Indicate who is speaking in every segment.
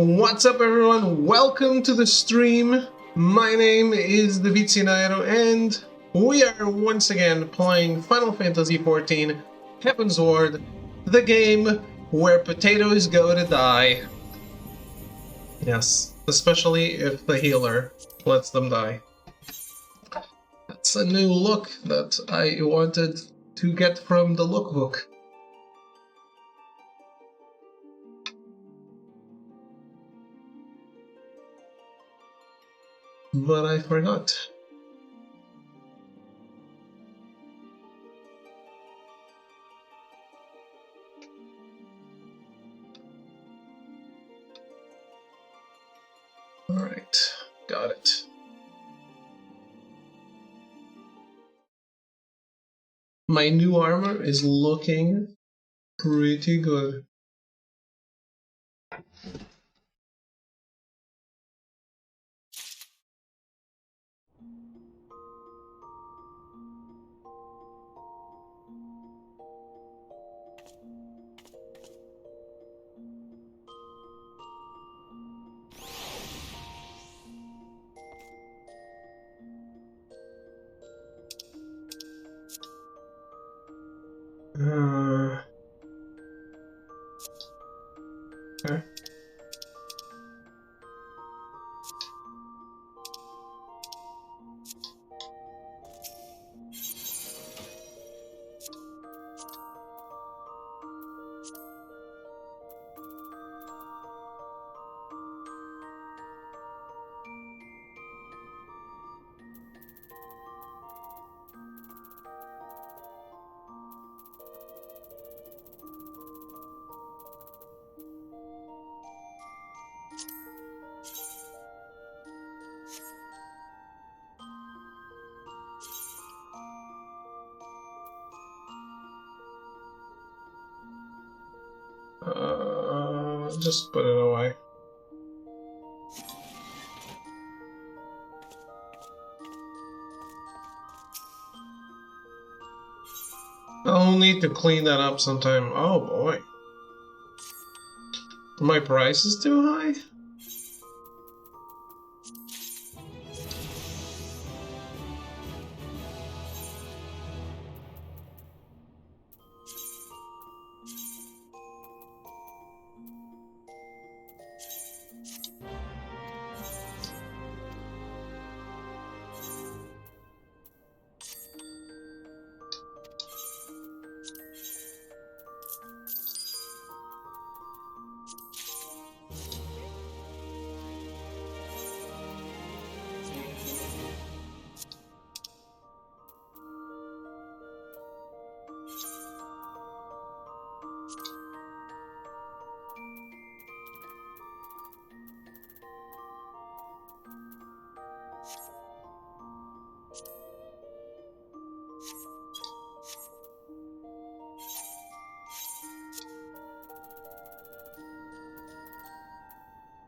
Speaker 1: What's up, everyone? Welcome to the stream. My name is the Vizionario, and we are once again playing Final Fantasy XIV Heavensward, the game where potatoes go to die. Yes, especially if the healer lets them die. That's a new look that I wanted to get from the lookbook. But I forgot. Alright, got it. My new armor is looking pretty good. Okay. Just put it away. I'll need to clean that up sometime. Oh boy. My price is too high?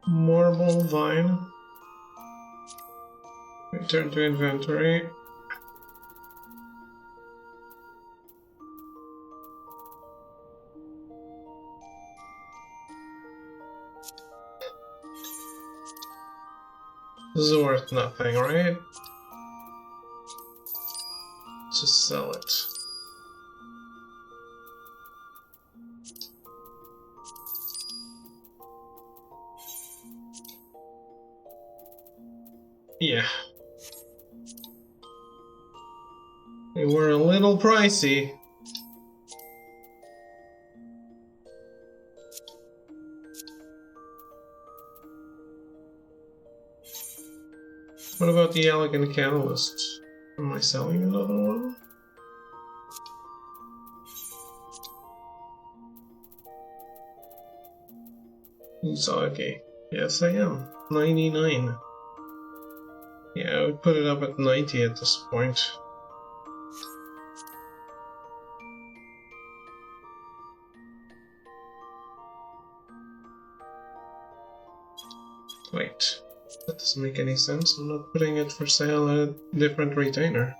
Speaker 1: Marble vine. Return to inventory. This is worth nothing, right? Just sell it. Yeah. They were a little pricey. What about the elegant catalyst? Am I selling another one? Usagi. Yes, I am. 99. Yeah, I would put it up at 90 at this point. Wait, that doesn't make any sense. I'm not putting it for sale at a different retainer.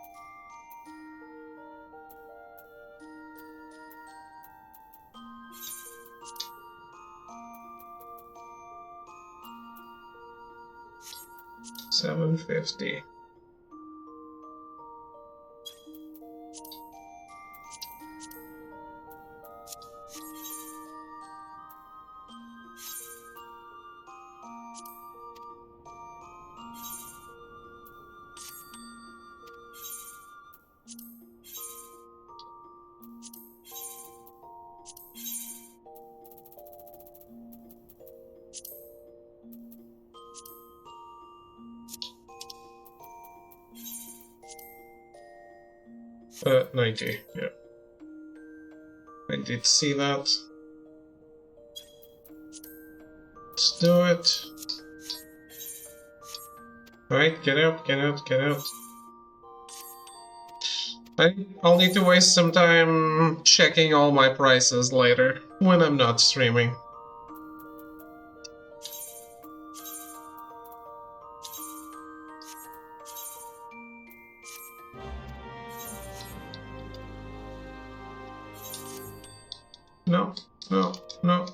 Speaker 1: 750. Uh, 90, yeah. I did see that. Let's do it. Alright, get out, get out, get out. I'll need to waste some time checking all my prices later, when I'm not streaming. No, no, no.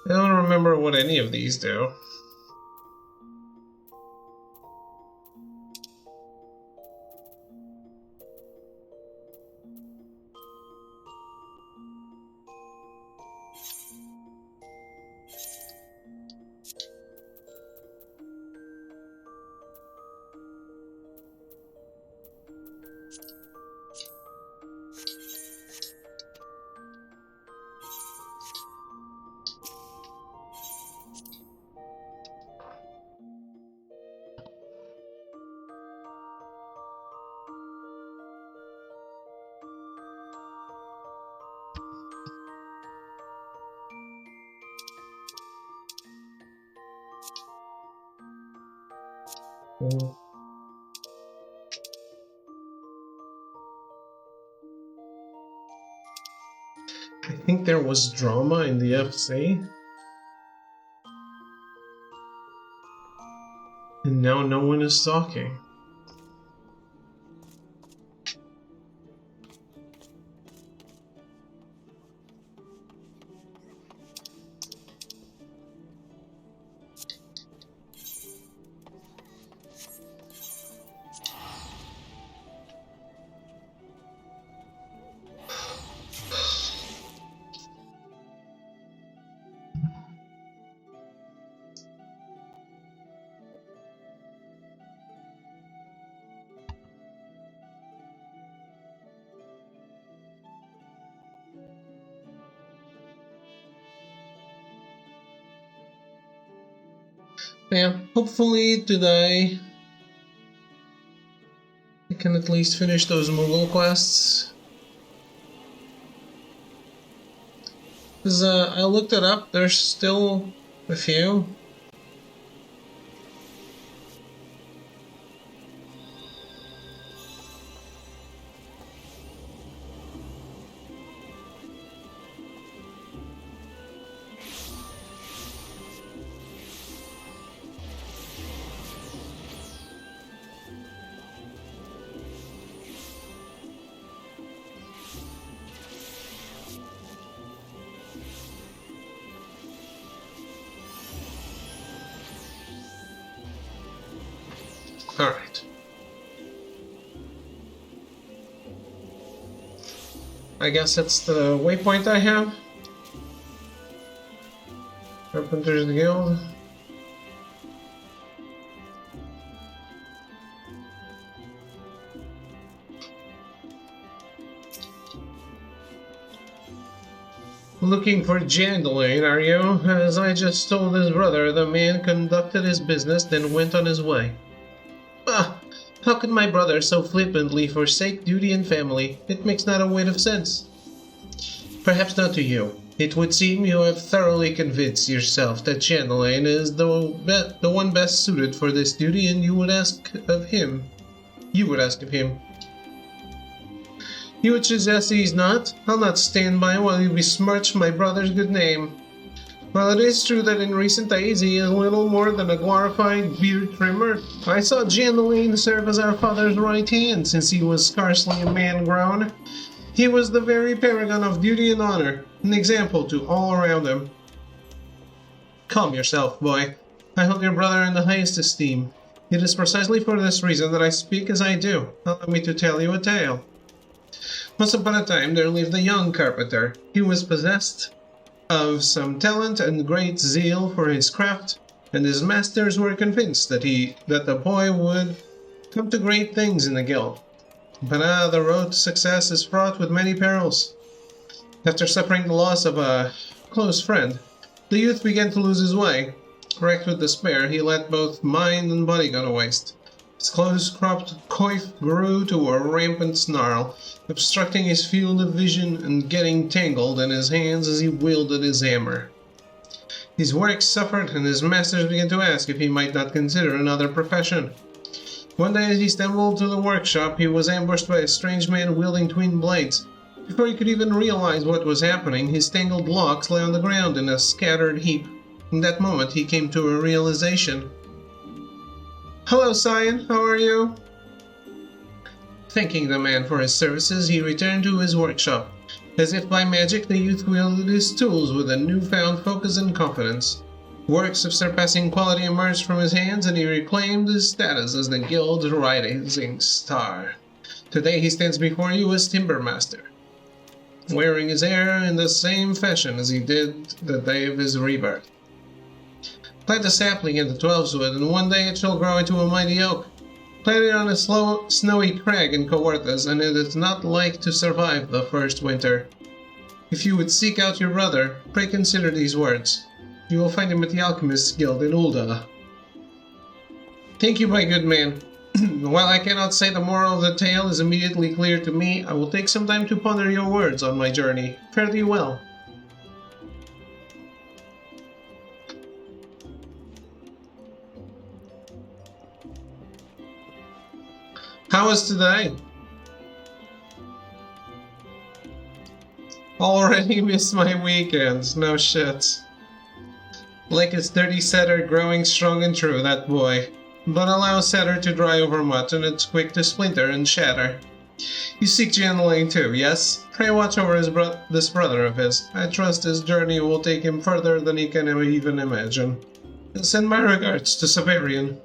Speaker 1: I don't remember what any of these do. I think there was drama in the FC. And now no one is talking. Yeah, hopefully today I can at least finish those Mughal quests. Because I looked it up, there's still a few. Alright. I guess it's the waypoint I have. Carpenter's Guild. Looking for Jandalane, are you? As I just told his brother, the man conducted his business, then went on his way. Ah, how could my brother so flippantly forsake duty and family? It makes not a whit of sense. Perhaps not to you. It would seem you have thoroughly convinced yourself that Chandelaine is the one best suited for this duty, and you would ask of him. You would suggest he's not? I'll not stand by while you besmirch my brother's good name. While it is true that in recent days he is little more than a glorified beard trimmer, I saw Chandelaine serve as our father's right hand since he was scarcely a man grown. He was the very paragon of duty and honor, an example to all around him. Calm yourself, boy. I hold your brother in the highest esteem. It is precisely for this reason that I speak as I do. Allow me to tell you a tale. Once upon a time there lived a young carpenter. He was possessed of some talent and great zeal for his craft, and his masters were convinced that the boy would come to great things in the guild. But the road to success is fraught with many perils. After suffering the loss of a close friend, the youth began to lose his way. Wrecked with despair, he let both mind and body go to waste. His close-cropped coif grew to a rampant snarl, obstructing his field of vision and getting tangled in his hands as he wielded his hammer. His work suffered, and his masters began to ask if he might not consider another profession. One day as he stumbled to the workshop, he was ambushed by a strange man wielding twin blades. Before he could even realize what was happening, his tangled locks lay on the ground in a scattered heap. In that moment, he came to a realization. "Hello, Scion, how are you?" Thanking the man for his services, he returned to his workshop. As if by magic, the youth wielded his tools with a newfound focus and confidence. Works of surpassing quality emerged from his hands, and he reclaimed his status as the guild's rising star. Today he stands before you as Timbermaster, wearing his hair in the same fashion as he did the day of his rebirth. Plant a sapling in the 12's wood, and one day it shall grow into a mighty oak. Plant it on a snowy crag in Coworthas, and it is not like to survive the first winter. If you would seek out your brother, pray consider these words. You will find him at the Alchemist's Guild in Ulda. Thank you, my good man. While I cannot say the moral of the tale is immediately clear to me, I will take some time to ponder your words on my journey. Fare thee well. How was today? Already missed my weekends, no shit. Like his dirty setter growing strong and true, that boy. But allow setter to dry over much and it's quick to splinter and shatter. You seek Chandelaine too, yes? Pray watch over this brother of his. I trust his journey will take him further than he can even imagine. And send my regards to Severian.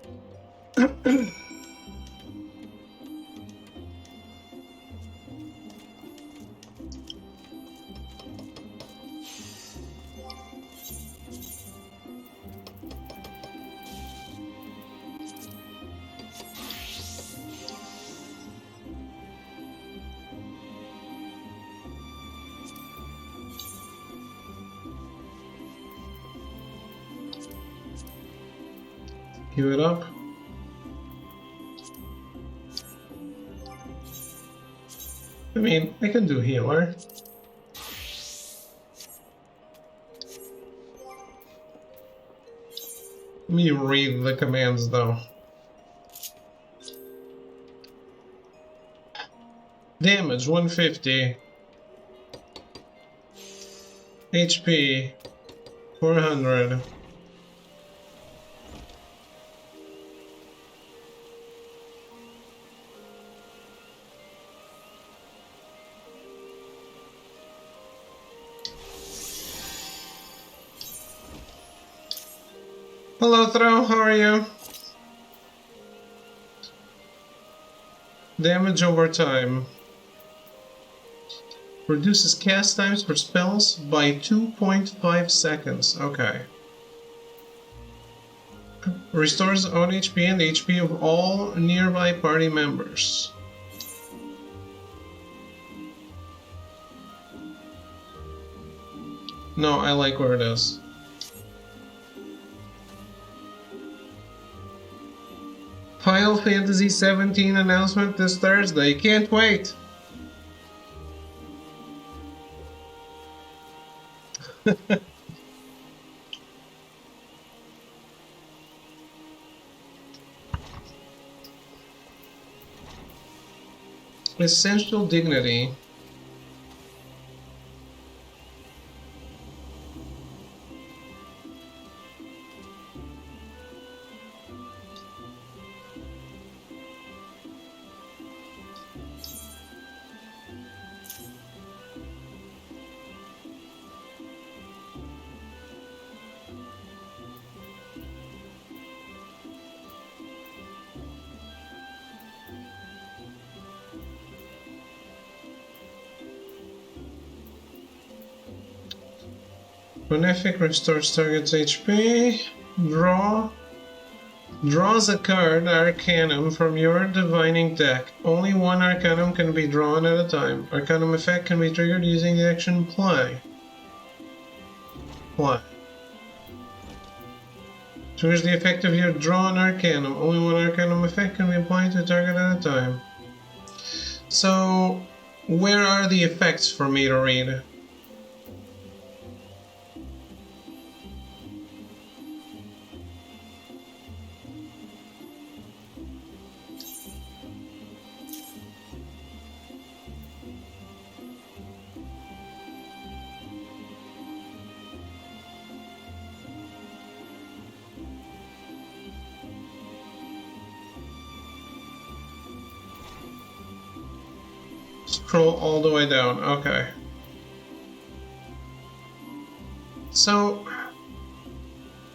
Speaker 1: Give it up. I mean, I can do healer. Let me read the commands though. Damage 150. HP 400. Hello, Throw, how are you? Damage over time. Reduces cast times for spells by 2.5 seconds. Okay. Restores own HP and HP of all nearby party members. No, I like where it is. Final Fantasy XVII announcement this Thursday. Can't wait! Essential dignity. Benefic restores target's HP. Draw. Draws a card, Arcanum, from your divining deck. Only one Arcanum can be drawn at a time. Arcanum effect can be triggered using the action Play. Play. Triggers the effect of your drawn Arcanum. Only one Arcanum effect can be applied to a target at a time. So, where are the effects for me to read? Scroll all the way down, okay. So...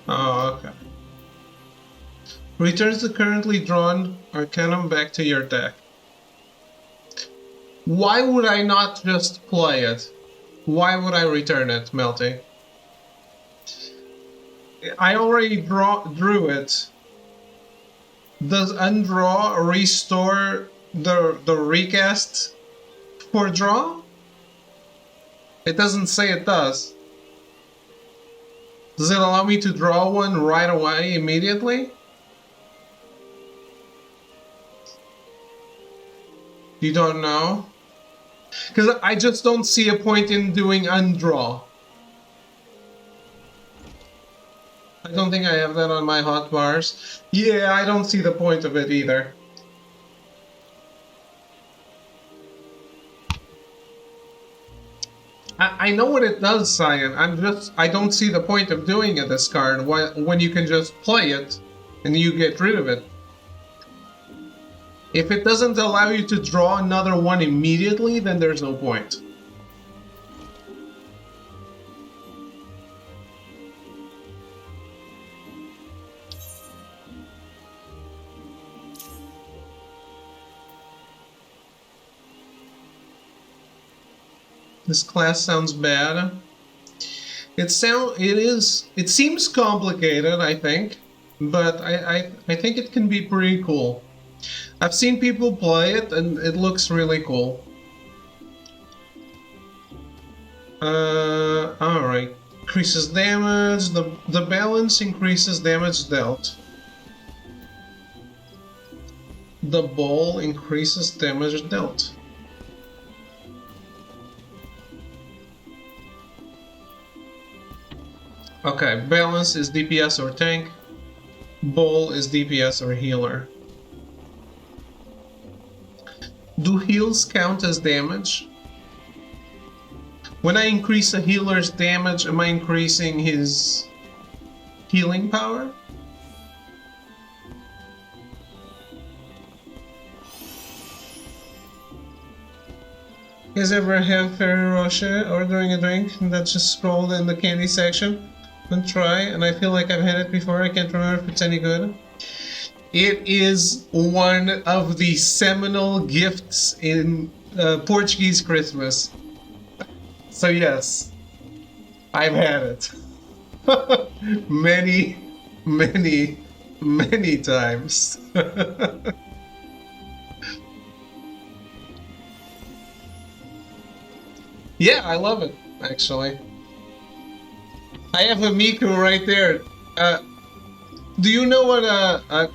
Speaker 1: oh, okay. Returns the currently drawn Arcanum back to your deck. Why would I not just play it? Why would I return it, Melty? I already drew it. Does undraw restore the recast for draw? It doesn't say it does. Does it allow me to draw one right away, immediately? You don't know? Because I just don't see a point in doing undraw. I don't think I have that on my hotbars. Yeah, I don't see the point of it either. I know what it does, Cyan. I don't see the point of doing a discard when you can just play it and you get rid of it. If it doesn't allow you to draw another one immediately, then there's no point. This class sounds bad. It seems complicated, I think, but I think it can be pretty cool. I've seen people play it and it looks really cool. Alright. Increases damage, the balance increases damage dealt. The ball increases damage dealt. Okay, balance is DPS or tank. Ball is DPS or healer. Do heals count as damage? When I increase a healer's damage, am I increasing his healing power? You guys ever have Ferrero Rocher ordering a drink that just scrolled in the candy section? And try, and I feel like I've had it before. I can't remember if it's any good. It is one of the seminal gifts in Portuguese Christmas. So yes, I've had it. many times. Yeah, I love it, actually. I have a Miku right there. Do you know what a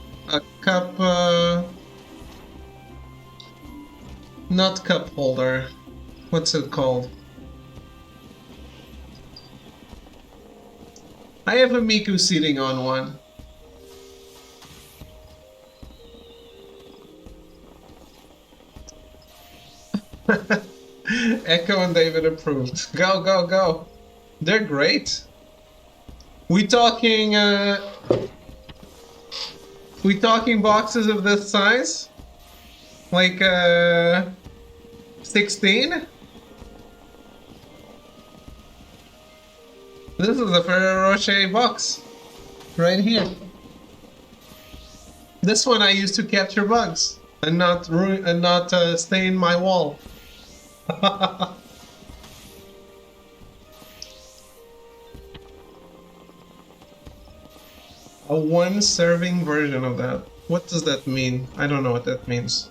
Speaker 1: cup, not cup holder, what's it called? I have a Miku sitting on one. Echo and David approved. Go, go, go. They're great. We talking boxes of this size? Like 16? This is a Ferrero Rocher box. Right here. This one I used to capture bugs and not stain my wall. A one serving version of that. What does that mean? I don't know what that means.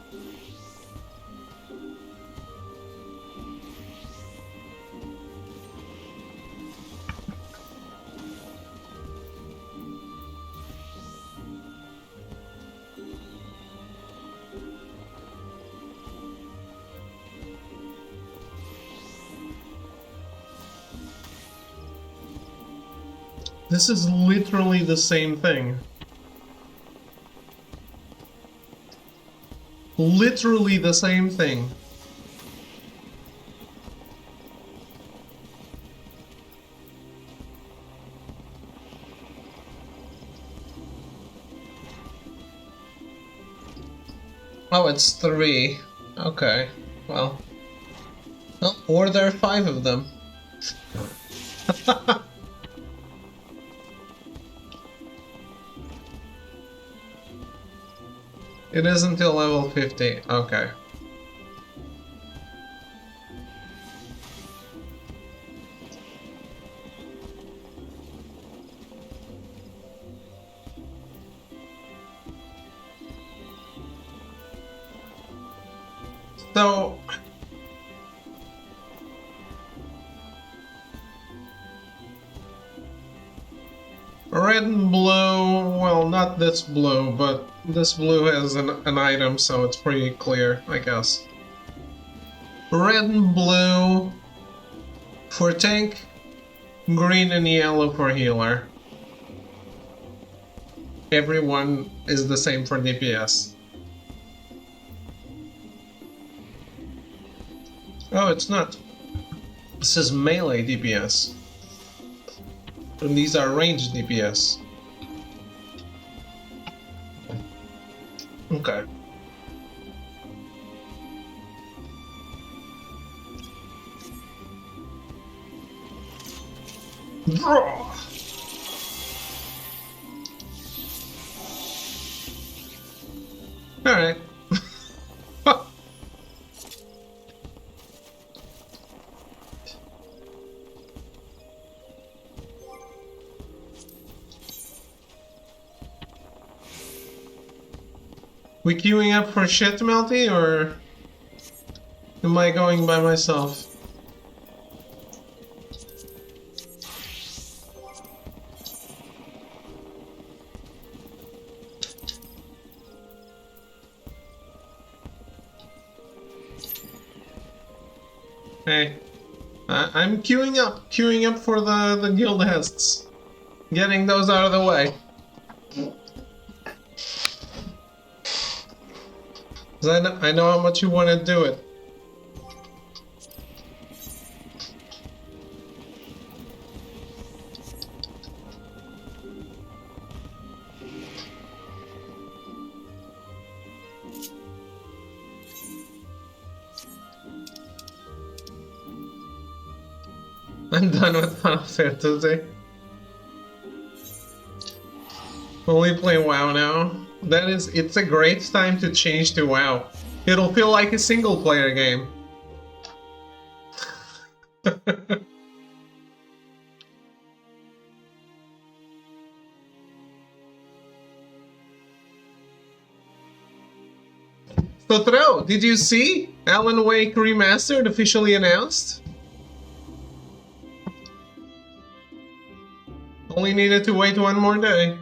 Speaker 1: This is literally the same thing. Literally the same thing. Oh, it's 3. Okay, well. Oh, or there are 5 of them. It is until level 50. Okay. So red and blue, well, not this blue, but this blue has an item, so it's pretty clear, I guess. Red and blue for tank, green and yellow for healer. Everyone is the same for DPS. Oh, it's not. This is melee DPS. And these are ranged DPS. Okay. Draw! Alright. We queuing up for shit, Melty, or am I going by myself? Hey, I'm queuing up for the guild hests. Getting those out of the way. I know how much you want to do it. I'm done with Final Fantasy. Only play WoW now. It's a great time to change to WoW. It'll feel like a single player game. So Thro, did you see Alan Wake Remastered officially announced? Only needed to wait one more day.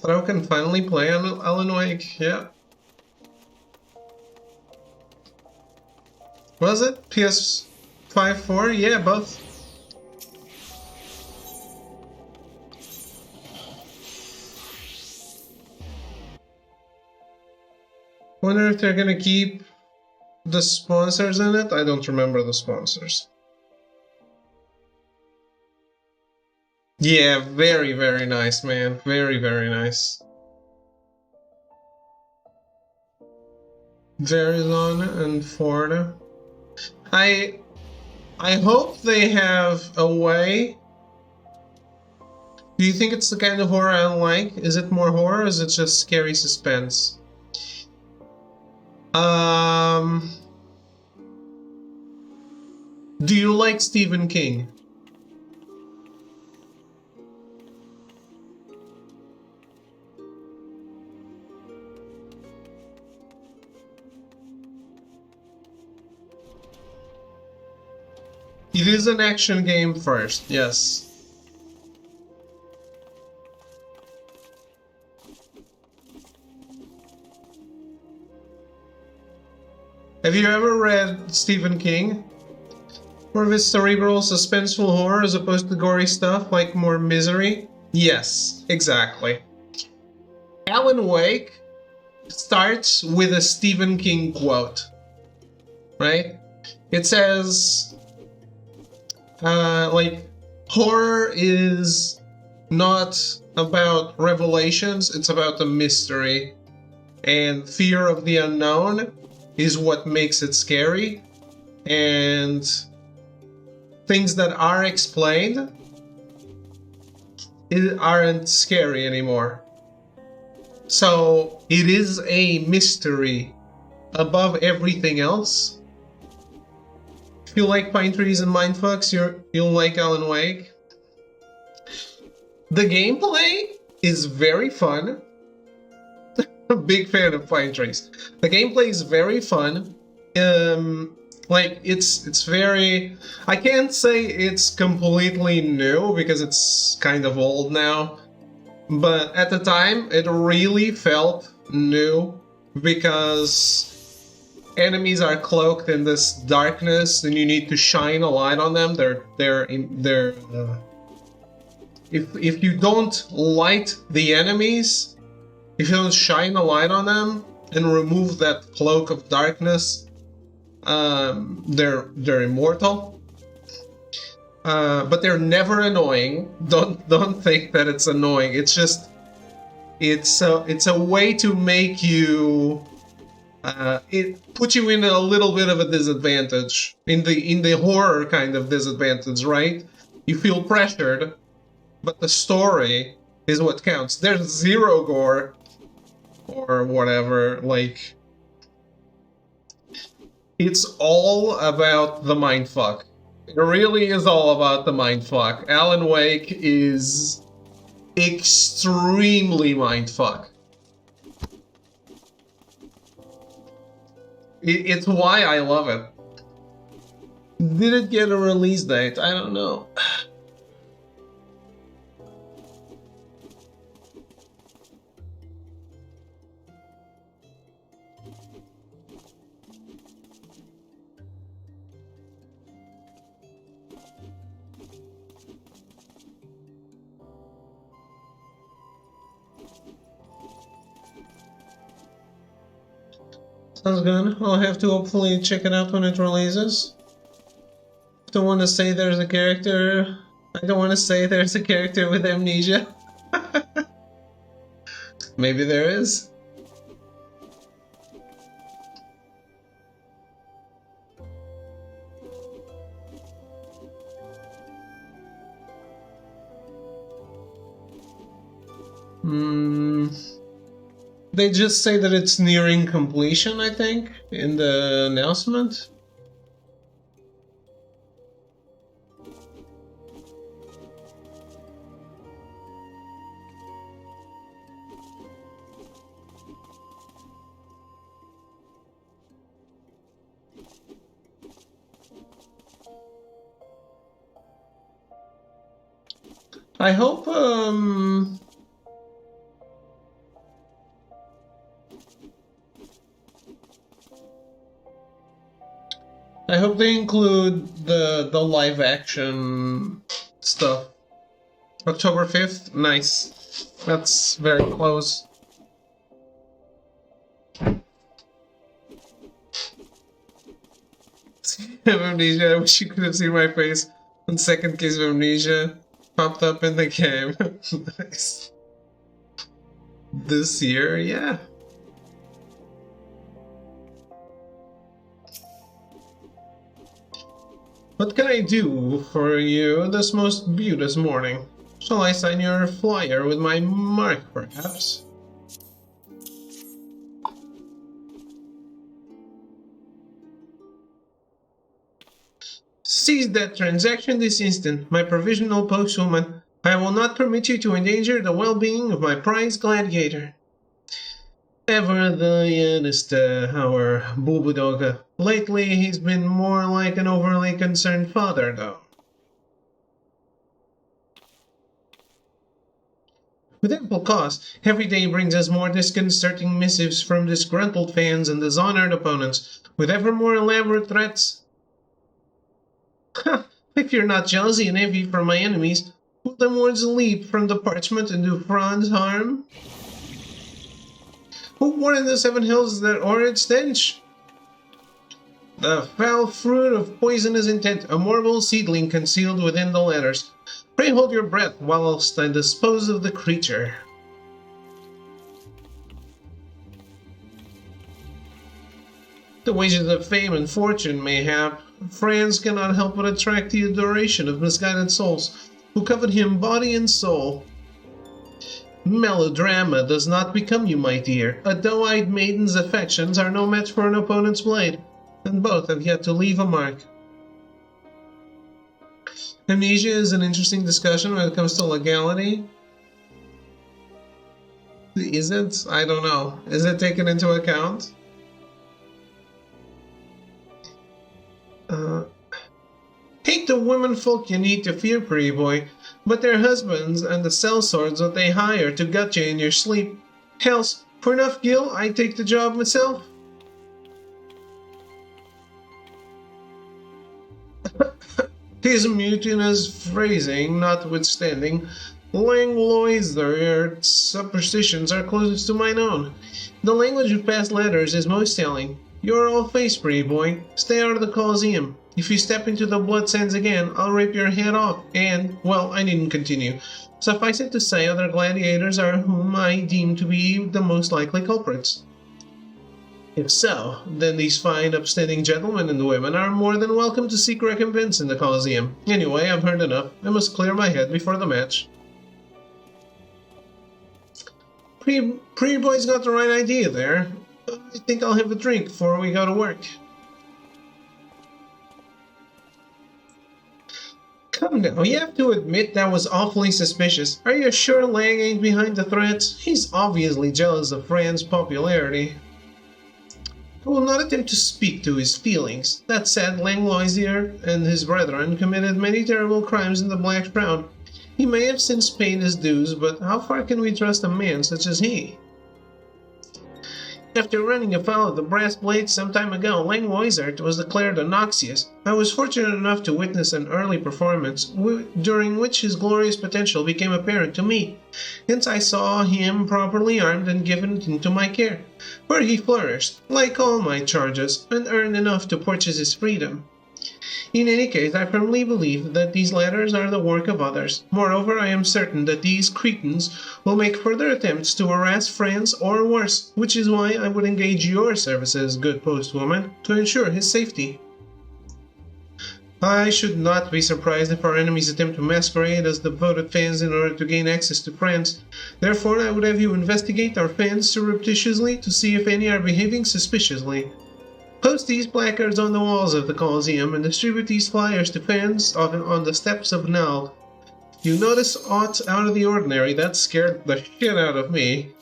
Speaker 1: Thro can finally play on Alan Wake, yeah. Was it? PS5, 4? Yeah, both. Wonder if they're gonna keep the sponsors in it? I don't remember the sponsors. Yeah, very, very nice, man. Very, very nice. Verizon and Ford. I hope they have a way. Do you think it's the kind of horror I like? Is it more horror or is it just scary suspense? Do you like Stephen King? It is an action game first, yes. Have you ever read Stephen King? More of his cerebral, suspenseful horror as opposed to gory stuff, like more Misery? Yes, exactly. Alan Wake starts with a Stephen King quote, right? It says, like, horror is not about revelations, it's about the mystery. And fear of the unknown is what makes it scary. And things that are explained aren't scary anymore. So it is a mystery above everything else. If you like Pine Trees and Mindfucks, you'll like Alan Wake. The gameplay is very fun. I'm a big fan of Pine Trees. The gameplay is very fun. Like it's very. I can't say it's completely new because it's kind of old now. But at the time, it really felt new because enemies are cloaked in this darkness, and you need to shine a light on them. If you don't light the enemies, if you don't shine a light on them and remove that cloak of darkness, they're immortal. But they're never annoying. Don't think that it's annoying. It's just it's a way to make you it put you in a little bit of a disadvantage, in the horror kind of disadvantage, right? You feel pressured, but the story is what counts. There's zero gore or whatever. Like, it's all about the mindfuck. It really is all about the mindfuck. Alan Wake is extremely mindfuck. It's why I love it. Did it get a release date? I don't know. Sounds good. I'll have to hopefully check it out when it releases. Don't want to say there's a character. I don't want to say there's a character with amnesia. Maybe there is. They just say that it's nearing completion, I think, in the announcement. I hope, I hope they include the live action stuff. October 5th? Nice. That's very close. Amnesia, I wish you could have seen my face when second case of amnesia popped up in the game. Nice. This year, yeah. What can I do for you this most beauteous morning? Shall I sign your flyer with my mark, perhaps? Cease that transaction this instant, my provisional postwoman. I will not permit you to endanger the well-being of my prized gladiator. Ever the youngest, our Bulbudog. Lately, he's been more like an overly concerned father, though. With ample cause, every day brings us more disconcerting missives from disgruntled fans and dishonored opponents, with ever more elaborate threats. Ha! I fear not jealousy and envy from my enemies. Will them words leap from the parchment and do Franz harm? Who warned in the seven hills that horrid stench? The foul fruit of poisonous intent, a mortal seedling concealed within the letters. Pray hold your breath whilst I dispose of the creature. The wages of fame and fortune, mayhap. France cannot help but attract the adoration of misguided souls, who covet him body and soul. Melodrama does not become you, my dear. A doe-eyed maiden's affections are no match for an opponent's blade, and both have yet to leave a mark. Amnesia is an interesting discussion when it comes to legality. Is it? I don't know. Is it taken into account? Hate the womenfolk you need to fear, pretty boy, but their husbands and the sellswords that they hire to gut you in your sleep. Hells, for enough gil, I take the job myself. His mutinous phrasing notwithstanding, Langlois' superstitions are closest to mine own. The language of past letters is most telling. You're all face, pretty boy. Stay out of the Colosseum. If you step into the blood sands again, I'll rip your head off, and, well, I needn't continue. Suffice it to say, other gladiators are whom I deem to be the most likely culprits. If so, then these fine, upstanding gentlemen and women are more than welcome to seek recompense in the Colosseum. Anyway, I've heard enough. I must clear my head before the match. Pretty boy's got the right idea there. I think I'll have a drink before we go to work. Come now, you have to admit that was awfully suspicious. Are you sure Lang ain't behind the threats? He's obviously jealous of Fran's popularity. I will not attempt to speak to his feelings. That said, Langlois and his brethren committed many terrible crimes in the Black Shroud. He may have since paid his dues, but how far can we trust a man such as he? After running afoul of the brass blades some time ago, Langlois was declared noxious. I was fortunate enough to witness an early performance, during which his glorious potential became apparent to me. Hence I saw him properly armed and given into my care, where he flourished, like all my charges, and earned enough to purchase his freedom. In any case, I firmly believe that these letters are the work of others. Moreover, I am certain that these cretins will make further attempts to harass France or worse, which is why I would engage your services, good postwoman, to ensure his safety. I should not be surprised if our enemies attempt to masquerade as devoted fans in order to gain access to France. Therefore, I would have you investigate our fans surreptitiously to see if any are behaving suspiciously. Post these placards on the walls of the Colosseum and distribute these flyers to fans on the steps of Nald. You notice aught out of the ordinary that scared the shit out of me.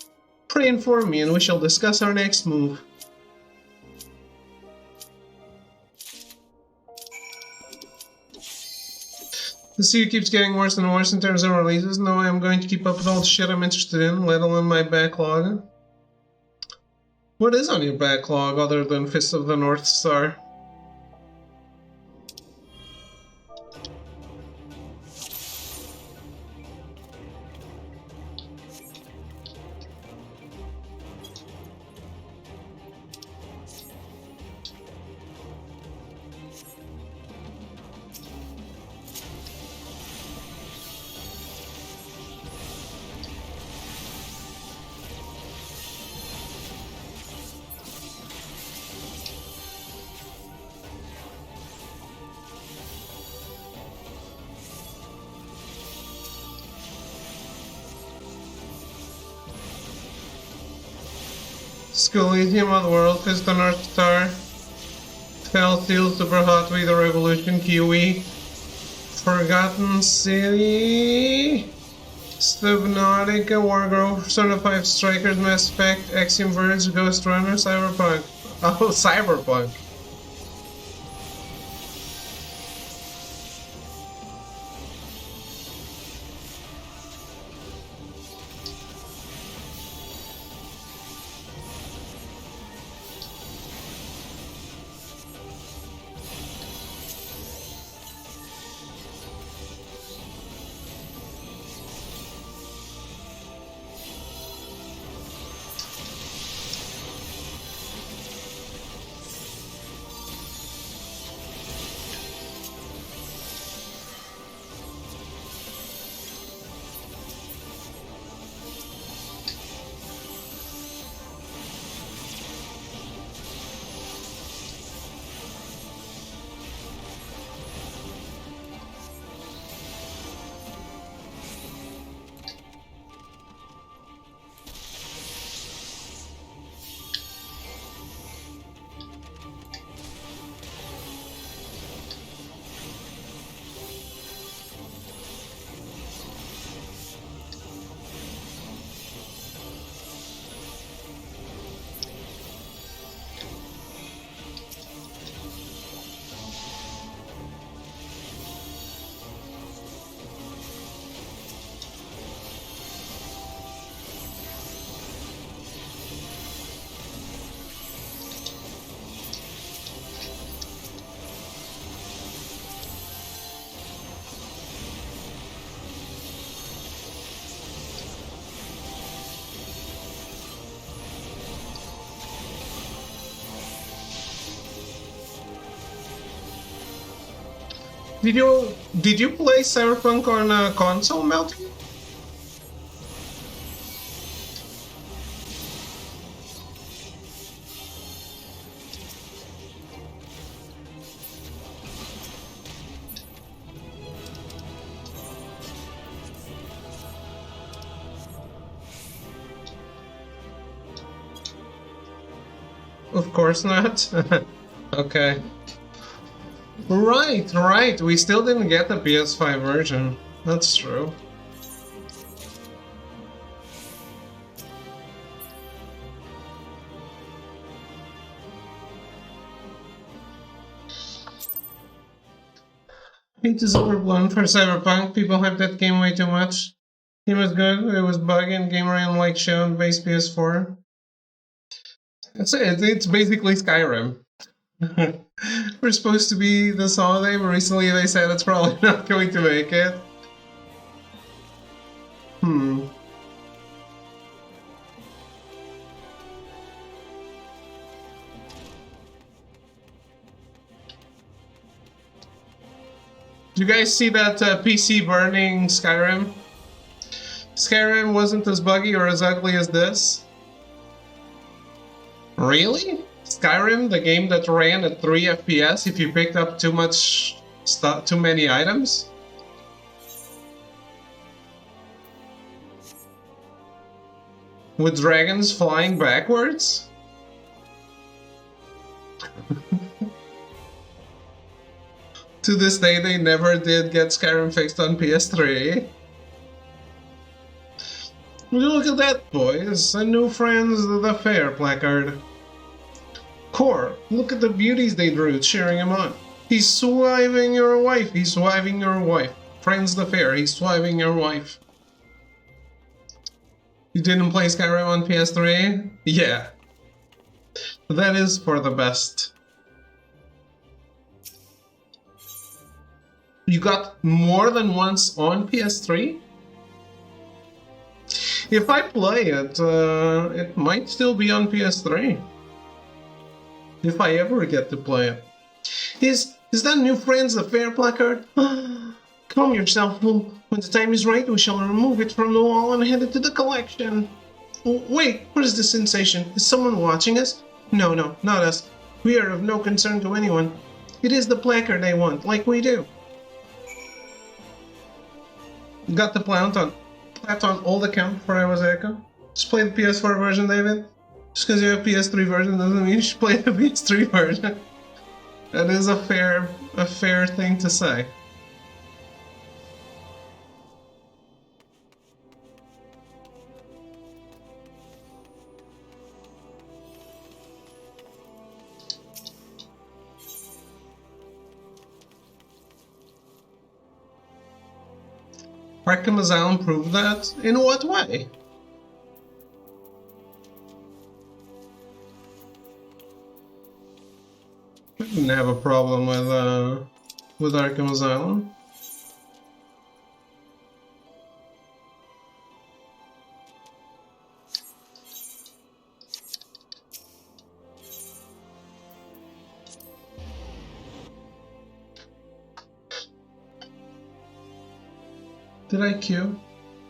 Speaker 1: Pray inform me and we shall discuss our next move. The series keeps getting worse and worse in terms of releases. No way I'm going to keep up with all the shit I'm interested in, let alone my backlog. What is on your backlog other than Fist of the North Star? Scoladium Oddworld, Piston North Star, Fell Steel, Super Hot Wheels Revolution, Kiwi, Forgotten City, Subnautica, Wargrove, Persona 5 Strikers, Mass Effect, Axiom Verge, Ghost Runner, Cyberpunk. Oh, Cyberpunk. Did you play Cyberpunk on a console, Melty? Of course not. Okay. Right. We still didn't get the PS5 version. That's true. It is overblown for Cyberpunk. People hype that game way too much. It was good. It was buggy and game ran like shit on base PS4. That's it. It's basically Skyrim. We're supposed to be this holiday, but recently they said it's probably not going to make it. Did you guys see that PC burning Skyrim? Skyrim wasn't as buggy or as ugly as this. Really? Skyrim, the game that ran at 3 FPS if you picked up too much stuff, too many items? With dragons flying backwards? To this day, they never did get Skyrim fixed on PS3. Look at that, boys. A new Friends the Fair placard. Core, look at the beauties they drew, cheering him on. He's swiving your wife, he's swiving your wife. Friends the Fair, he's swiving your wife. You didn't play Skyrim on PS3? Yeah. That is for the best. You got more than once on PS3? If I play it, it might still be on PS3. If I ever get to play it. Is that new Friends the Fair placard? Calm yourself, fool. When the time is right, we shall remove it from the wall and hand it to the collection. Wait, what is this sensation? Is someone watching us? No, not us. We are of no concern to anyone. It is the placard they want, like we do. Got the plant on Old account before I was Echo. Just play the PS4 version, David. Just because you have PS3 version doesn't mean you should play the PS3 version. That is a fair thing to say. Arkham Asylum proved that? In what way? I didn't have a problem with Arkham Asylum. Did I queue?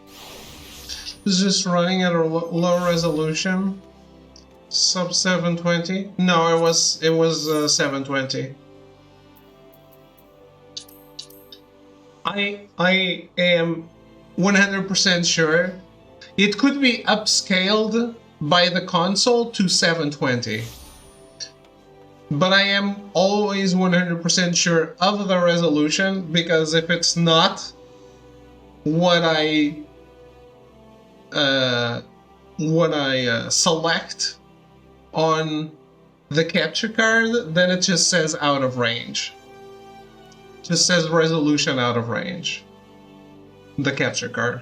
Speaker 1: It was just running at a low resolution. Sub 720? No, it was 720. I am 100% sure it could be upscaled by the console to 720. But I am always 100% sure of the resolution, because if it's not what I select on the capture card, then it just says out of range. Just says resolution out of range. The capture card.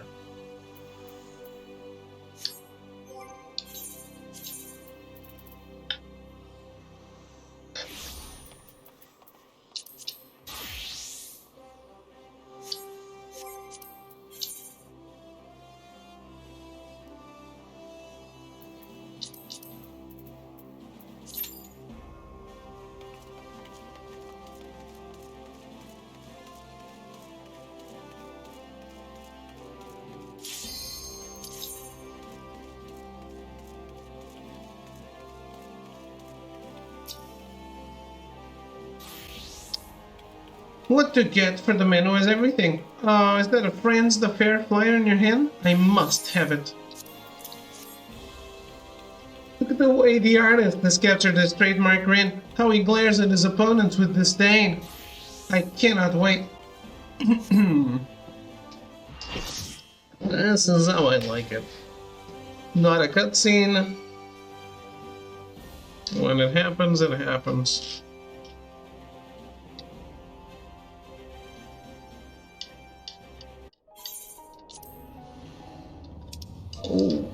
Speaker 1: What to get for the menu is everything. Oh, is that a Friends the Fair flyer in your hand? I must have it. Look at the way the artist has captured his trademark grin. How he glares at his opponents with disdain. I cannot wait. This is how I like it. Not a cutscene. When it happens, it happens. Oh.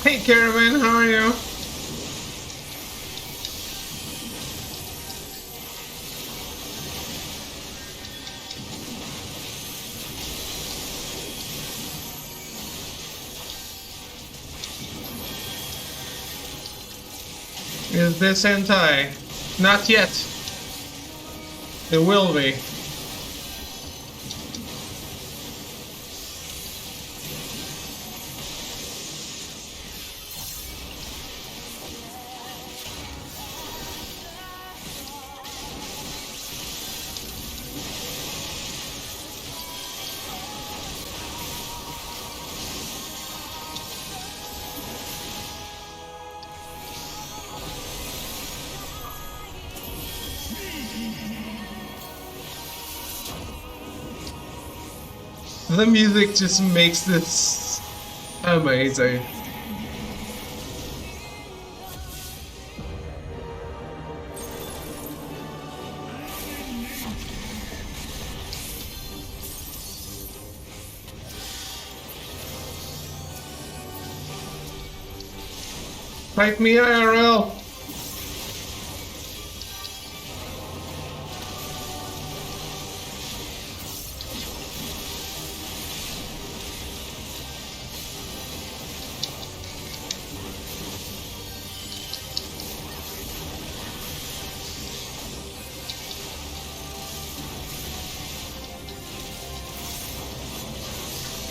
Speaker 1: Hey Caravan, how are you? Is this hentai? Not yet. It will be. The music just makes this amazing. Fight me IRL!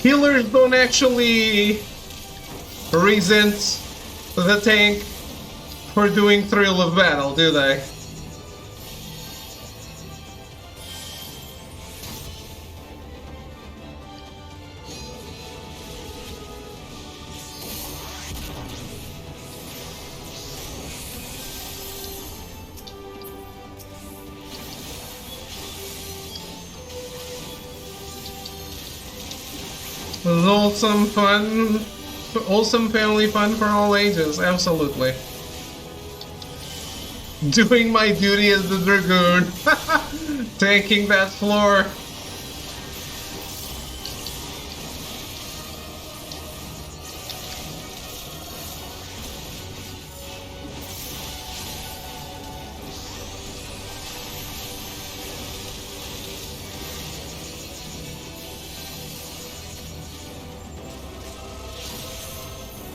Speaker 1: Healers don't actually resent the tank for doing Thrill of Battle, do they? Wholesome fun, wholesome family fun for all ages, absolutely. Doing my duty as the Dragoon, tanking that floor.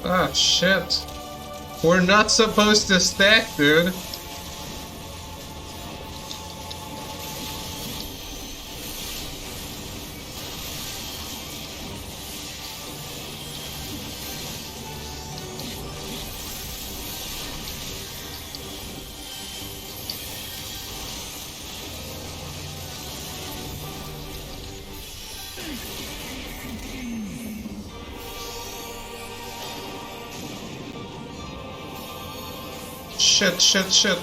Speaker 1: Ah, shit. We're not supposed to stack, dude. Shit, shit, shit.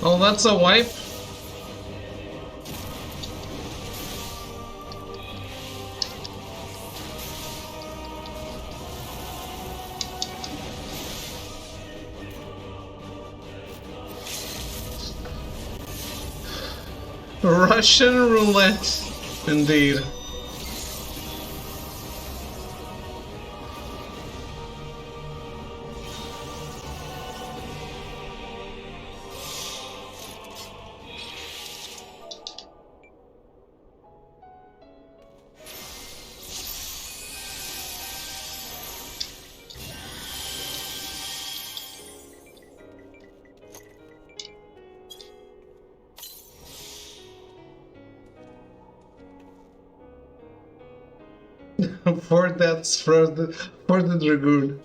Speaker 1: Oh, that's a wipe? Russian roulette, indeed. For that's for the Dragoon.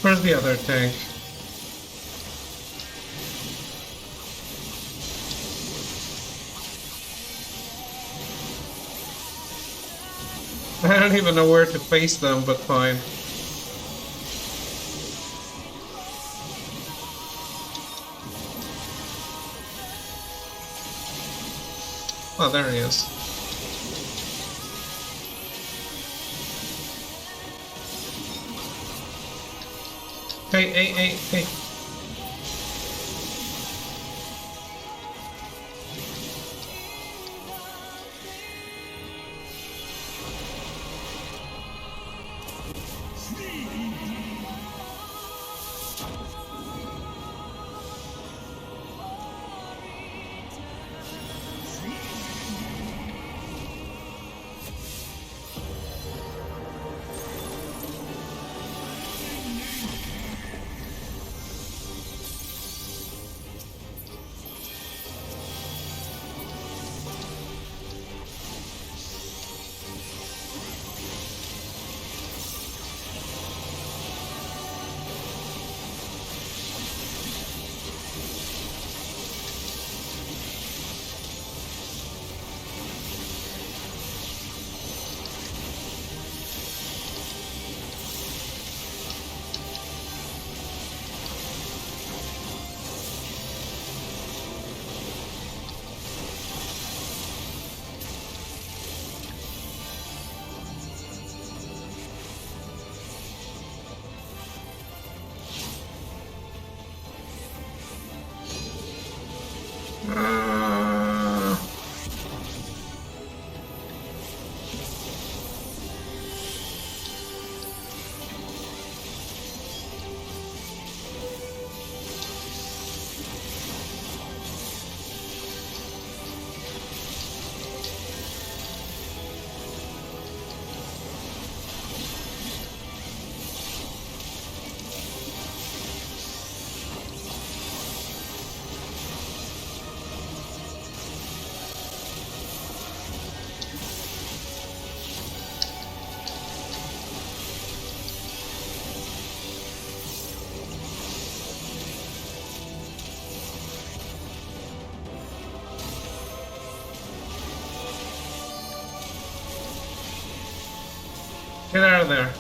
Speaker 1: Where's the other tank? I don't even know where to face them, but fine. Oh, there he is. Hey. Get out of there.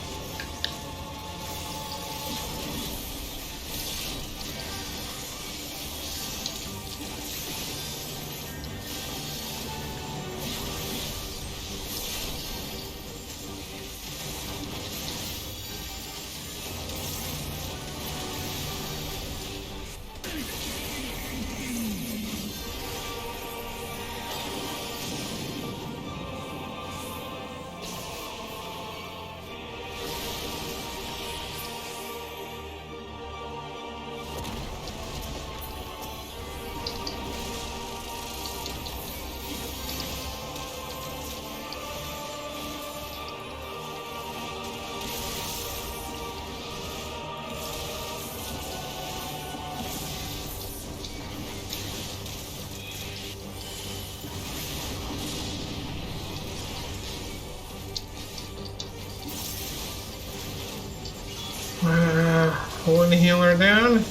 Speaker 1: One healer down.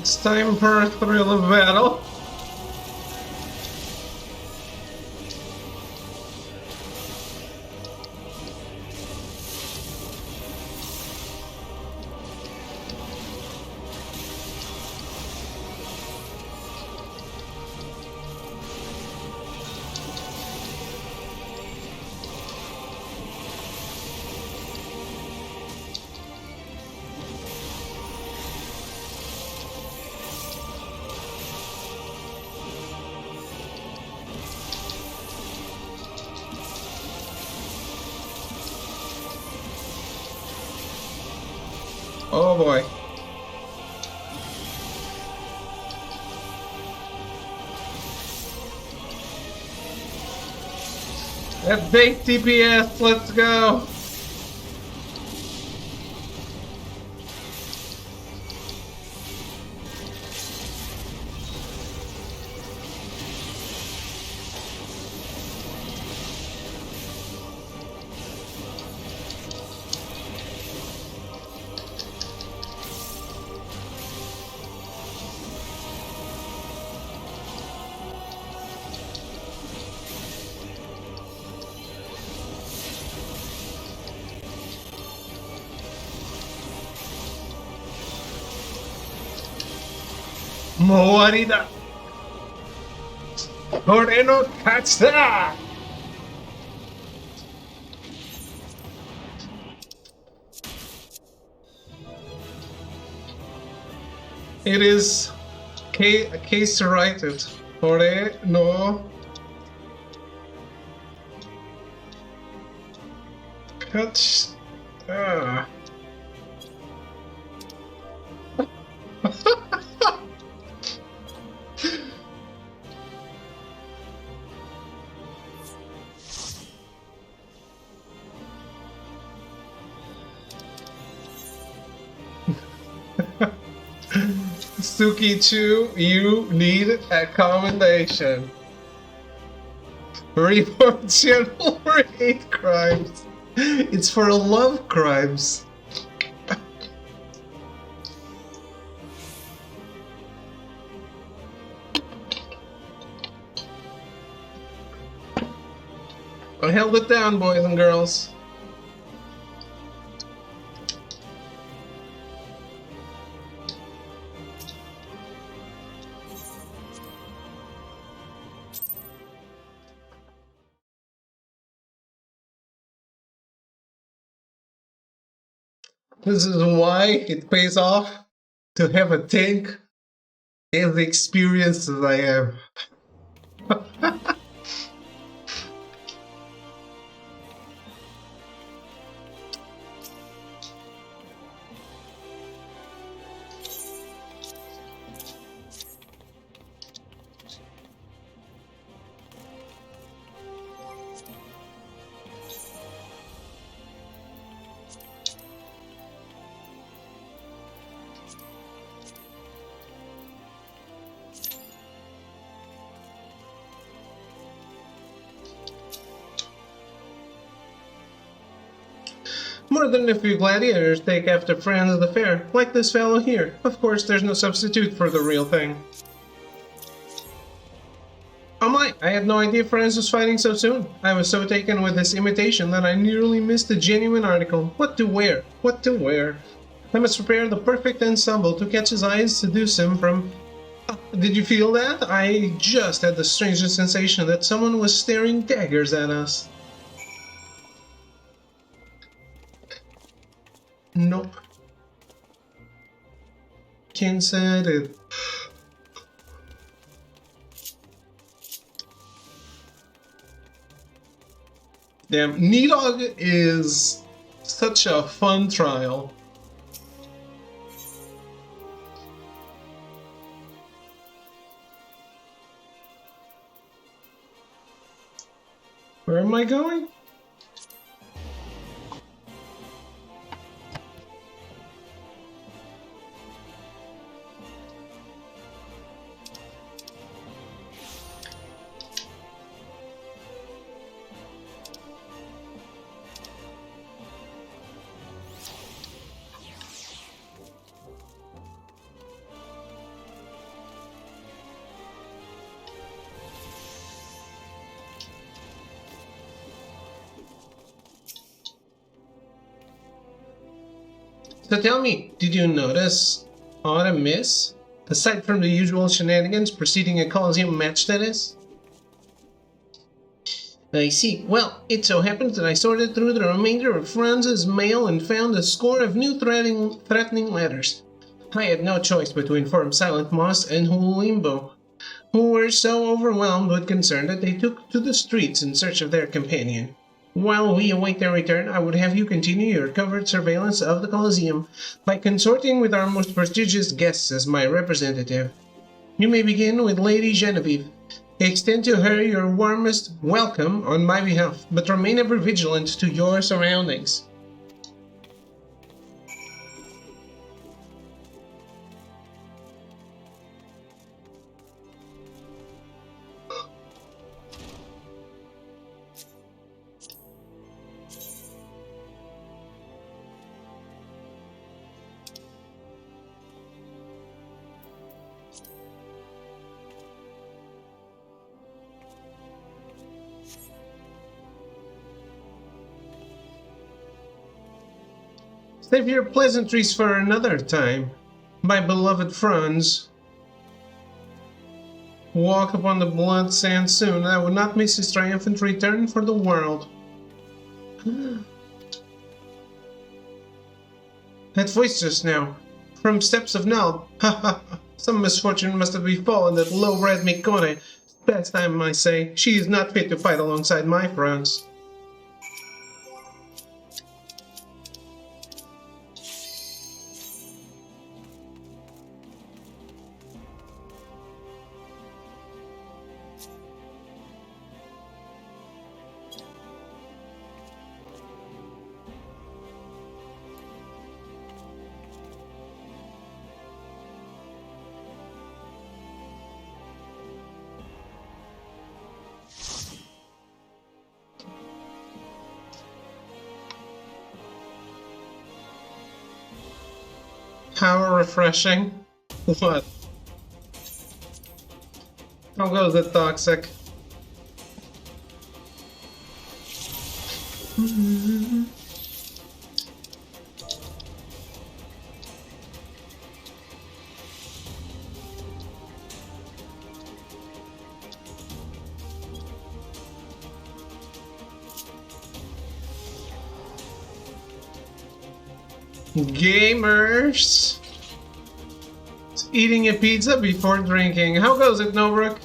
Speaker 1: It's time for a thrill of battle. Oh boy. That big DPS, let's go. Moarida. Toreno Katsa. It is a case to write it. Toreno Katsa. Suki-chu, you need a commendation. Report channel for hate crimes. It's for love crimes. I held it down, boys and girls. This is why it pays off to have a tank and the experience that I have. More than a few gladiators take after friends of the fair, like this fellow here. Of course, there's no substitute for the real thing. Oh my, I had no idea France was fighting so soon. I was so taken with this imitation that I nearly missed the genuine article. What to wear? What to wear? I must prepare the perfect ensemble to catch his eyes, seduce him from... Did you feel that? I just had the strangest sensation that someone was staring daggers at us. Nope. Ken said it. Damn, Nidog is such a fun trial. Where am I going? So tell me, did you notice aught miss? Aside from the usual shenanigans preceding a Colosseum match, that is? I see. Well, it so happens that I sorted through the remainder of Franz's mail and found a score of new threatening letters. I had no choice but to inform Silent Moss and Limbo, who were so overwhelmed with concern that they took to the streets in search of their companion. While we await their return, I would have you continue your covert surveillance of the Colosseum by consorting with our most prestigious guests as my representative. You may begin with Lady Genevieve. Extend to her your warmest welcome on my behalf, but remain ever vigilant to your surroundings. Save your pleasantries for another time, my beloved Franz. Walk upon the blood sand soon, I would not miss his triumphant return for the world. That voice just now, from Steps of Nald. Ha ha ha. Some misfortune must have befallen that low-bred Mikone. Best time, I say. She is not fit to fight alongside my Franz. How refreshing. What? How goes it, Toxic? Gamers! Eating a pizza before drinking. How goes it, Nobrook?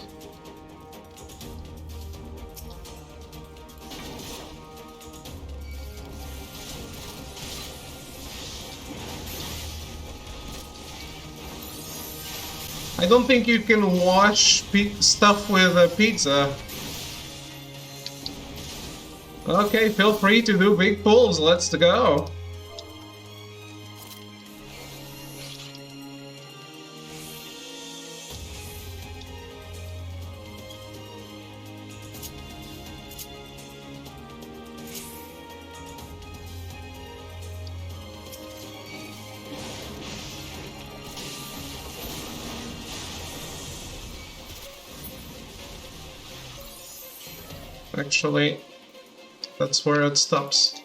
Speaker 1: I don't think you can wash stuff with a pizza. Okay, feel free to do big pulls. Let's go. Actually, that's where it stops.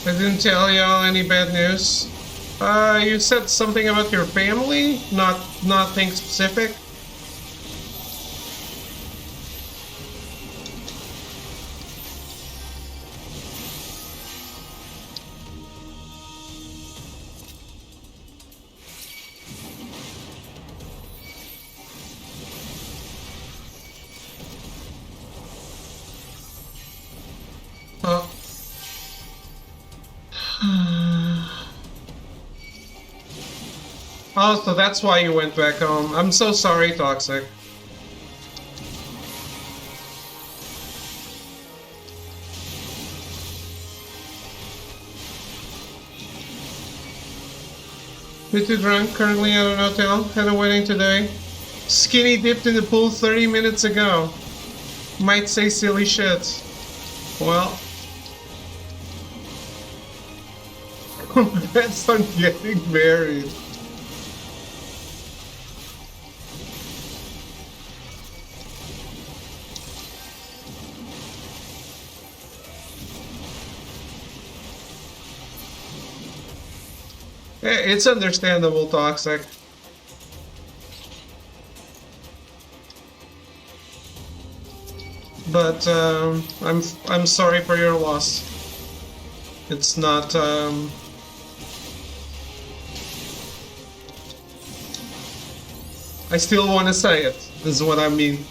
Speaker 1: I didn't tell y'all any bad news. You said something about your family? Nothing specific? Oh. Oh, so that's why you went back home. I'm so sorry, Toxic. Bit too drunk, currently at an hotel. Had a wedding today. Skinny dipped in the pool 30 minutes ago. might say silly shit. Well, congrats on getting married. It's understandable, Toxic. But I'm sorry for your loss. It's not I still want to say it. This is what I mean.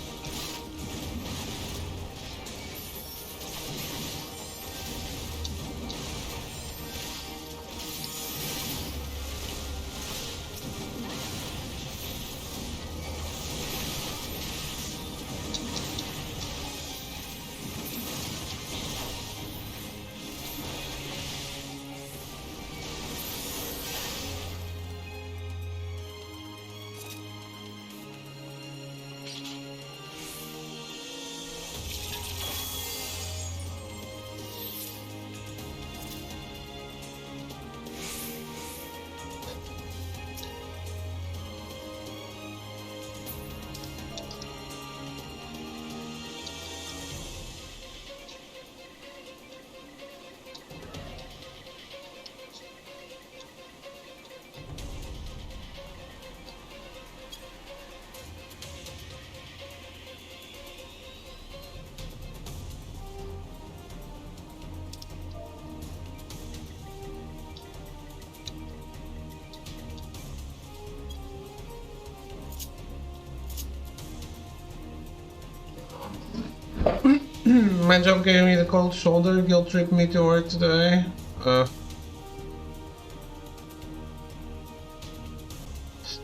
Speaker 1: My job gave me the cold shoulder, guilt tripped me to work today.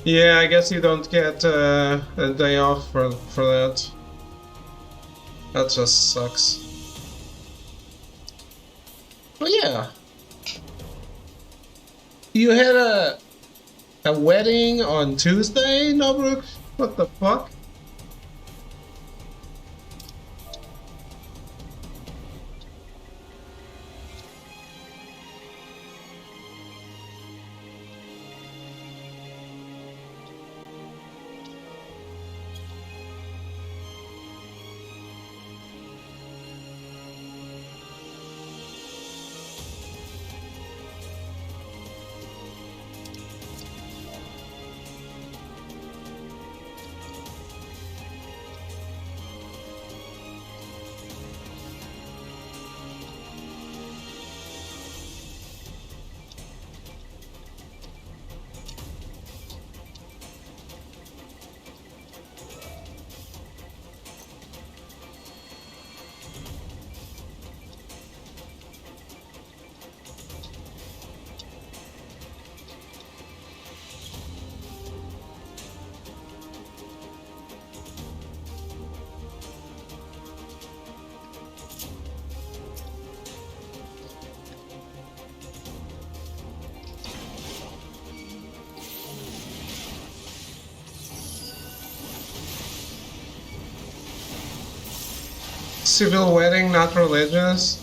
Speaker 1: Yeah, I guess you don't get a day off for that. That just sucks. But yeah. You had a wedding on Tuesday, Nobruk? What the fuck? Civil wedding, not religious.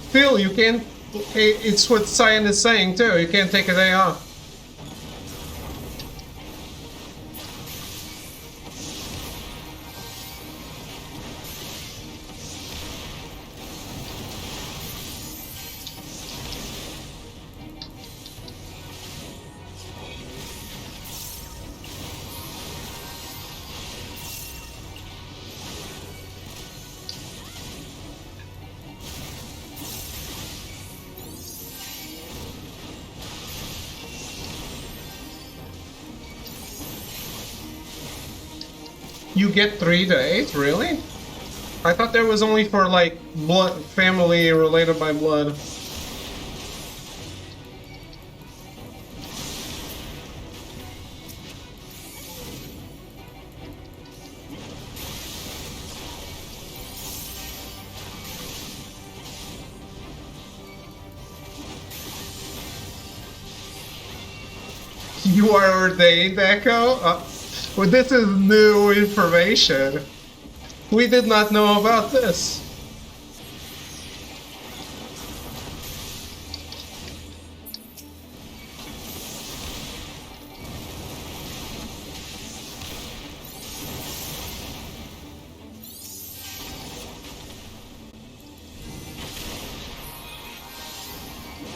Speaker 1: Still, you can't. It's what Cyan is saying too. You can't take a day off. You get 3 days? Really? I thought there was only for like blood, family related by blood. You are ordained, Echo? Well, this is new information. We did not know about this.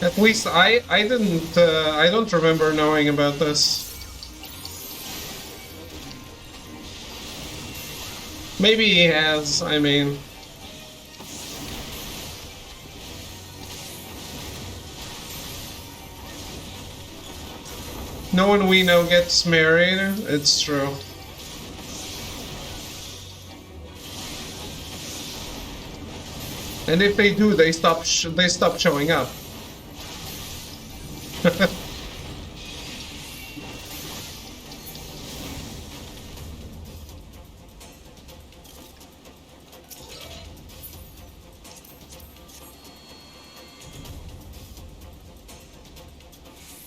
Speaker 1: At least I didn't, I don't remember knowing about this. Maybe he has, I mean. No one we know gets married, it's true. And if they do, they stop showing up.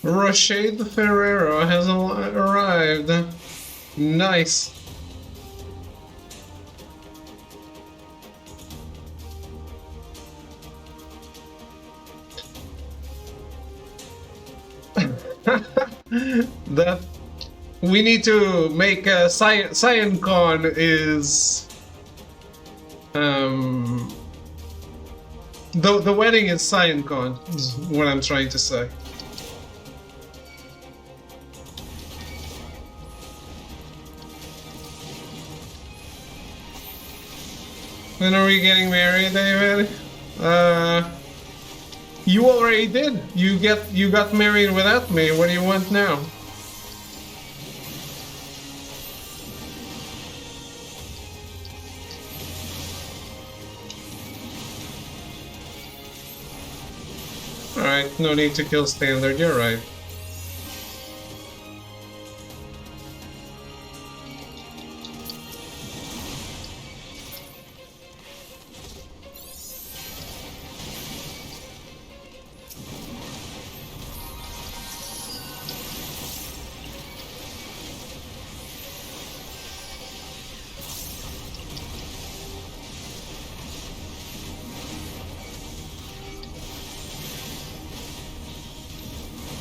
Speaker 1: Rashid Ferrero has arrived. Nice. That we need to make a CyanCon is the wedding is CyanCon is what I'm trying to say. When are we getting married, David? You already did. You got married without me. What do you want now? Alright, no need to kill Standard, you're right.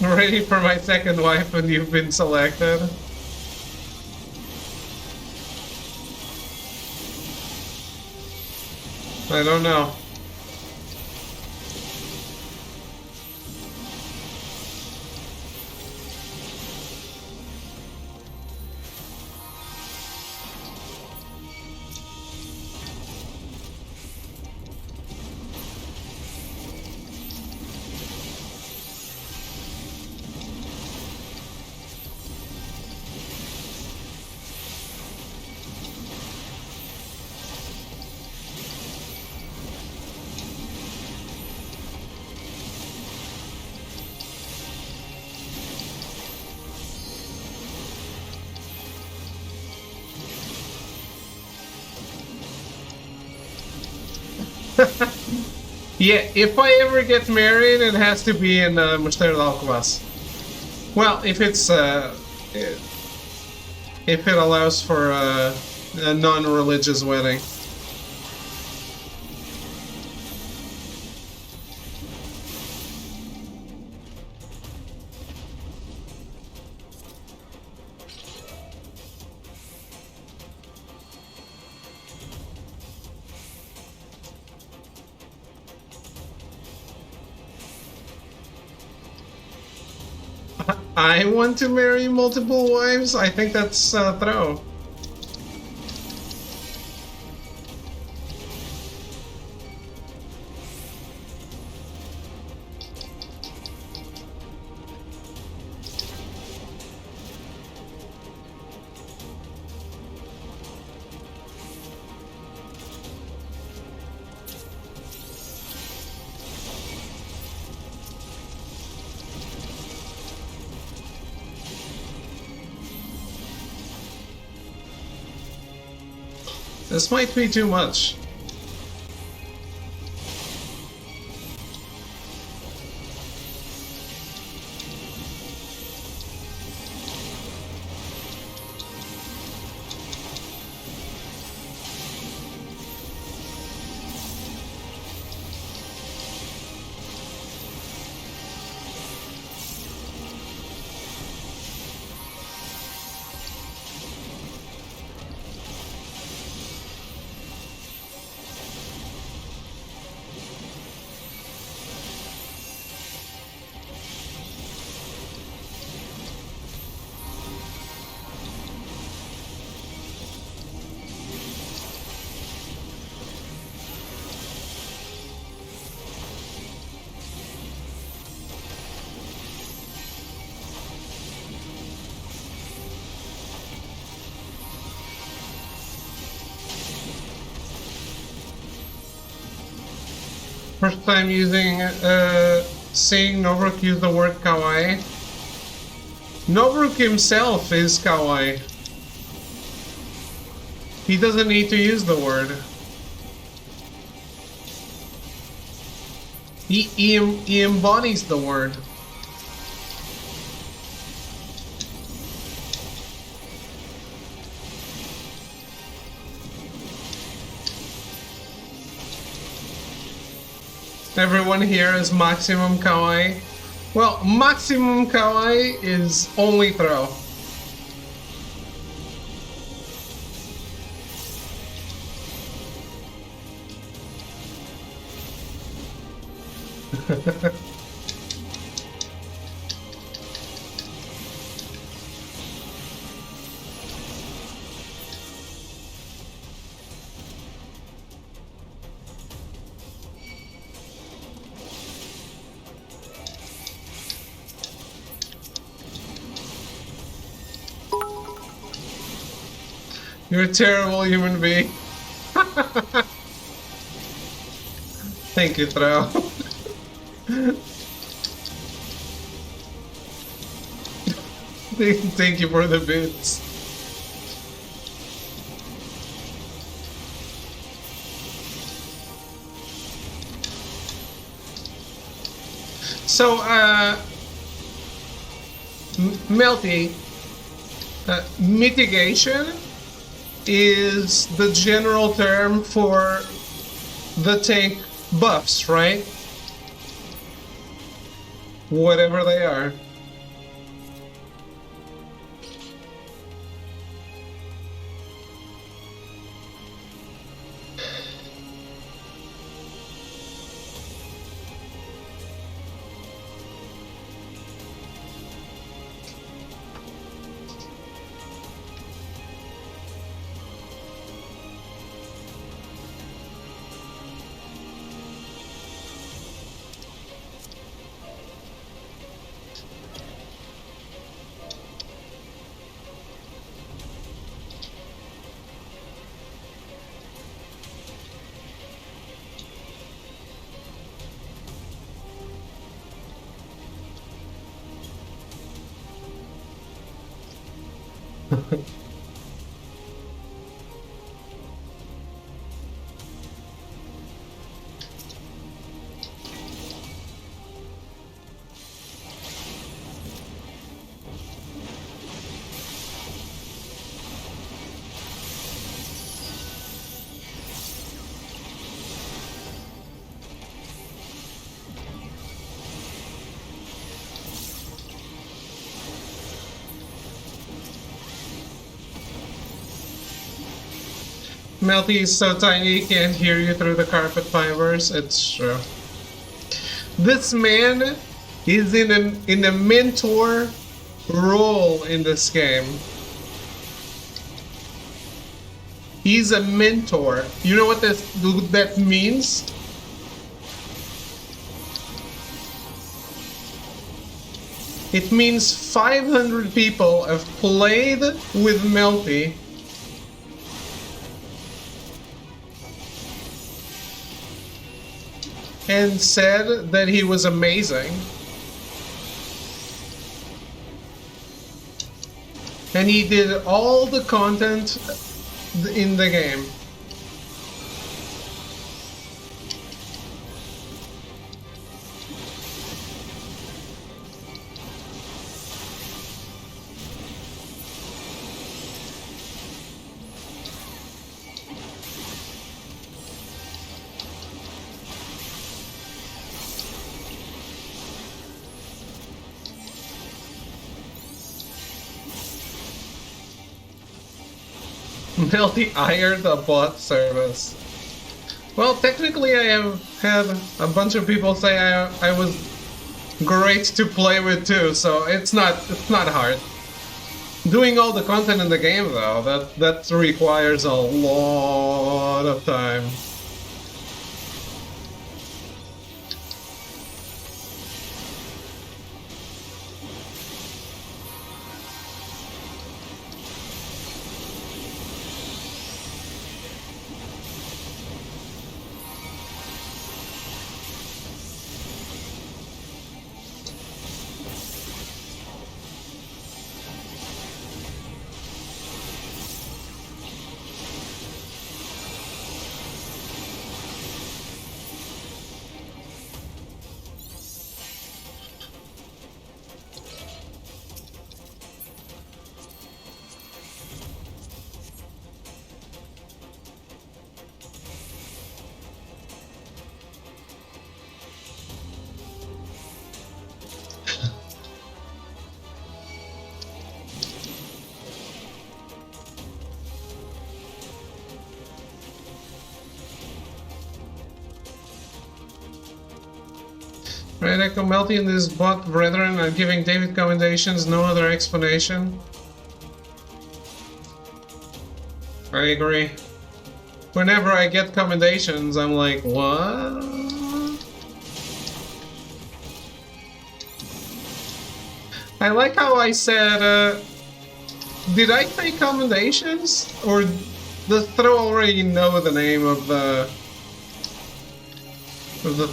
Speaker 1: Ready for my second wife when you've been selected? I don't know. Yeah, if I ever get married, it has to be in Mosteiro de Alcobaça. Well, if it's if it allows for a non-religious wedding. I want to marry multiple wives? I think that's throw. This might be too much. First time using, seeing Novruk use the word kawaii. Novruk himself is kawaii. He doesn't need to use the word. He embodies the word. Everyone here is maximum kawaii. Well, maximum kawaii is only throw. You're a terrible human being. Thank you, Throw. Thank you for the bits. So, Melty, mitigation is the general term for the tank buffs, right? Whatever they are. Melty is so tiny he can't hear you through the carpet fibers. It's true. This man is in a mentor role in this game. He's a mentor. You know what that means? It means 500 people have played with Melty and said that he was amazing. And he did all the content in the game. Melty hired a bot service. Well, technically I have had a bunch of people say I was great to play with too, so it's not hard. Doing all the content in the game though, that requires a lot of time. Right, Echo Melty and his bot brethren are giving David commendations, no other explanation. I agree. Whenever I get commendations, I'm like, what? I like how I said, did I say commendations? Or does Throw already know the name of the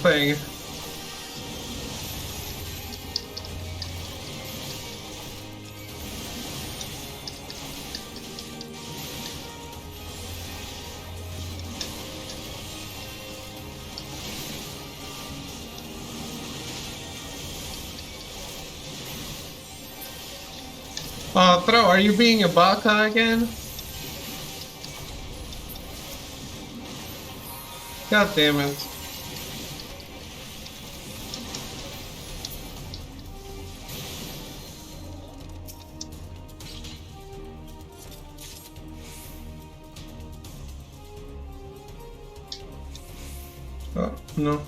Speaker 1: thing? Throw, are you being a baka again? God damn it. Oh, no.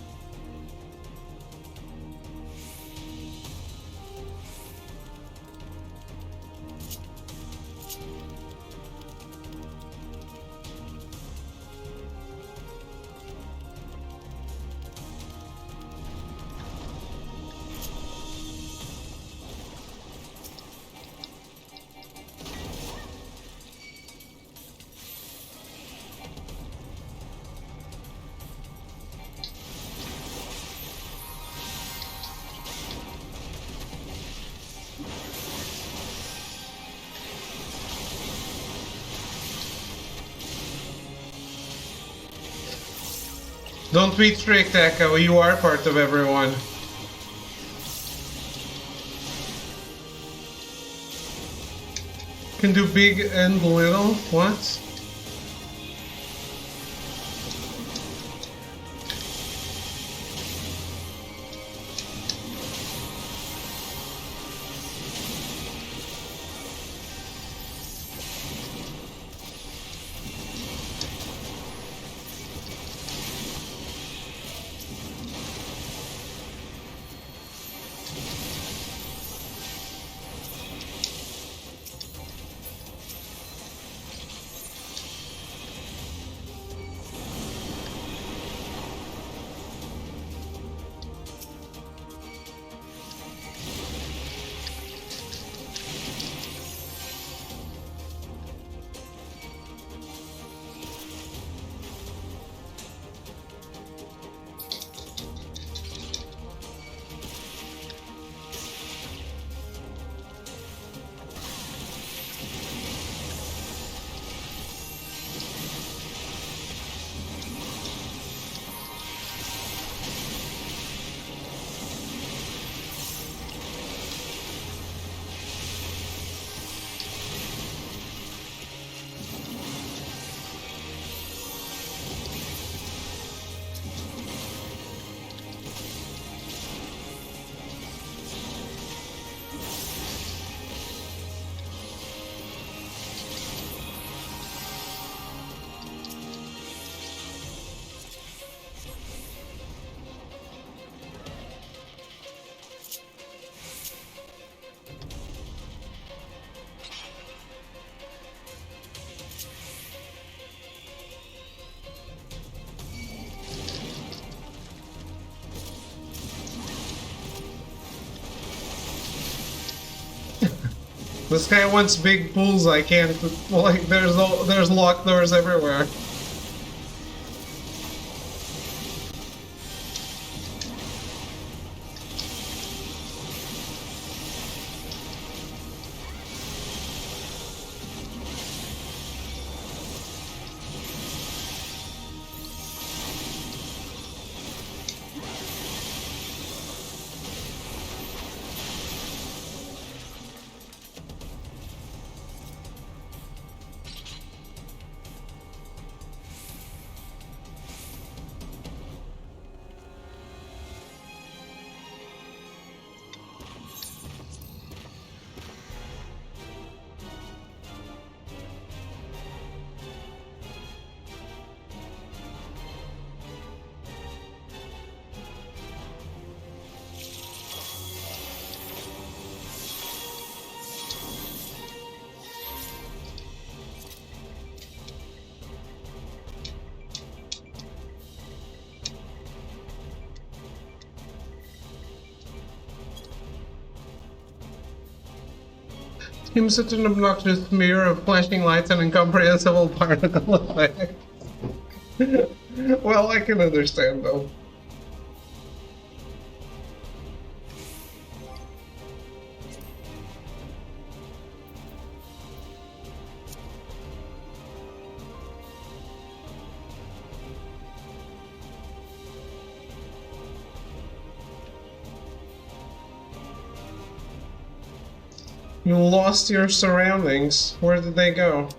Speaker 1: Don't be tricked, Echo. You are part of everyone. Can do big and little? What? This guy wants big pools. I can't. Like, there's locked doors everywhere. Him such an obnoxious smear of flashing lights and incomprehensible particle effect. Well, I can understand though. You lost your surroundings. Where did they go?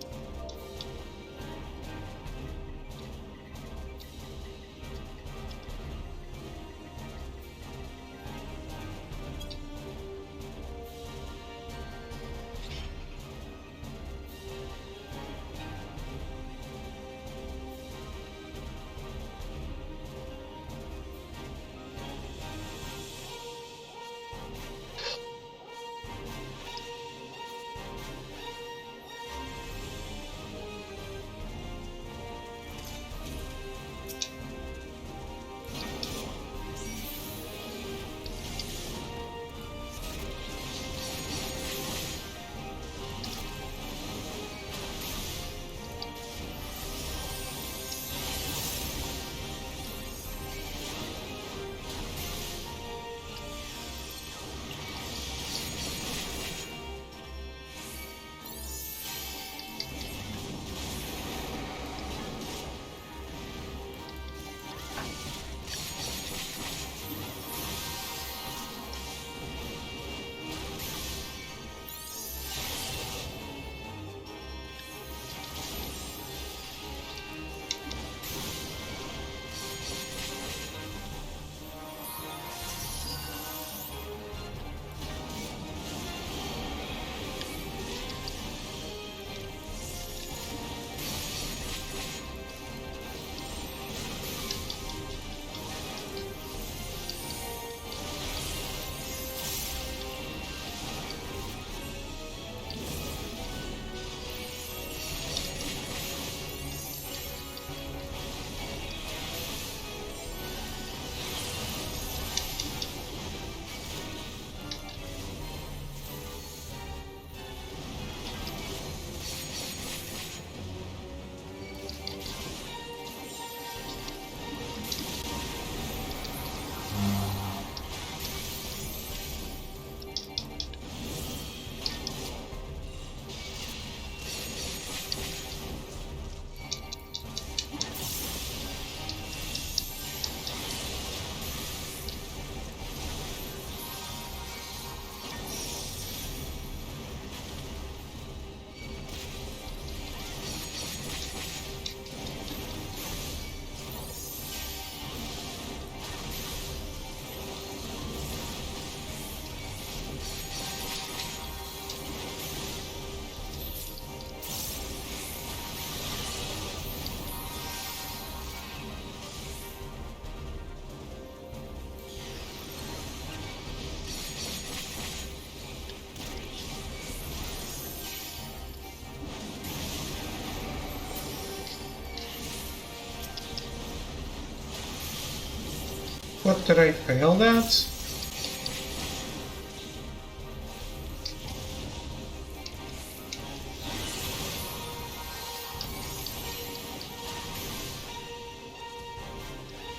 Speaker 1: What did I fail that?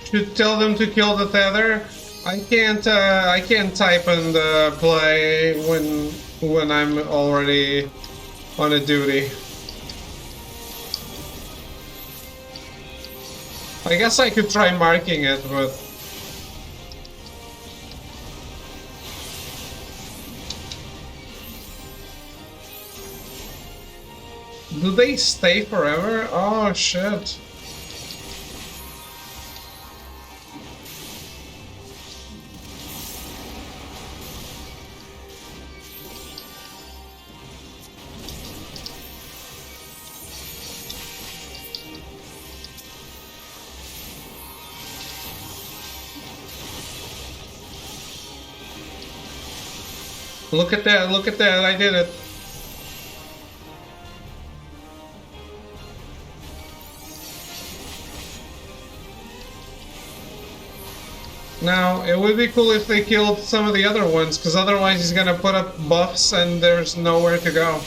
Speaker 1: Should tell them to kill the tether. I can't type and play when I'm already on a duty. I guess I could try marking it, but do they stay forever? Oh shit. Look at that, I did it. Now, it would be cool if they killed some of the other ones, because otherwise he's gonna put up buffs and there's nowhere to go.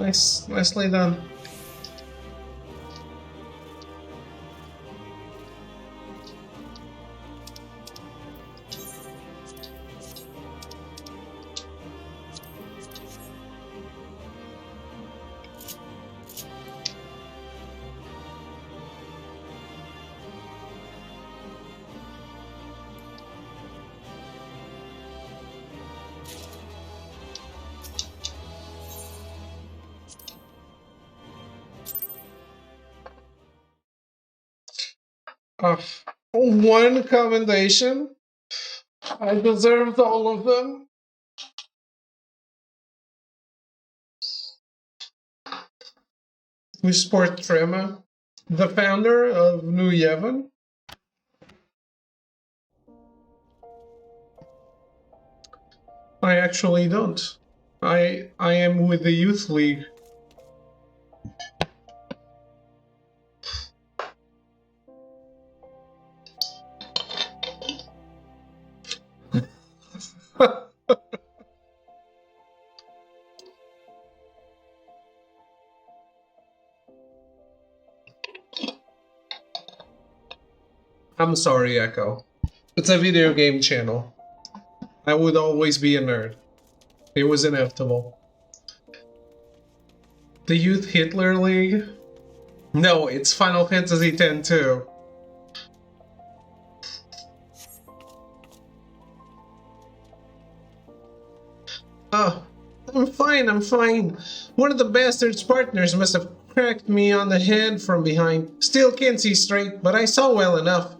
Speaker 1: Nice, nicely done. One commendation. I deserved all of them. We support Trema, the founder of New Yevon. I actually don't. I am with the Youth League. I'm sorry, Echo. It's a video game channel. I would always be a nerd. It was inevitable. The Youth Hitler League? No, it's Final Fantasy X too. Oh, I'm fine. One of the bastard's partners must have cracked me on the head from behind. Still can't see straight, but I saw well enough.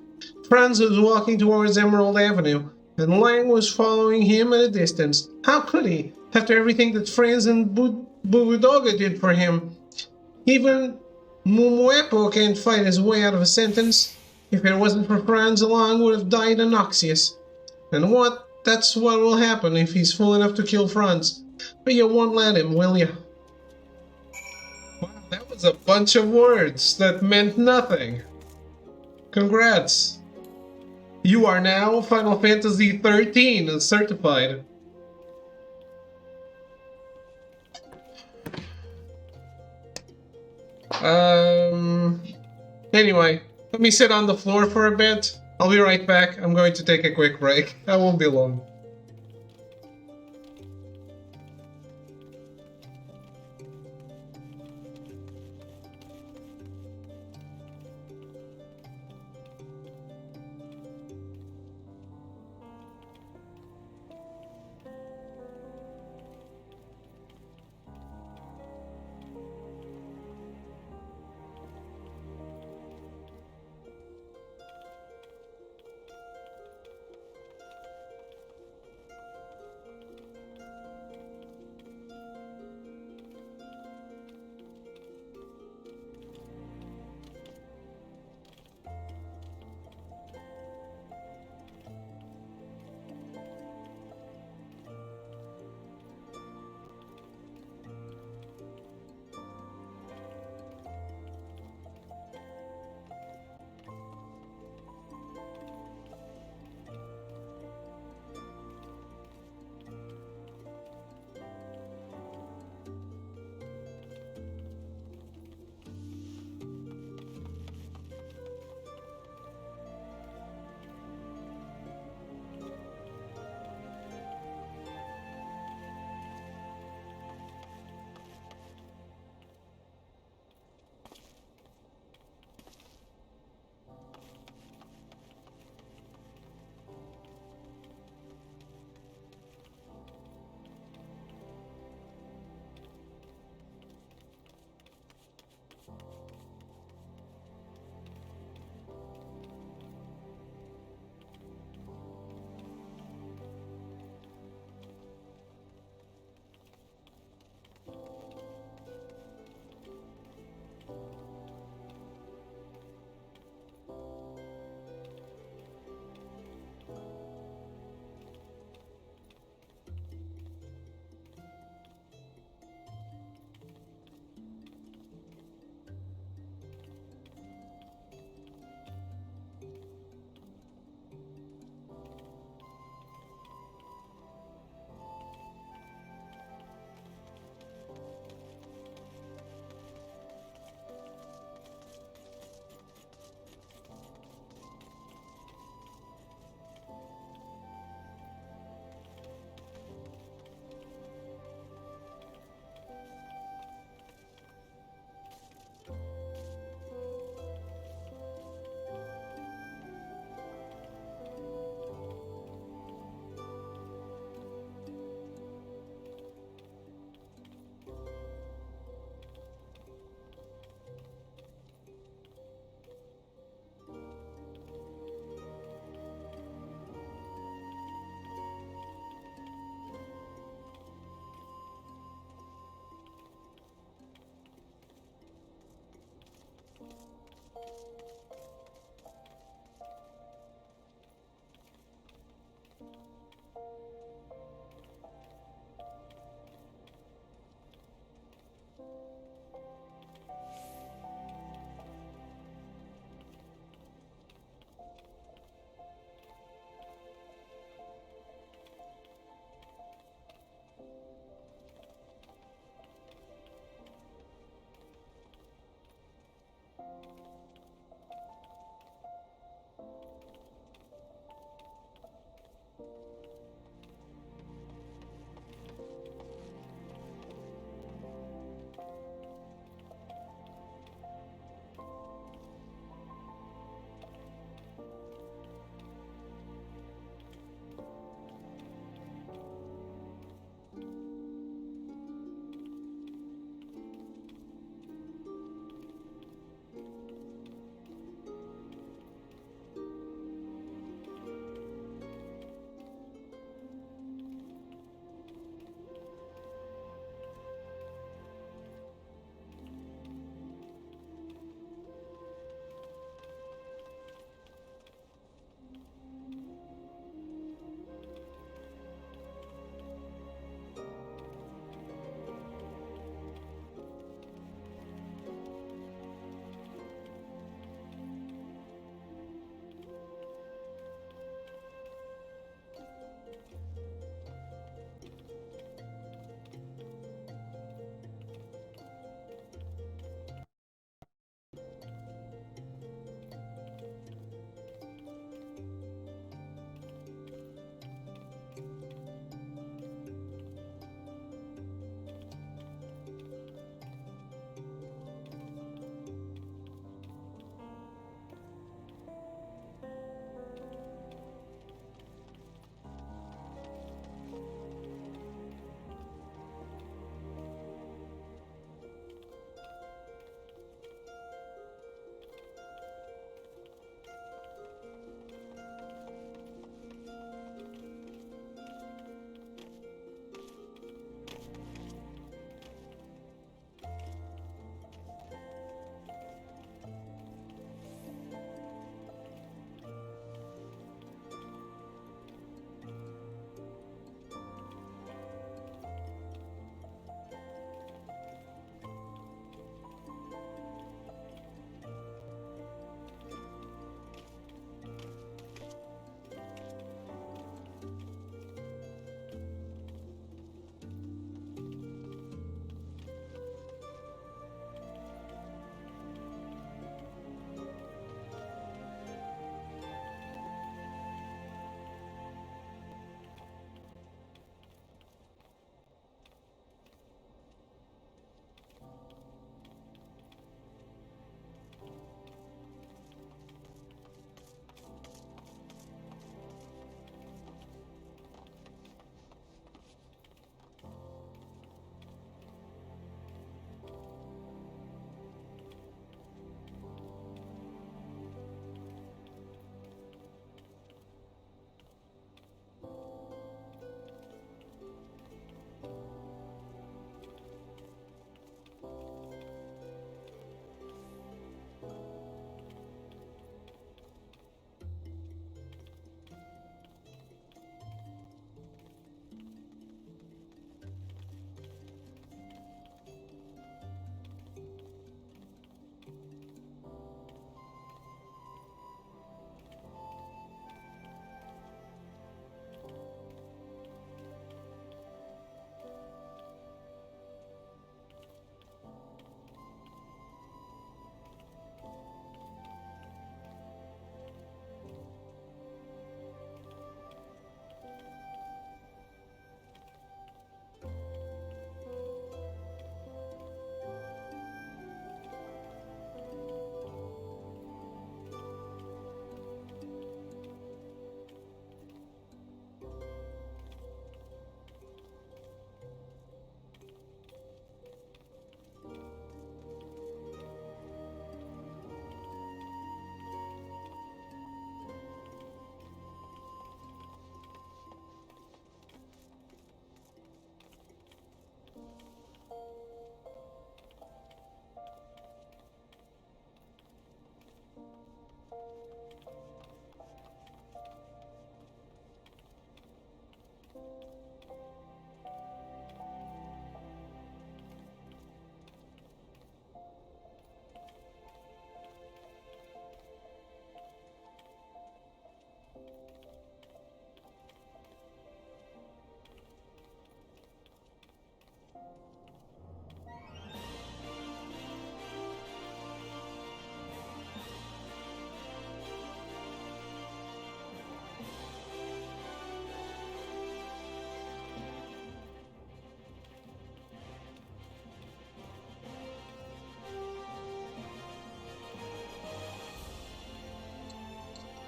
Speaker 1: Franz was walking towards Emerald Avenue, and Lang was following him at a distance. How could he, after everything that Franz and Bubudoga did for him? Even Mumuepo can't fight his way out of a sentence. If it wasn't for Franz, Lang would have died of Noxious. And that's what will happen if he's fool enough to kill Franz. But you won't let him, will you? Wow, that was a bunch of words that meant nothing. Congrats. You are now Final Fantasy XIII certified. Anyway, let me sit on the floor for a bit. I'll be right back. I'm going to take a quick break. I won't be long.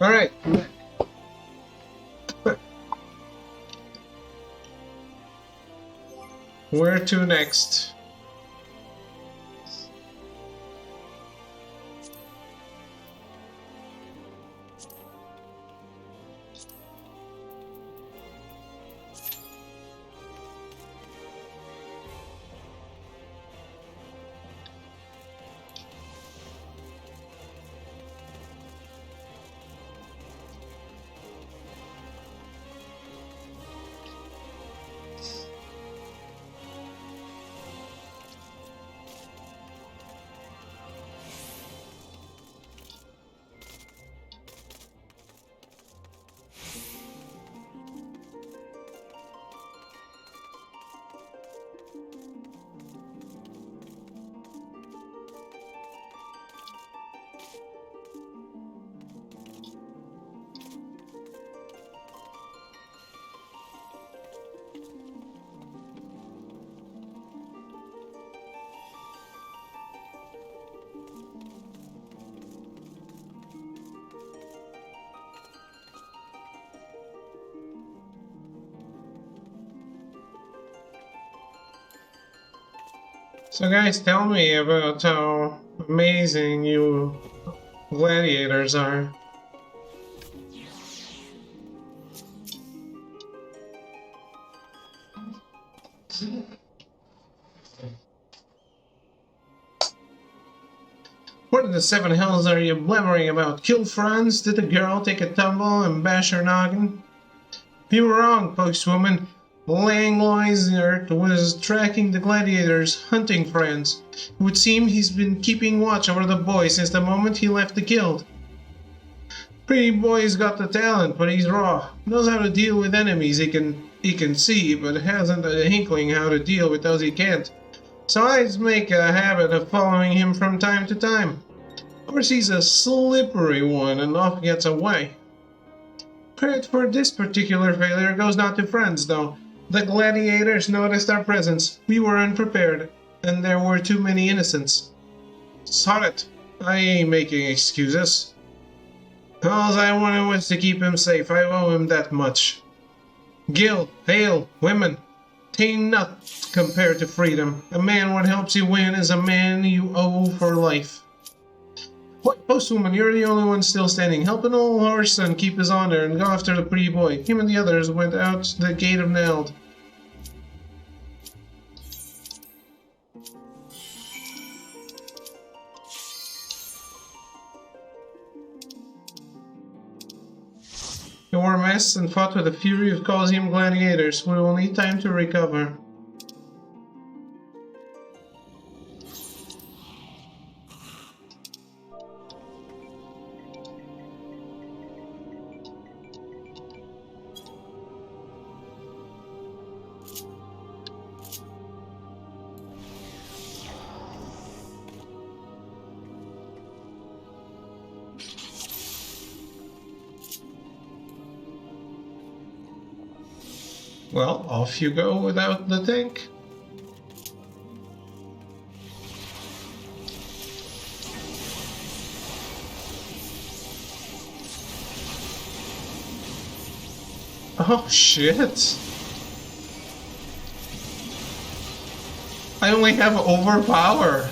Speaker 1: Alright. Where to next? So guys, tell me about how amazing you gladiators are. What in the seven hells are you blabbering about? Kill Franz? Did the girl take a tumble and bash her noggin? You were wrong, postwoman. Langlois was tracking the gladiators, hunting Franz. It would seem he's been keeping watch over the boy since the moment he left the guild. Pretty boy's got the talent, but he's raw. Knows how to deal with enemies he can see, but hasn't a inkling how to deal with those he can't. So I make a habit of following him from time to time. Of course, he's a slippery one and often gets away. Credit for this particular failure goes not to Franz, though. The gladiators noticed our presence. We were unprepared, and there were too many innocents. Sod it. I ain't making excuses. All I wanted was to keep him safe. I owe him that much. Gil, hail, women. Tain't not compared to freedom. A man what helps you win is a man you owe for life. What, postwoman, you're the only one still standing. Help an old horse and keep his honor and go after the pretty boy. Him and the others went out the gate of Neld. You wore a mess and fought with the fury of Colosseum gladiators. We will need time to recover. Well, off you go without the tank. Oh shit! I only have overpower.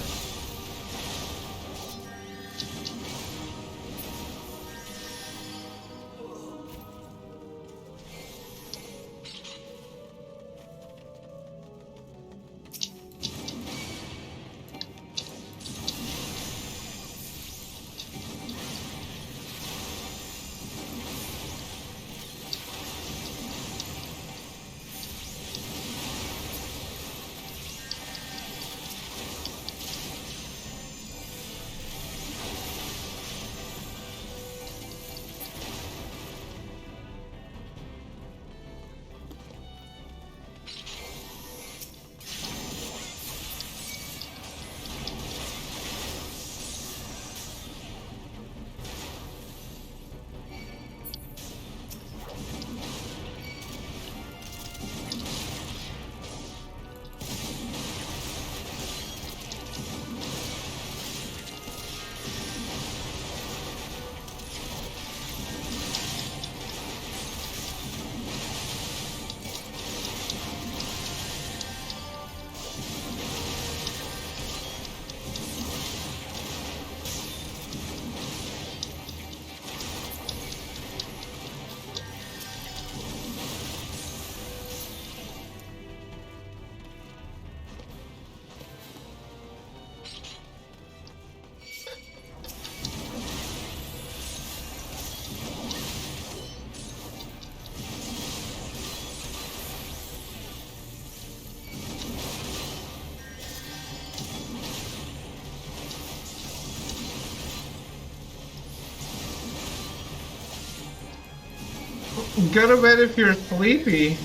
Speaker 1: Go to bed if you're sleepy.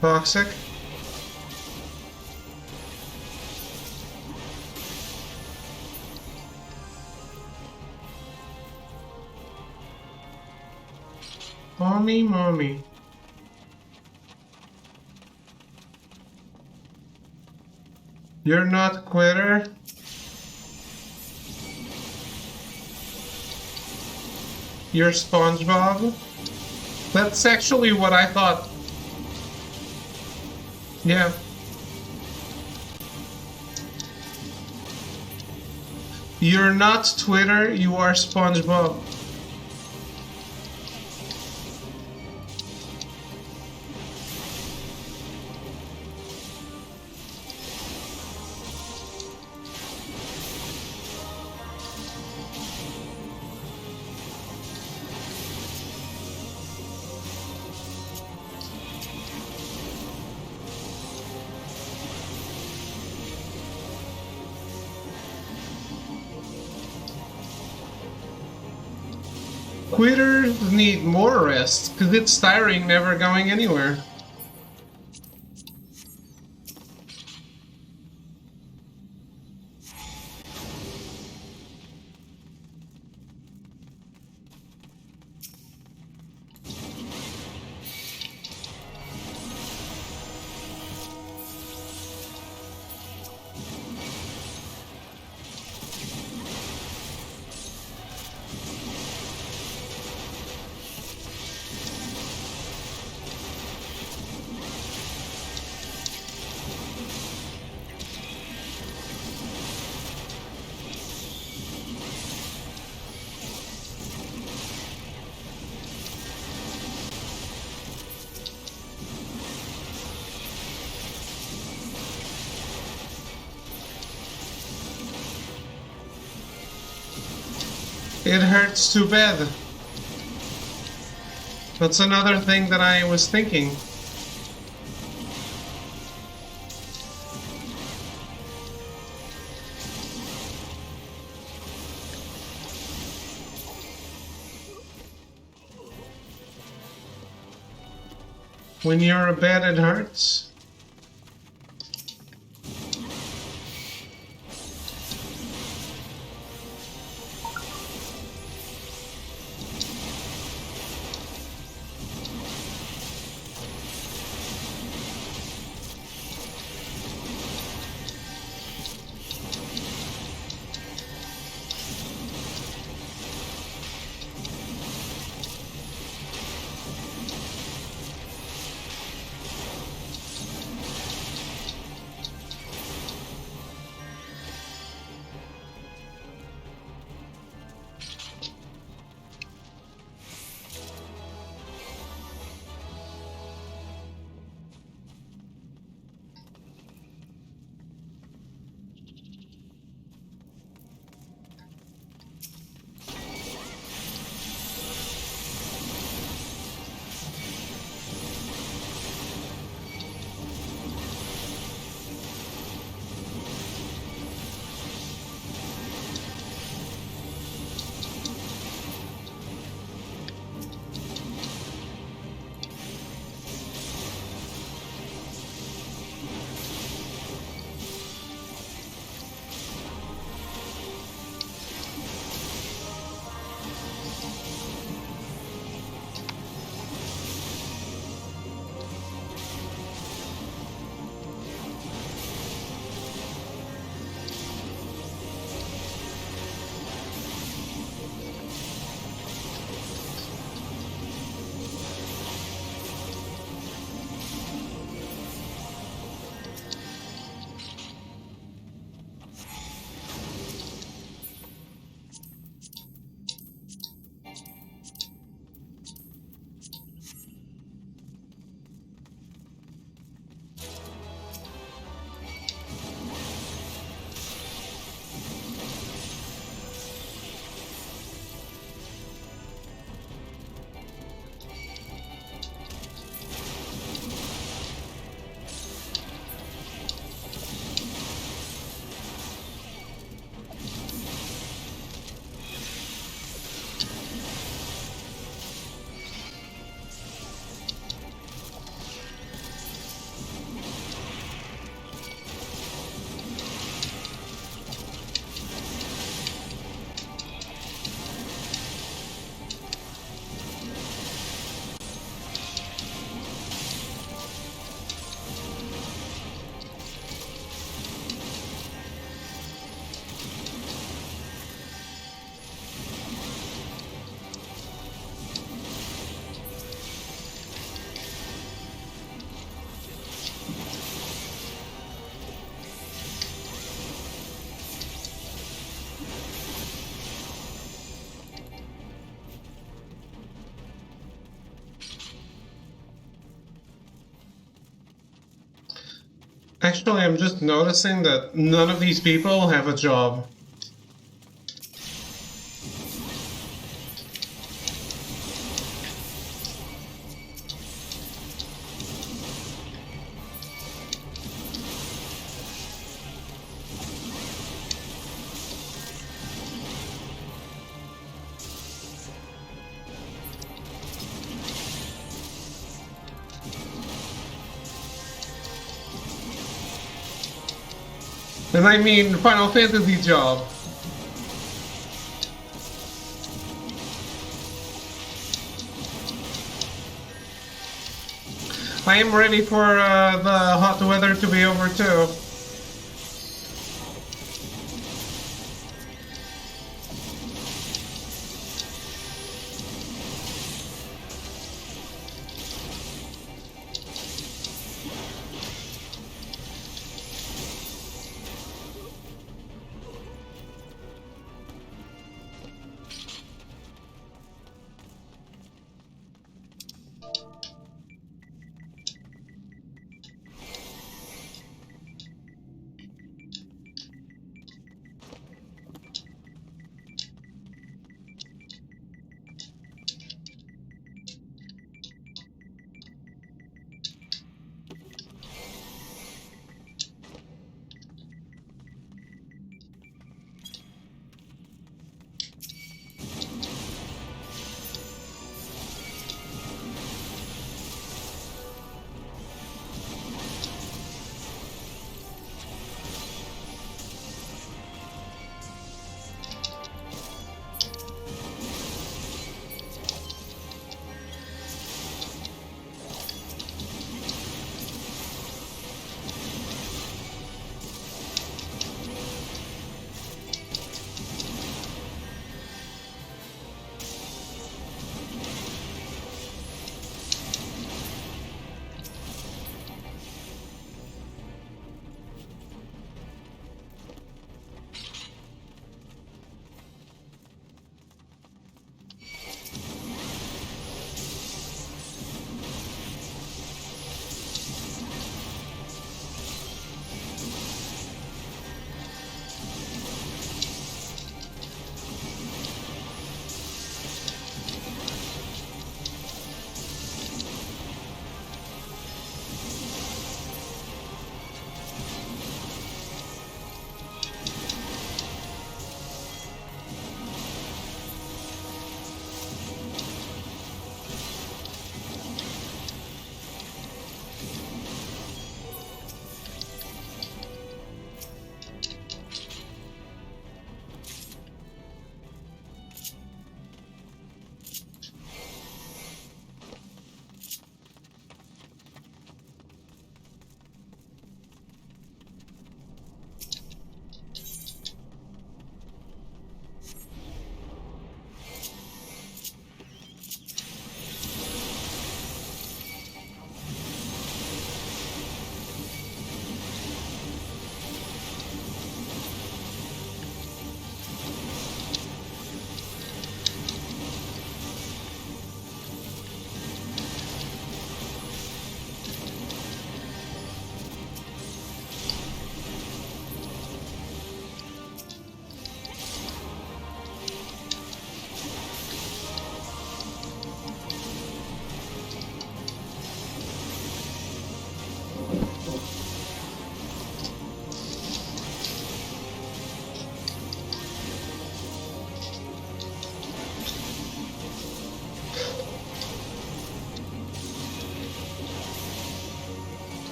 Speaker 1: Toxic. Mommy. You're not a quitter? You're SpongeBob? That's actually what I thought. Yeah. You're not Twitter, you are SpongeBob. Quitters need more rest, because it's tiring never going anywhere. It hurts too bad. That's another thing that I was thinking. When you're a bed, it hurts. Actually, I'm just noticing that none of these people have a job. And I mean Final Fantasy job. I am ready for the hot weather to be over too.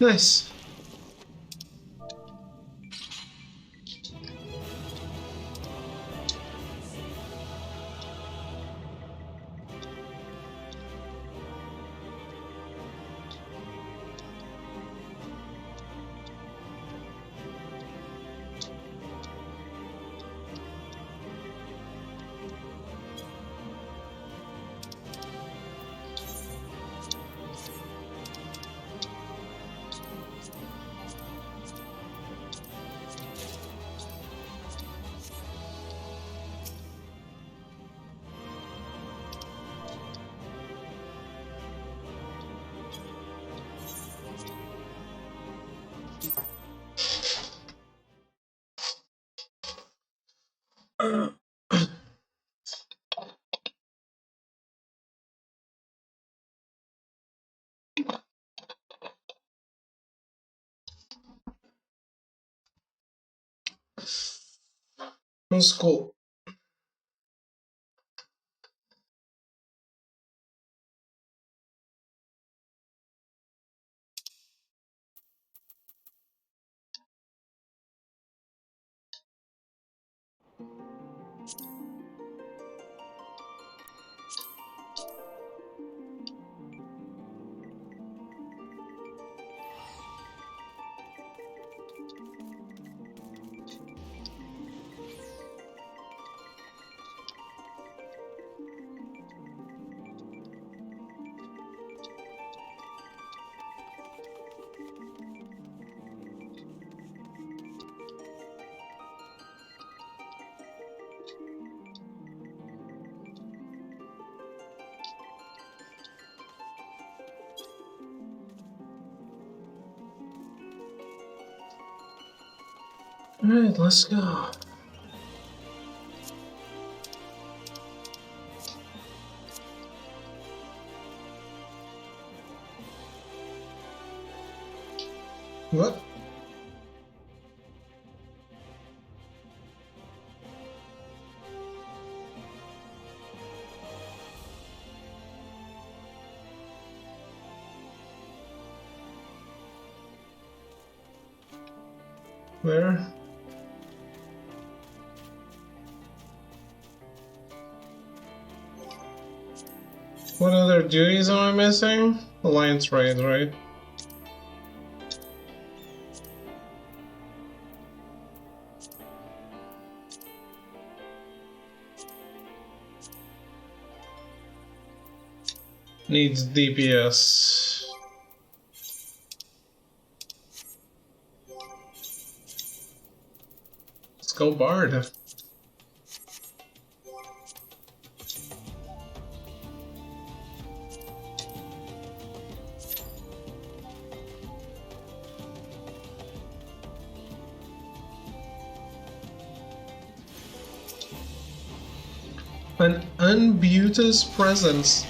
Speaker 1: Nice. That's cool. Alright, let's go. What? Where? What other duties am I missing? Alliance raid, right? Needs DPS. Let's go Bard. An unbeauteous presence.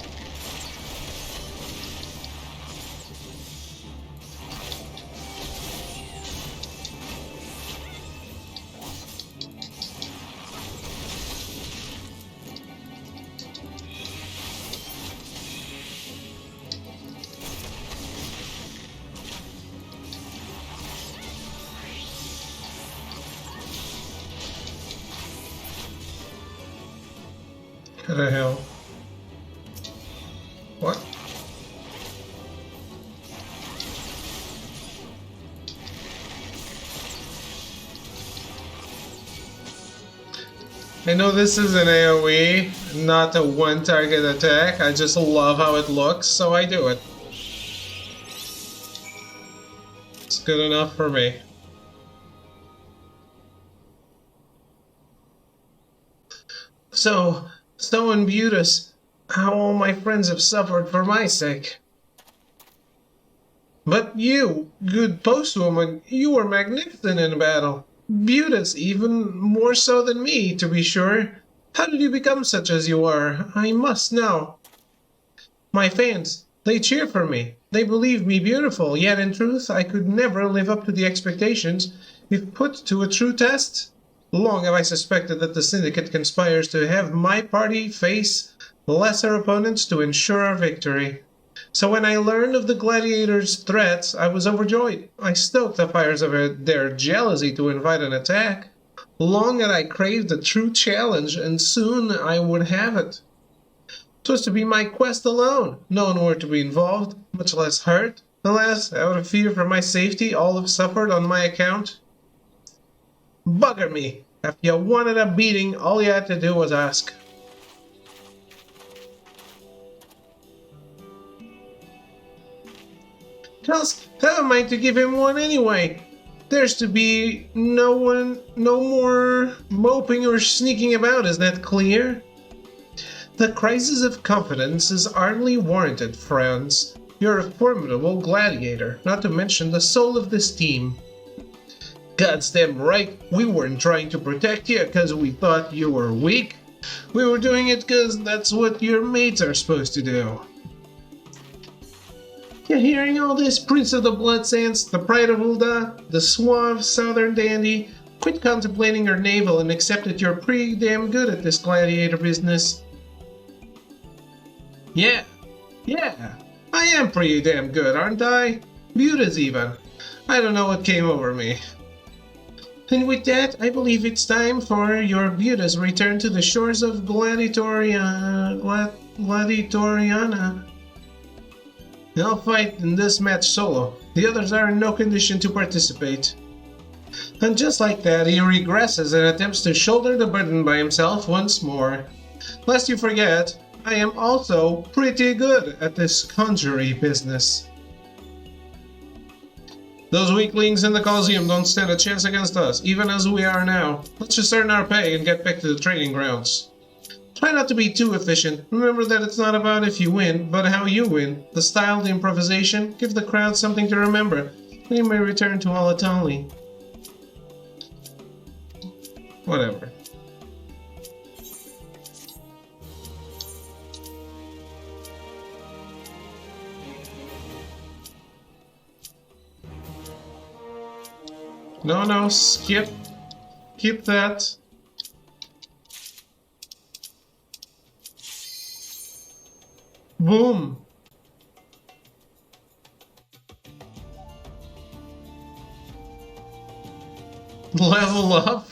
Speaker 1: What the hell? What? I know this is an AoE, not a one-target attack. I just love how it looks, so I do it. It's good enough for me. So imbued us. How all my friends have suffered for my sake. But you, good postwoman, you were magnificent in battle. Beauteous, even more so than me, to be sure. How did you become such as you are? I must know. My fans, they cheer for me. They believe me beautiful, yet in truth I could never live up to the expectations if put to a true test. Long have I suspected that the Syndicate conspires to have my party face lesser opponents to ensure our victory. So when I learned of the gladiators' threats, I was overjoyed. I stoked the fires of their jealousy to invite an attack. Long had I craved a true challenge, and soon I would have it. 'Twas to be my quest alone. No one were to be involved, much less hurt. Alas, out of fear for my safety, all have suffered on my account. Bugger me! If you wanted a beating, all you had to do was ask. Just how am I to give him one anyway? There's to be no more moping or sneaking about, is that clear? The crisis of confidence is hardly warranted, friends. You're a formidable gladiator, not to mention the soul of this team. God's damn right, we weren't trying to protect you because we thought you were weak. We were doing it because that's what your mates are supposed to do. You hearing all this, Prince of the Blood Sands, the pride of Ul'dah, the suave southern dandy? Quit contemplating your navel and accept that you're pretty damn good at this gladiator business. Yeah, I am pretty damn good, aren't I? Beauties even. I don't know what came over me. And with that, I believe it's time for your beauties return to the shores of Gladiatoriana. I'll fight in this match solo. The others are in no condition to participate. And just like that, he regresses and attempts to shoulder the burden by himself once more. Lest you forget, I am also pretty good at this conjury business. Those weaklings in the Colosseum don't stand a chance against us, even as we are now. Let's just earn our pay and get back to the training grounds. Try not to be too efficient. Remember that it's not about if you win, but how you win. The style, the improvisation, give the crowd something to remember. They may return to Alatali. Whatever. No, skip. Keep that. Boom. Level up?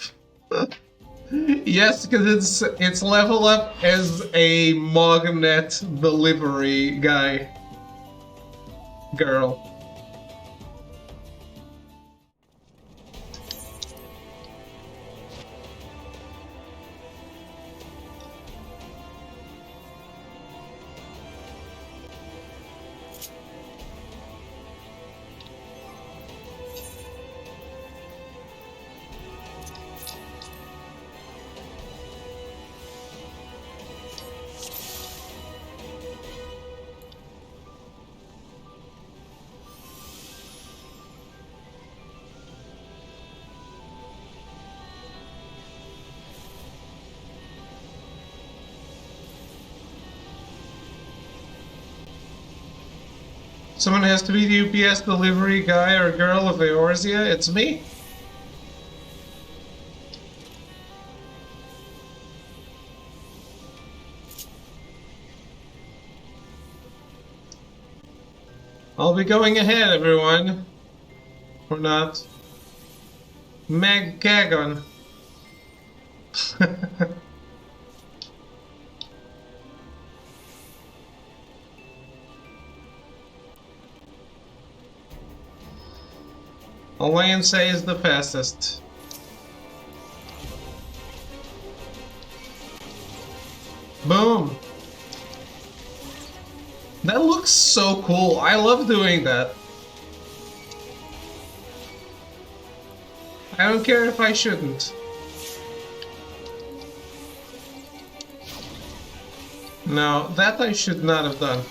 Speaker 1: Yes, because it's level up as a magnet delivery guy. Girl. Someone has to be the UPS delivery guy or girl of Eorzea. It's me. I'll be going ahead, everyone. Or not. Meg Gagon. Alliance A is the fastest. Boom! That looks so cool. I love doing that. I don't care if I shouldn't. No, that I should not have done.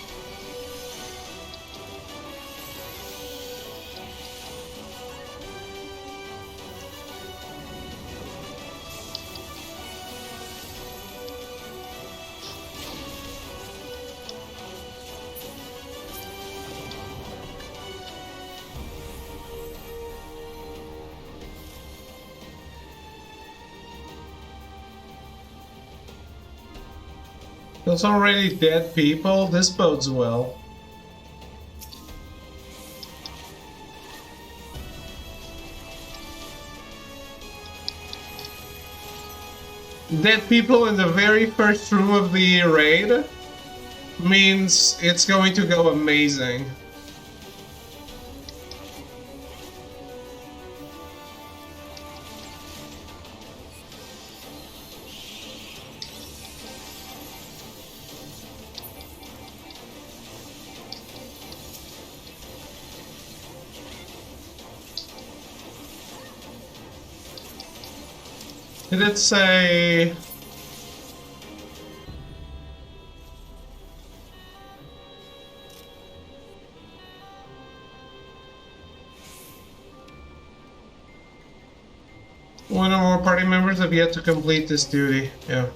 Speaker 1: There's already dead people. This bodes well. dead people in the very first room of the raid means it's going to go amazing. Did it say... one or more party members have yet to complete this duty? Yeah.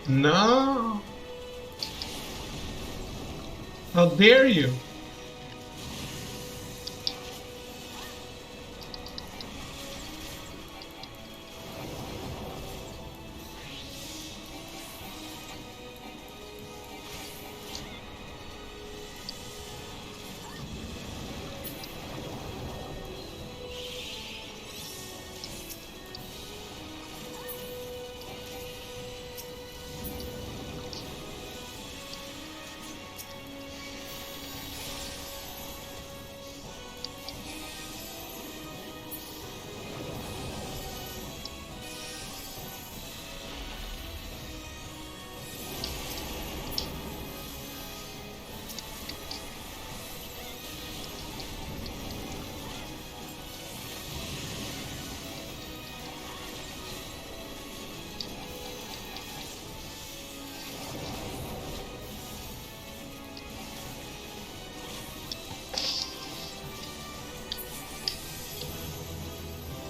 Speaker 1: No! How dare you!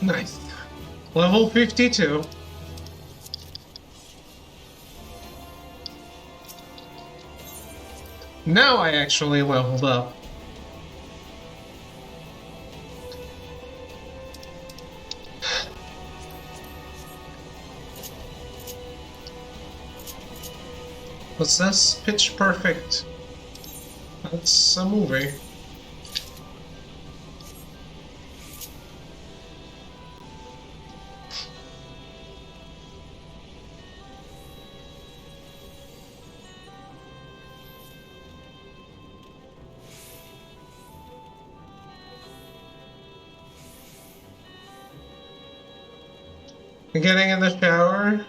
Speaker 1: Nice. Level 52. Now I actually leveled up. What's this? Pitch Perfect. That's a movie. Getting in the shower.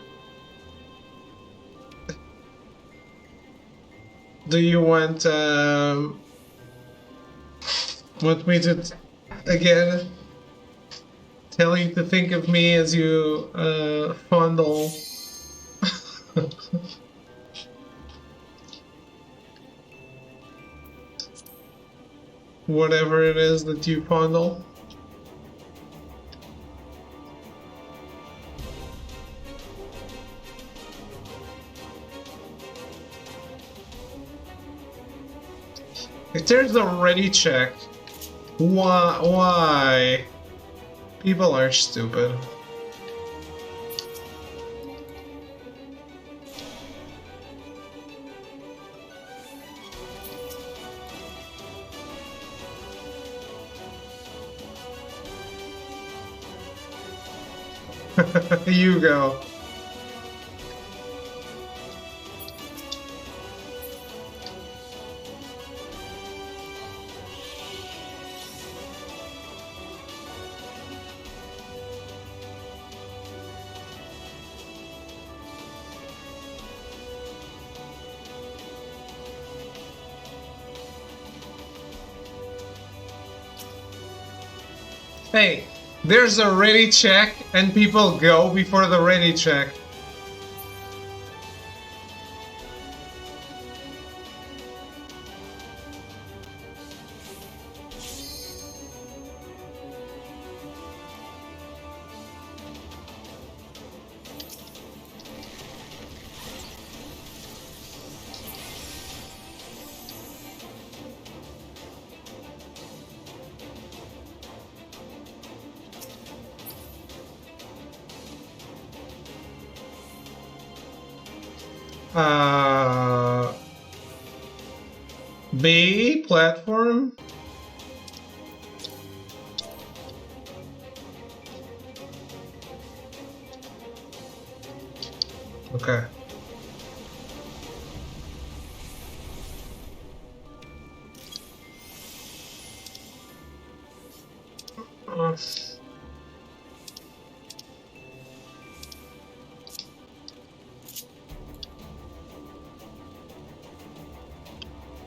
Speaker 1: Do you want Want me to, again, tell you to think of me as you fondle whatever it is that you fondle? If there's a ready check, why? People are stupid. You go. Hey, there's a ready check and people go before the ready check. B platform? Okay.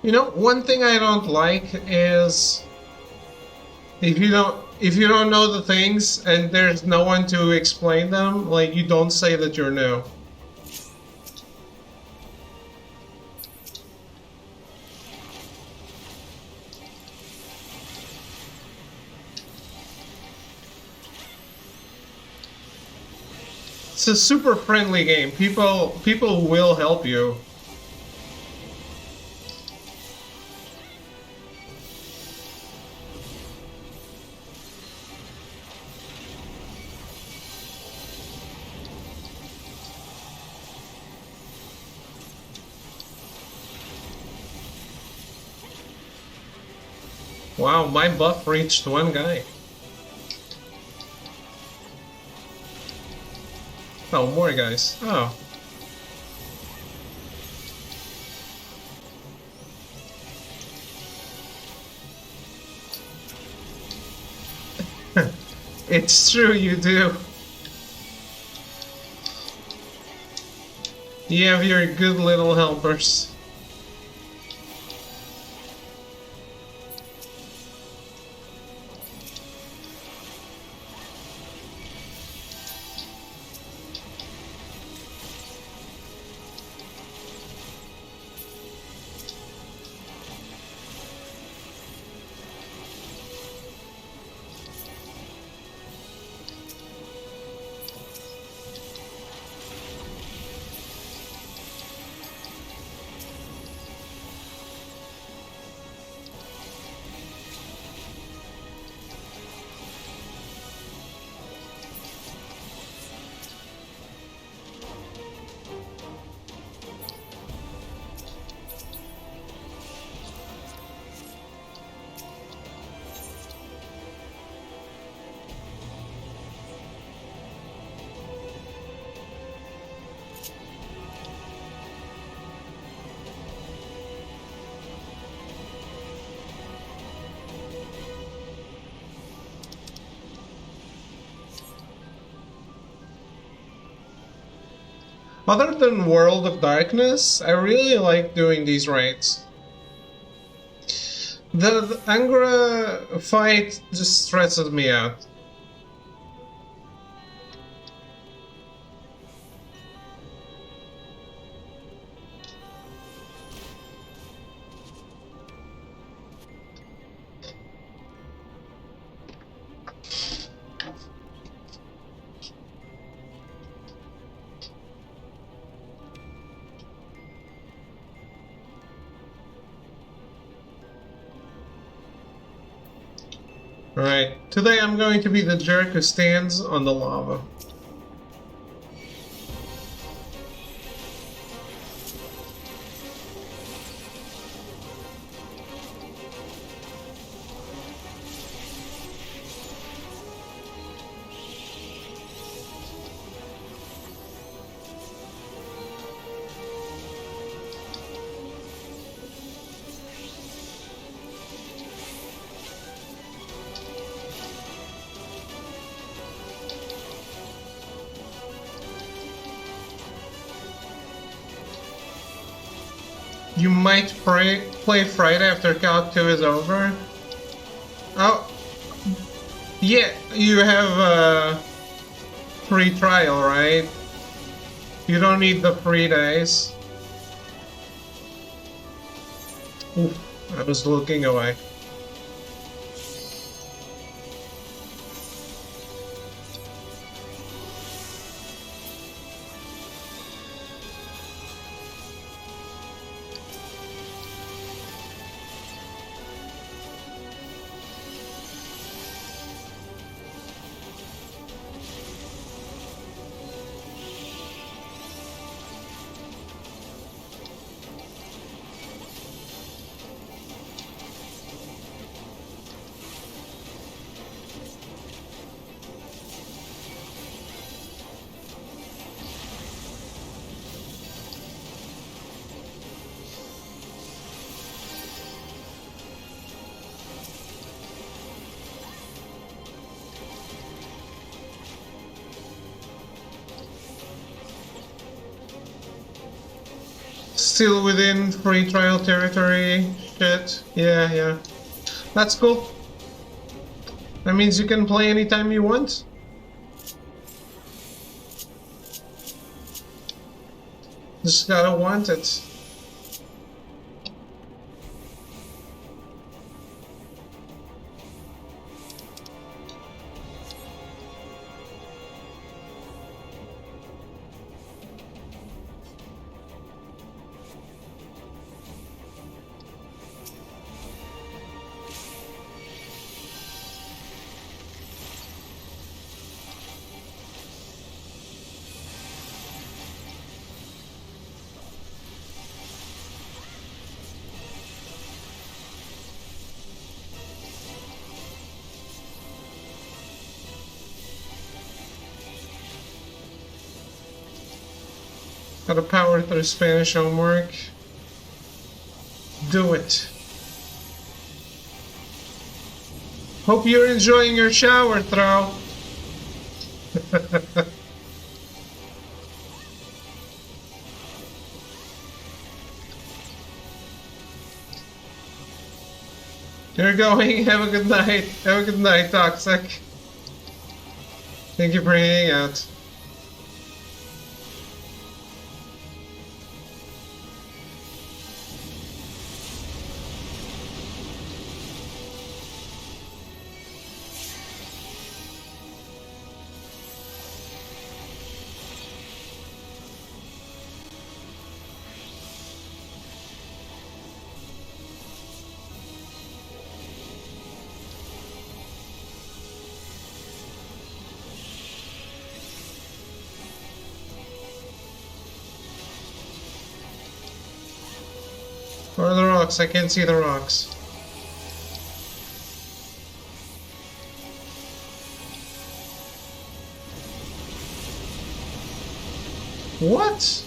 Speaker 1: You know, one thing I don't like is if you don't know the things and there's no one to explain them, like you don't say that you're new. It's a super friendly game. People will help you. Wow, my buff reached one guy. Oh, more guys. Oh. It's true, you do. You have your good little helpers. Other than World of Darkness, I really like doing these raids. The Angora fight just stresses me out. Alright, today I'm going to be the jerk who stands on the lava. You might play Friday after Calc 2 is over. Oh, yeah, you have a free trial, right? You don't need the free days. Oof, I was looking away. Still within free trial territory. Shit. Yeah. That's cool. That means you can play anytime you want. Just gotta want it. Gotta power through Spanish homework. Do it. Hope you're enjoying your shower, Throw. You're going. Have a good night. Have a good night, Toxic. Thank you for hanging out. Where are the rocks? I can't see the rocks. What?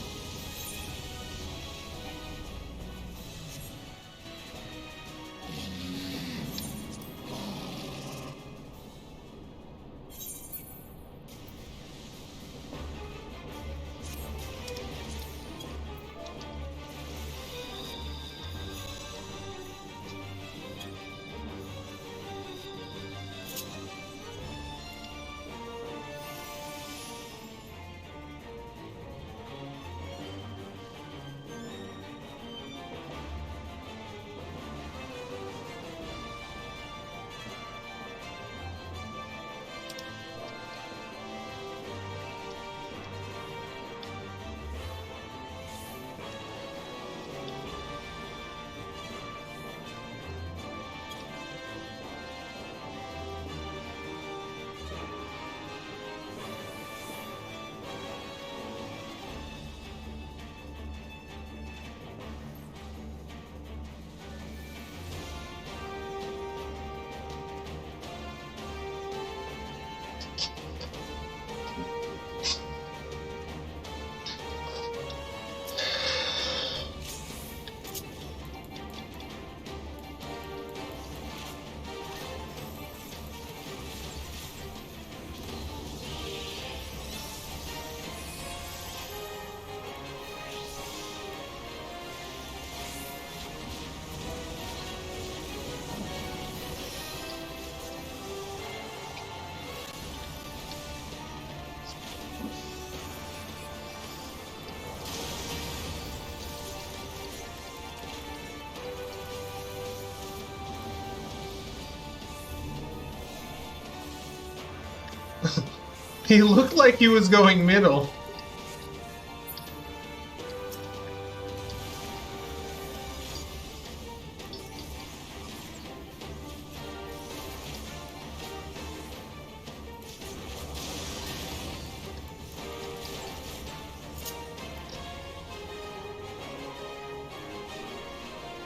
Speaker 1: He looked like he was going middle.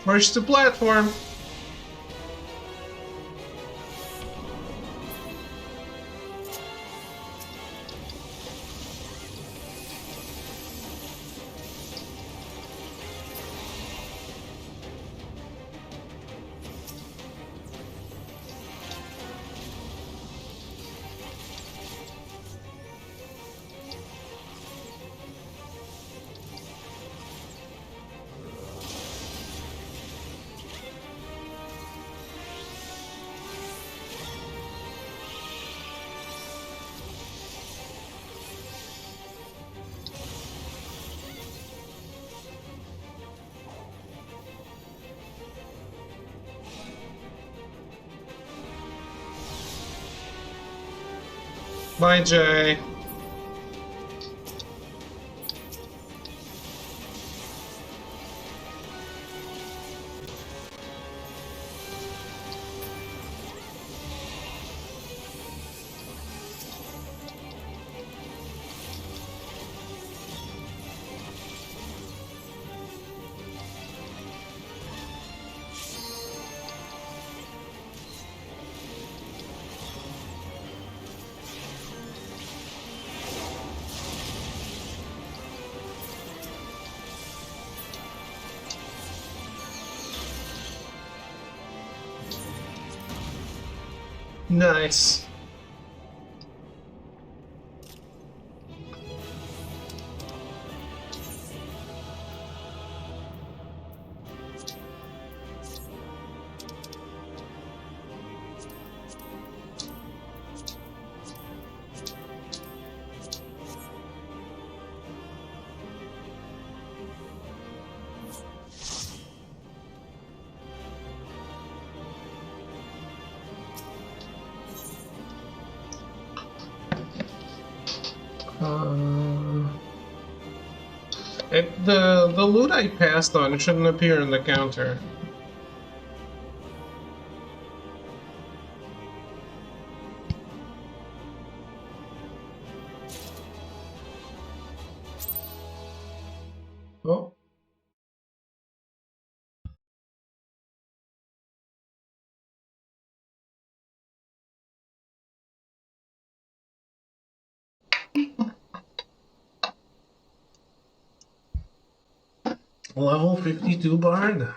Speaker 1: First to platform. Bye, Jay. Nice. The loot I passed on shouldn't appear in the counter. Oh. Level 52 Bard.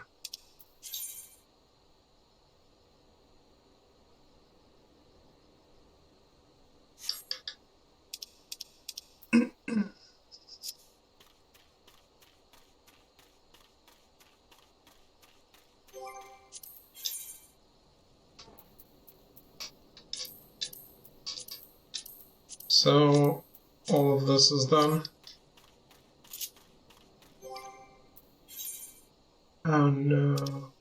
Speaker 1: So, all of this is done. Oh no.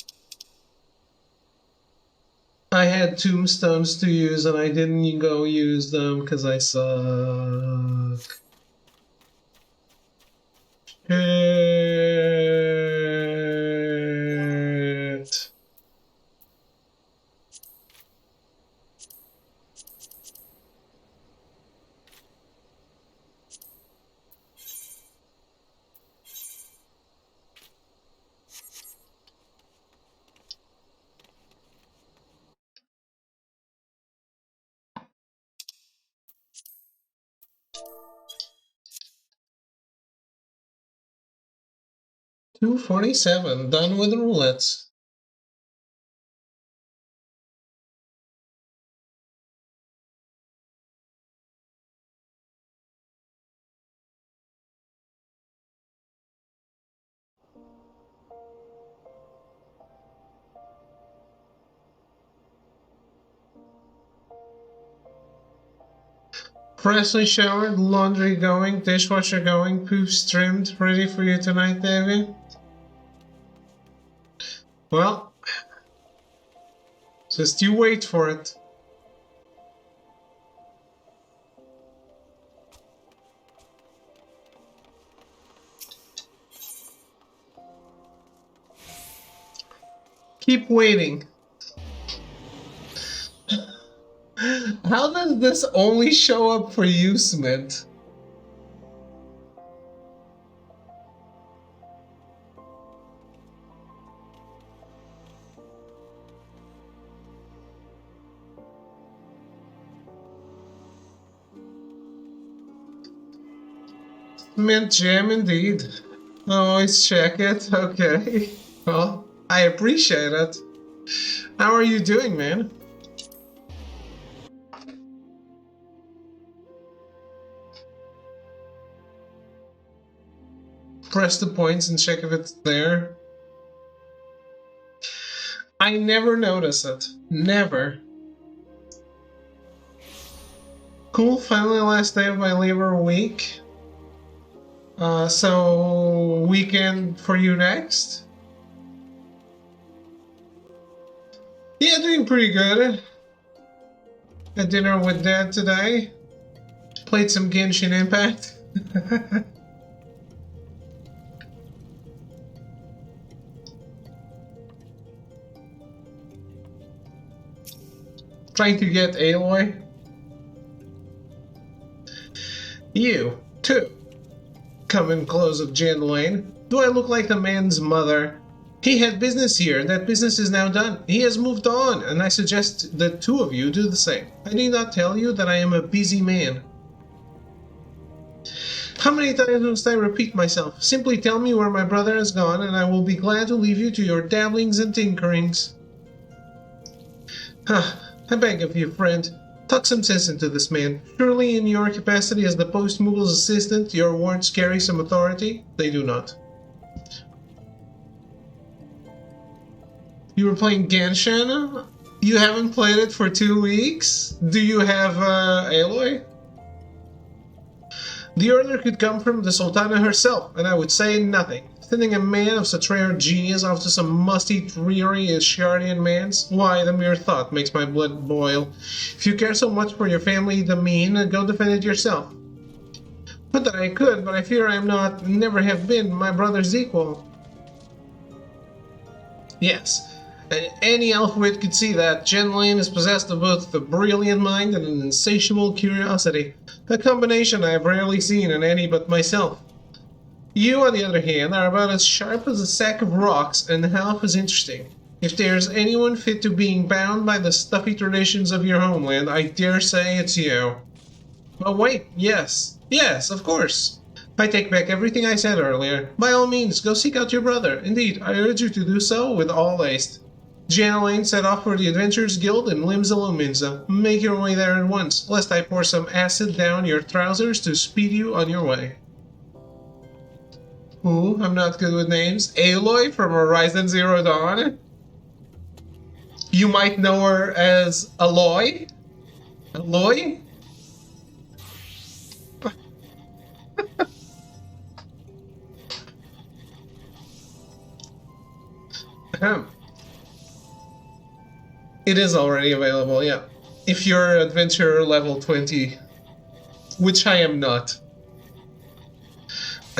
Speaker 1: I had tombstones to use and I didn't go use them because I suck. Shit. $247, done with the roulettes. Freshly showered, laundry going, dishwasher going, poofs trimmed, ready for you tonight, Davey? Well, just you wait for it. Keep waiting. How does this only show up for you, Smith? Mint gem indeed. Always check it. Okay. Well, I appreciate it. How are you doing, man? Press the points and check if it's there. I never notice it. Never. Cool, finally last day of my labor week. So weekend for you next? Yeah, doing pretty good. Had dinner with Dad today. Played some Genshin Impact. Trying to get Aloy. You, too. Coming close of Jen Lane. Do I look like the man's mother? He had business here, and that business is now done. He has moved on, and I suggest that two of you do the same. I need not tell you that I am a busy man. How many times must I repeat myself? Simply tell me where my brother has gone, and I will be glad to leave you to your dabblings and tinkerings. I beg of you, friend, talk some sense into this man. Surely in your capacity as the post-Muggle's assistant, your words carry some authority? They do not. You were playing Genshin? You haven't played it for 2 weeks? Do you have Aloy? The order could come from the Sultana herself, and I would say nothing. Sending a man of such rare genius off to some musty, dreary Ashardian manse? Why, the mere thought makes my blood boil. If you care so much for your family, the mean, go defend it yourself. Not that I could, but I fear I am not, never have been, my brother's equal. Yes, any elfwit could see that. Jen Lane is possessed of both a brilliant mind and an insatiable curiosity. A combination I have rarely seen in any but myself. You, on the other hand, are about as sharp as a sack of rocks and half as interesting. If there's anyone fit to being bound by the stuffy traditions of your homeland, I dare say it's you. Oh wait, yes, of course. I take back everything I said earlier. By all means, go seek out your brother. Indeed, I urge you to do so with all haste. Jan Lane set off for the Adventurers Guild in Limsa Lominsa. Make your way there at once, lest I pour some acid down your trousers to speed you on your way. Ooh, I'm not good with names. Aloy from Horizon Zero Dawn. You might know her as Aloy. Aloy? It is already available, yeah. If you're adventurer level 20, which I am not.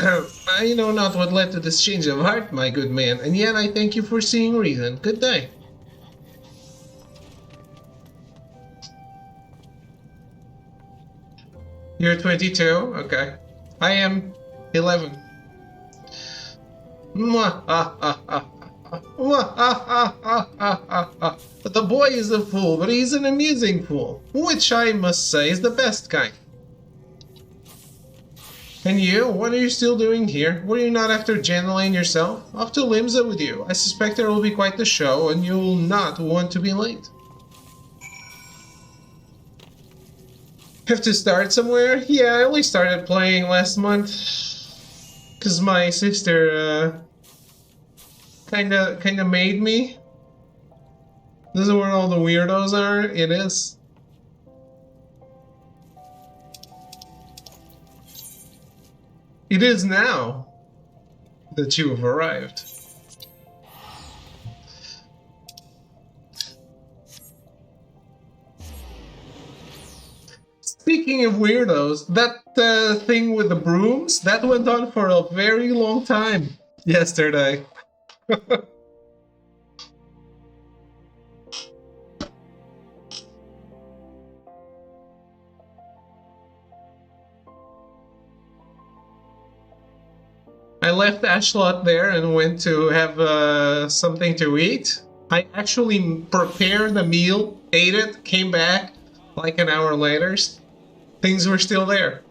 Speaker 1: I know not what led to this change of heart, my good man, and yet I thank you for seeing reason. Good day. You're 22? Okay. I am 11. The boy is a fool, but he's an amusing fool, which I must say is the best kind. And you? What are you still doing here? Were you not after Jen Lane yourself? Off to Limsa with you. I suspect there will be quite the show, and you'll not want to be late. Have to start somewhere? Yeah, I only started playing last month. Cause my sister, kinda made me. This is where all the weirdos are? It is. It is now that you have arrived. Speaking of weirdos, that thing with the brooms, that went on for a very long time yesterday. I left Ashlot there and went to have something to eat. I actually prepared the meal, ate it, came back like an hour later. Things were still there.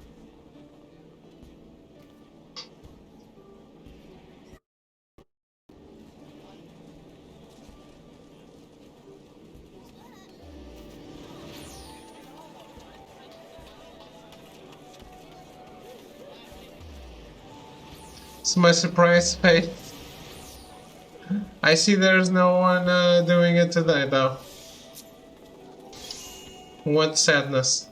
Speaker 1: It's my surprise face. I see there's no one doing it today, though. What sadness.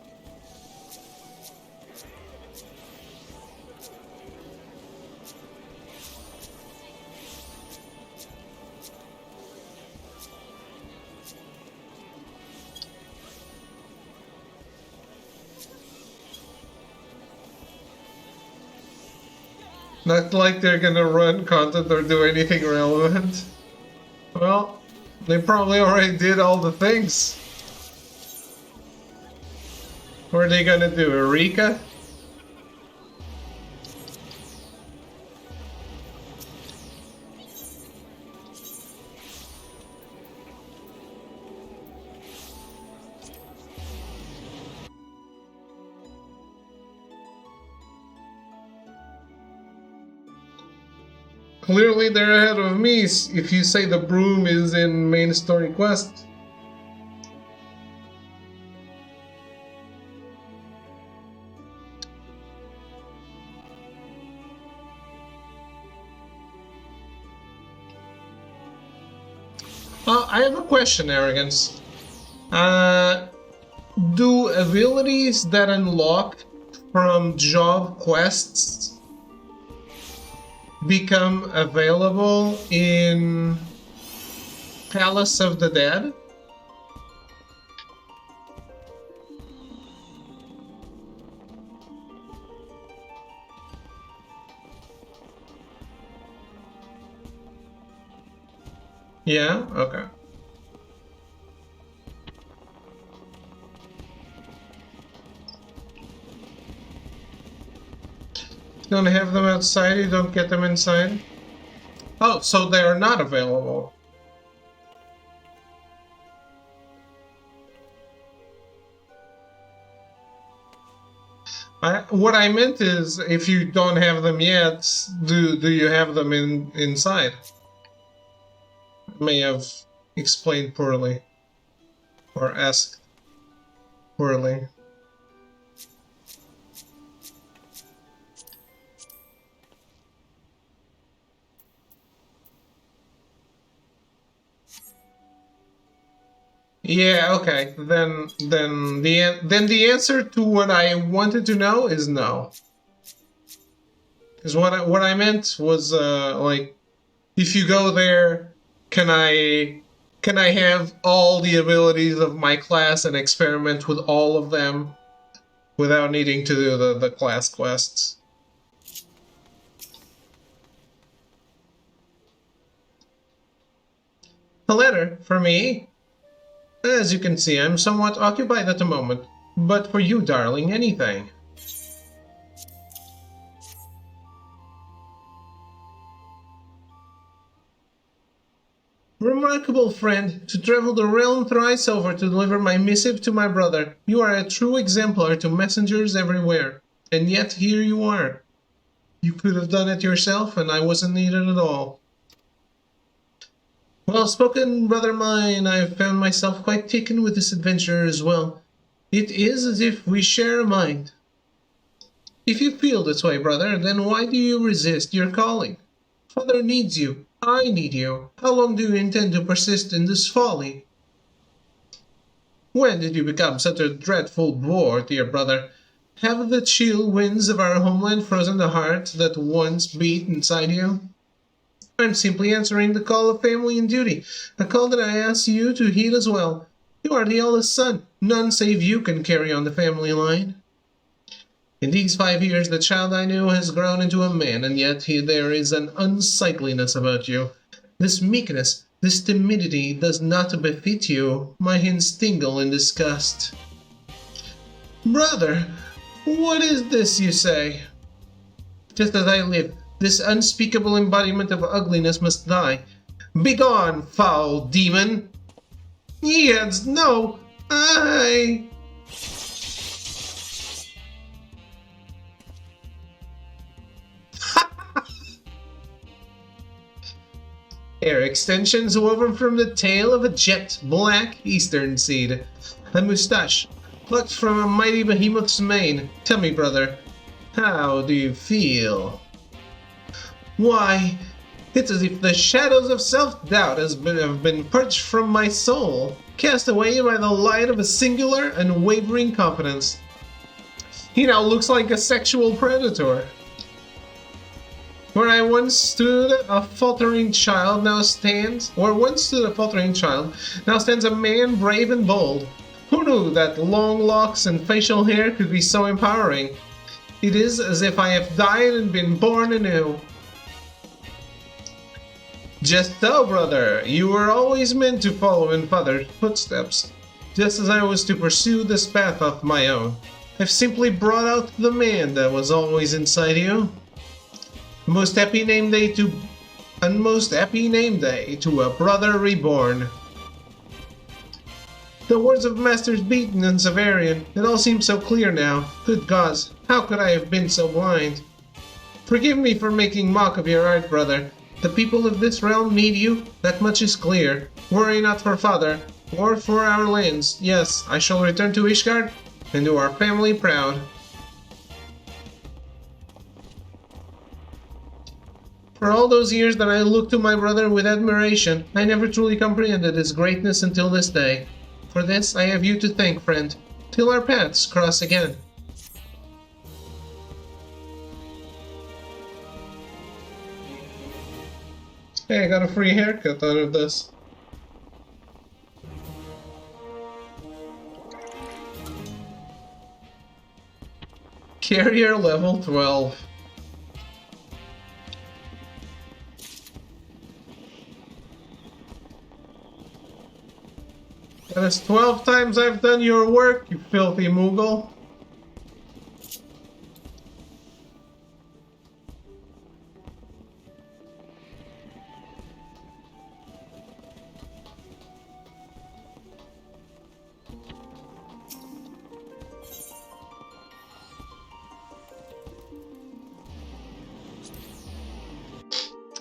Speaker 1: Not like they're gonna run content or do anything relevant. Well, they probably already did all the things. What are they gonna do, Eureka? Clearly they're ahead of me if you say the broom is in main story quest. I have a question, Arrogance. Do abilities that unlock from job quests become available in Palace of the Dead? Yeah? Okay. Don't have them outside, you don't get them inside? Oh, so they are not available. What I meant is, if you don't have them yet, do you have them inside? I may have explained poorly. Or asked poorly. Yeah, okay. Then the answer to what I wanted to know is no. Because what I meant was like, if you go there, can I have all the abilities of my class and experiment with all of them without needing to do the class quests? A letter for me. As you can see, I'm somewhat occupied at the moment, but for you, darling, anything. Remarkable friend, to travel the realm thrice over to deliver my missive to my brother. You are a true exemplar to messengers everywhere. And yet here you are. You could have done it yourself, and I wasn't needed at all. Well spoken, brother mine. I have found myself quite taken with this adventure as well. It is as if we share a mind. If you feel this way, brother, then why do you resist your calling? Father needs you. I need you. How long do you intend to persist in this folly? When did you become such a dreadful bore, dear brother? Have the chill winds of our homeland frozen the heart that once beat inside you? I'm simply answering the call of family and duty, a call that I ask you to heed as well. You are the eldest son. None save you can carry on the family line. In these 5 years, the child I knew has grown into a man, and yet there is an unsightliness about you. This meekness, this timidity does not befit you. My hands tingle in disgust. Brother, what is this you say? Just as I live, This unspeakable embodiment of ugliness must die. Begone, foul demon! Yes, no, I... Hair extensions woven from the tail of a jet black eastern seed. A moustache plucked from a mighty behemoth's mane. Tell me, brother, how do you feel? Why, it's as if the shadows of self-doubt have been purged from my soul, cast away by the light of a singular, unwavering confidence. He now looks like a sexual predator. Where I once stood a faltering child, now stands... now stands a man brave and bold. Who knew that long locks and facial hair could be so empowering? It is as if I have died and been born anew. Just so, brother, you were always meant to follow in father's footsteps, just as I was to pursue this path of my own. I've simply brought out the man that was always inside you. Most happy name day to a brother reborn. The words of Masters Beaton and Severian, it all seems so clear now. Good gods, how could I have been so blind? Forgive me for making mock of your art, brother. The people of this realm need you, that much is clear. Worry not for father, or for our lands. Yes, I shall return to Ishgard, and do our family proud. For all those years that I looked to my brother with admiration, I never truly comprehended his greatness until this day. For this I have you to thank, friend, till our paths cross again. Hey, I got a free haircut out of this. Carrier level 12. That is 12 times I've done your work, you filthy Moogle.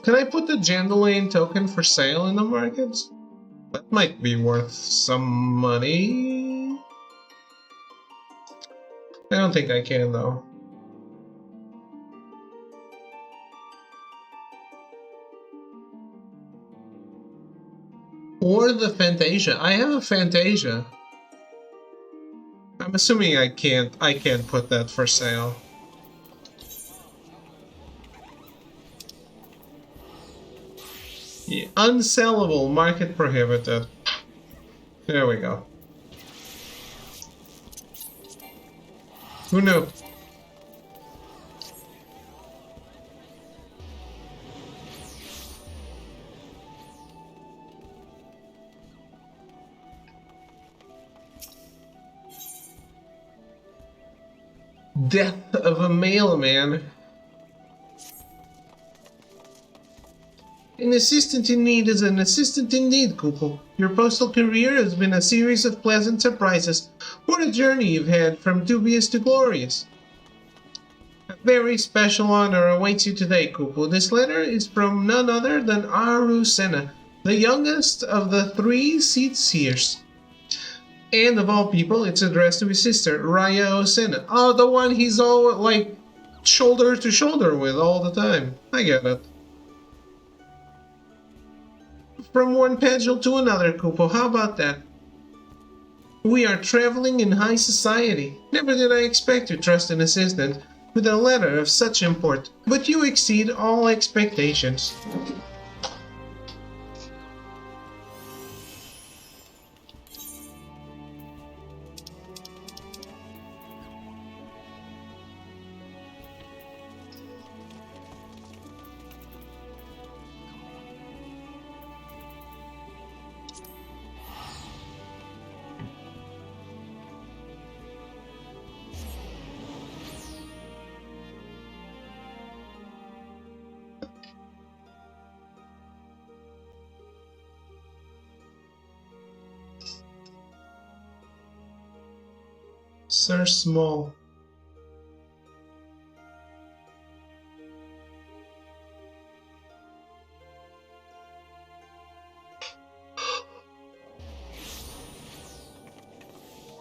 Speaker 1: Can I put the Jandalane token for sale in the markets? That might be worth some money. I don't think I can, though. Or the Fantasia. I have a Fantasia. I'm assuming I can't put that for sale. Yeah, unsellable, market prohibited. There we go. Who knew? Death of a mailman. An assistant in need is an assistant in need, Kupal. Your postal career has been a series of pleasant surprises. What a journey you've had from dubious to glorious. A very special honor awaits you today, Kupal. This letter is from none other than Aru Senna, the youngest of the 3 Seat Seers. And of all people, it's addressed to his sister, Raya Senna. Oh, the one he's all, like, shoulder to shoulder with all the time. I get it. From one pedal to another, Kupo. How about that? We are traveling in high society. Never did I expect to trust an assistant with a letter of such import, but you exceed all expectations. Sir Small.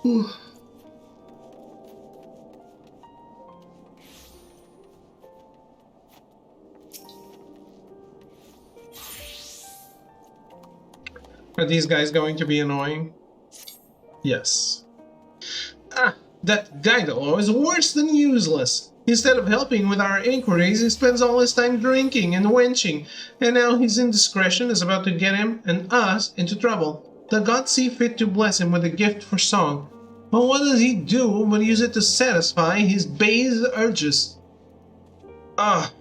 Speaker 1: Ooh. Are these guys going to be annoying? Yes. Ah, that Guidolo is worse than useless. Instead of helping with our inquiries, he spends all his time drinking and wenching, and now his indiscretion is about to get him and us into trouble. The gods see fit to bless him with a gift for song. But what does he do but use it to satisfy his base urges? Ah,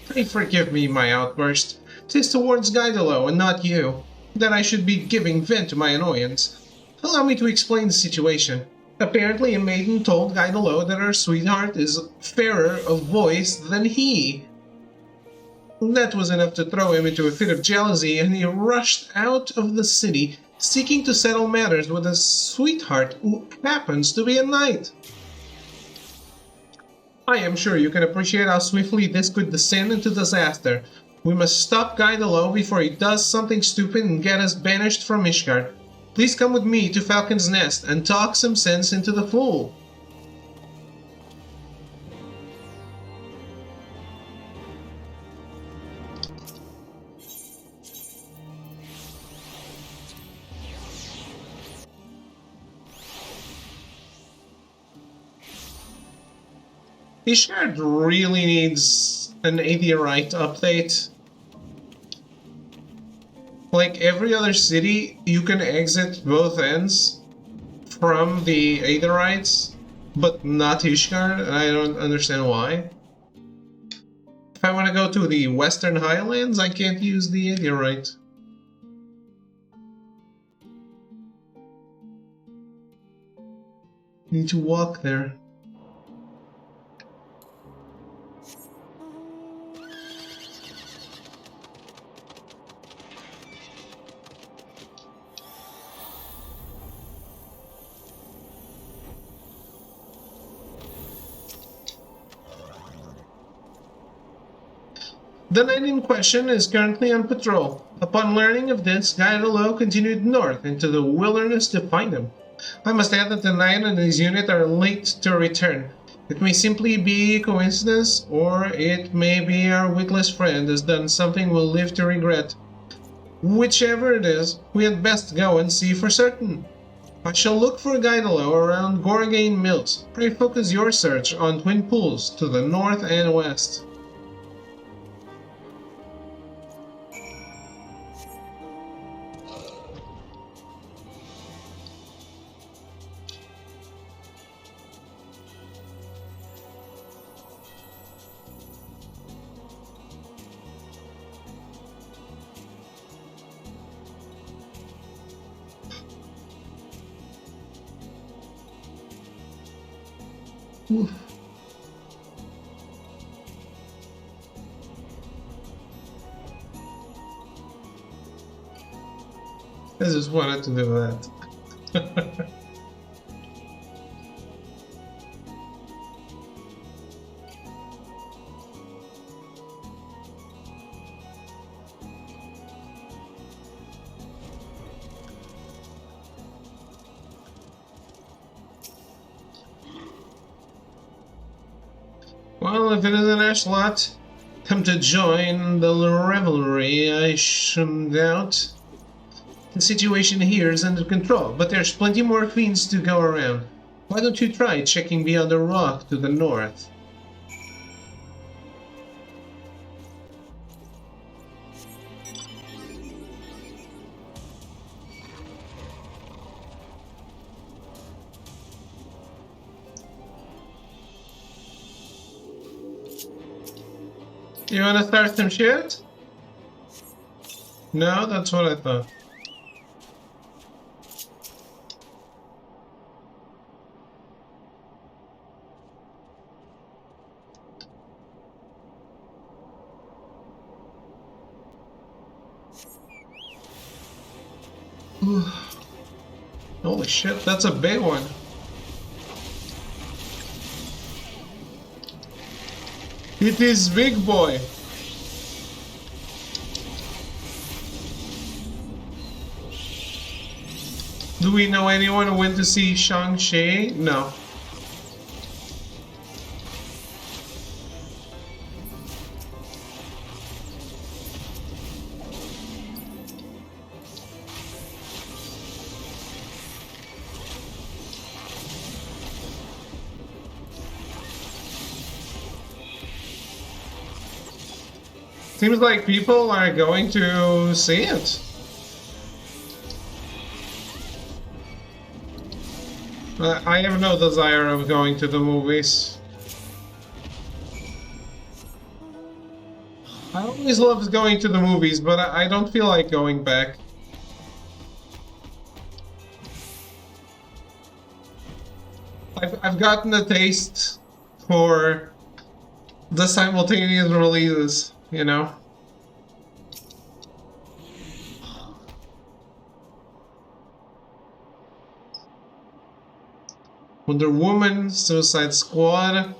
Speaker 1: pray forgive me my outburst. 'Tis towards Guidolo and not you that I should be giving vent to my annoyance. Allow me to explain the situation. Apparently a maiden told Guidolo that her sweetheart is fairer of voice than he. That was enough to throw him into a fit of jealousy, and he rushed out of the city, seeking to settle matters with a sweetheart who happens to be a knight. I am sure you can appreciate how swiftly this could descend into disaster. We must stop Guidolo before he does something stupid and get us banished from Ishgard. Please come with me to Falcon's Nest and talk some sense into the fool. Ishgard really needs an Aetherite update. Like every other city, you can exit both ends from the Aetherites, but not Ishgard, and I don't understand why. If I want to go to the Western Highlands, I can't use the Aetherite. Need to walk there. The knight in question is currently on patrol. Upon learning of this, Guidolo continued north into the wilderness to find him. I must add that the knight and his unit are late to return. It may simply be a coincidence, or it may be our witless friend has done something we'll live to regret. Whichever it is, we had best go and see for certain. I shall look for Guidolo around Gorgain Mills. Pray focus your search on Twin Pools to the north and west. Oof. I just wanted to do that. Well, if it is an Ashlot, come to join the revelry, I shouldn't doubt. The situation here is under control, but there's plenty more fiends to go around. Why don't you try checking beyond the rock to the north? You wanna start some shit? No, that's what I thought. Holy shit, that's a big one. It is big boy. Do we know anyone who went to see Shang-Chi? No. Seems like people are going to see it. I have no desire of going to the movies. I always loved going to the movies, but I don't feel like going back. I've gotten a taste for the simultaneous releases, you know? Wonder Woman, Suicide Squad,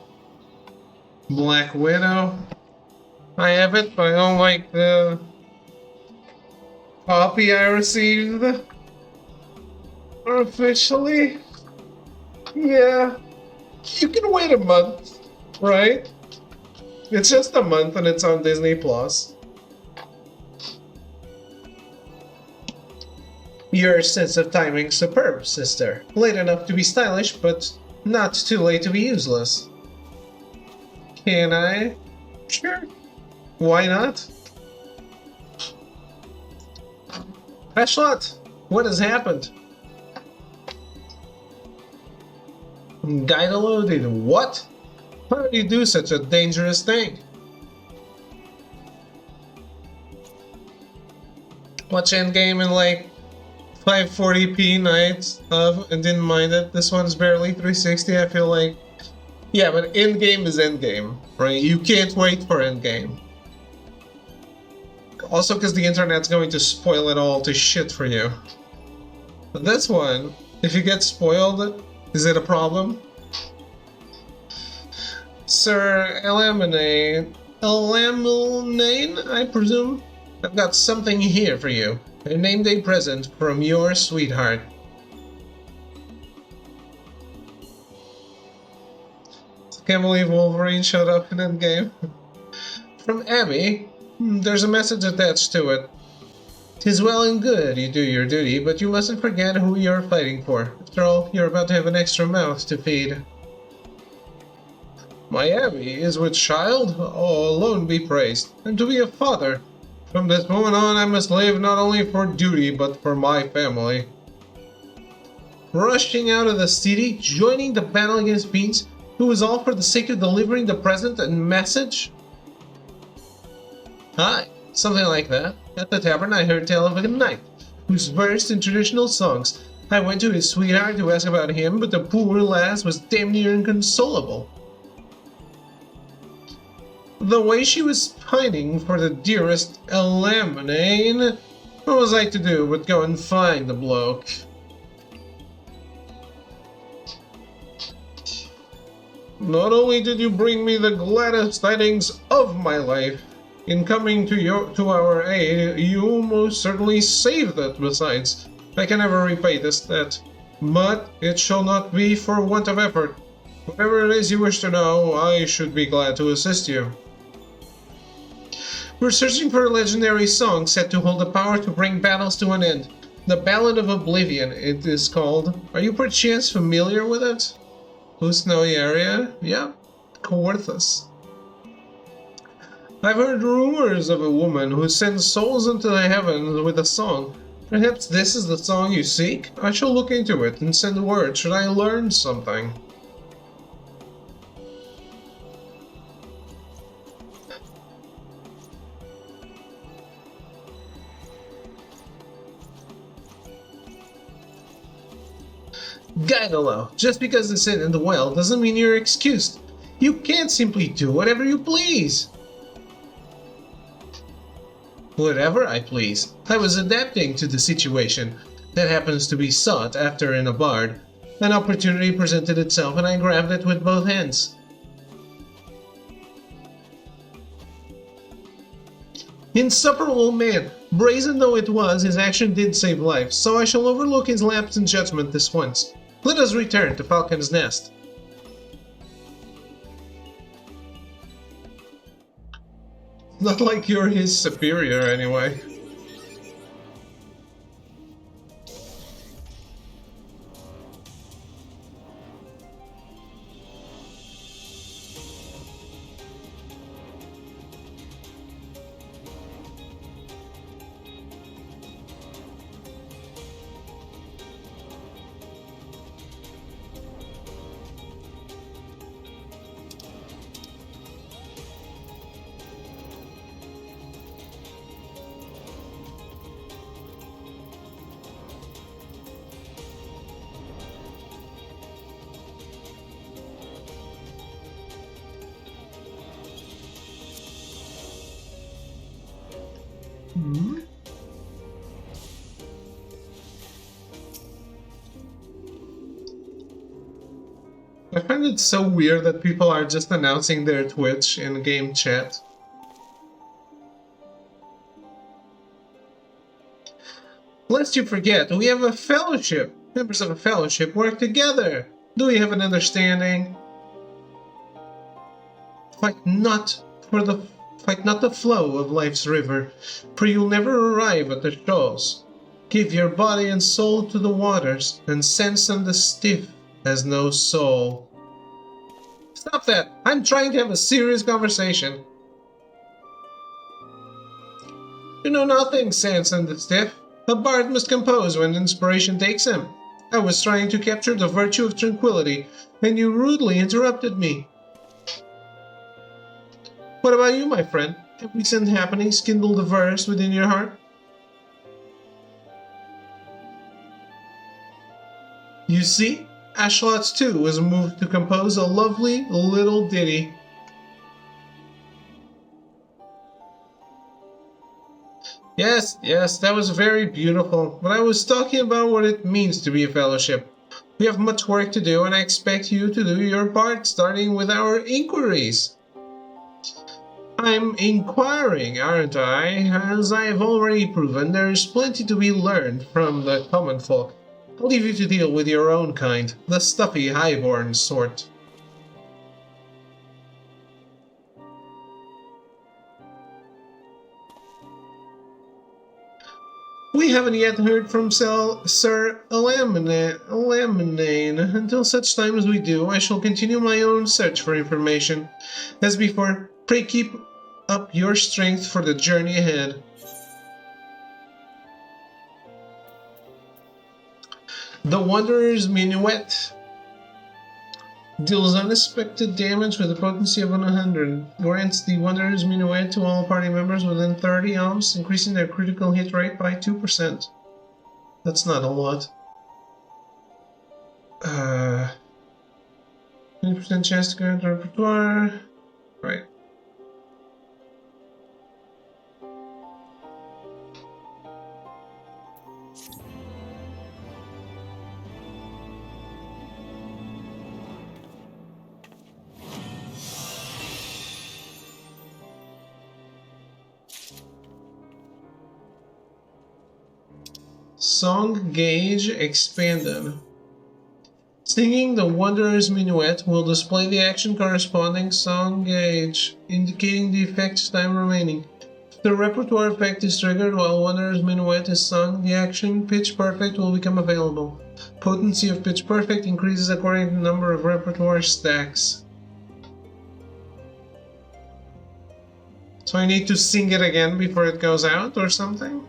Speaker 1: Black Widow. I have it, but I don't like the copy I received. Officially. Yeah. You can wait a month, right? It's just a month and it's on Disney Plus. Your sense of timing superb, sister. Late enough to be stylish, but not too late to be useless. Can I? Sure. Why not? Flashlight, what has happened? Guide loaded. What? Why would you do such a dangerous thing? Watch Endgame in like 540p nights of and didn't mind it. This one's barely 360. I feel like, yeah, but Endgame is Endgame, right? You can't wait for Endgame. Also, because the internet's going to spoil it all to shit for you. But this one, if you get spoiled, is it a problem? Sir Elaminane, I presume? I've got something here for you. A name day present from your sweetheart. Can't believe Wolverine showed up in Endgame. From Abby, there's a message attached to it. 'Tis well and good you do your duty, but you mustn't forget who you're fighting for. After all, you're about to have an extra mouth to feed. My Abby is with child? Oh, alone be praised. And to be a father. From this moment on, I must live not only for duty, but for my family. Rushing out of the city, joining the battle against beings, who was all for the sake of delivering the present and message? Hi, something like that. At the tavern, I heard tale of a knight, who's versed in traditional songs. I went to his sweetheart to ask about him, but the poor lass was damn near inconsolable. The way she was pining for the dearest Elaminane, what was I to do but go and find the bloke? Not only did you bring me the gladdest tidings of my life, in coming to our aid, you most certainly saved it. Besides, I can never repay this debt, but it shall not be for want of effort. Whatever it is you wish to know, I should be glad to assist you. We're searching for a legendary song said to hold the power to bring battles to an end. The Ballad of Oblivion, it is called. Are you perchance familiar with it? Blue Snowy Area? Yeah, Coerthus. I've heard rumors of a woman who sends souls into the heavens with a song. Perhaps this is the song you seek? I shall look into it and send word should I learn something. Gigolo, just because it's in the well doesn't mean you're excused. You can't simply do whatever you please. Whatever I please. I was adapting to the situation that happens to be sought after in a bard. An opportunity presented itself and I grabbed it with both hands. Insufferable man! Brazen though it was, his action did save lives, so I shall overlook his lapse in judgment this once. Let us return to Falcon's Nest. Not like you're his superior, anyway. I find it so weird that people are just announcing their Twitch in game chat. Lest you forget, we have a fellowship. Members of a fellowship work together. Do we have an understanding? Fight not the flow of life's river, for you'll never arrive at the shores. Give your body and soul to the waters, and sense them the stiff has no soul. Stop that! I'm trying to have a serious conversation. You know nothing, Sanson the Stiff. A bard must compose when inspiration takes him. I was trying to capture the virtue of tranquility, and you rudely interrupted me. What about you, my friend? Have recent happenings kindled a verse within your heart? You see, Ashlots too was moved to compose a lovely little ditty. Yes, that was very beautiful, but I was talking about what it means to be a fellowship. We have much work to do, and I expect you to do your part, starting with our inquiries. I'm inquiring, aren't I? As I've already proven, there's plenty to be learned from the common folk. I'll leave you to deal with your own kind, the stuffy, highborn sort. We haven't yet heard from Sir Alaminane. Until such time as we do, I shall continue my own search for information. As before, pray keep up your strength for the journey ahead. The Wanderer's Minuet deals unexpected damage with a potency of 100. Grants the Wanderer's Minuet to all party members within 30 ohms, increasing their critical hit rate by 2%. That's not a lot. 20% chance to go into repertoire. Right. Song gauge expanded. Singing the Wanderer's Minuet will display the action corresponding song gauge, indicating the effect's time remaining. If the repertoire effect is triggered while Wanderer's Minuet is sung, the action Pitch Perfect will become available. Potency of Pitch Perfect increases according to the number of repertoire stacks. So I need to sing it again before it goes out or something?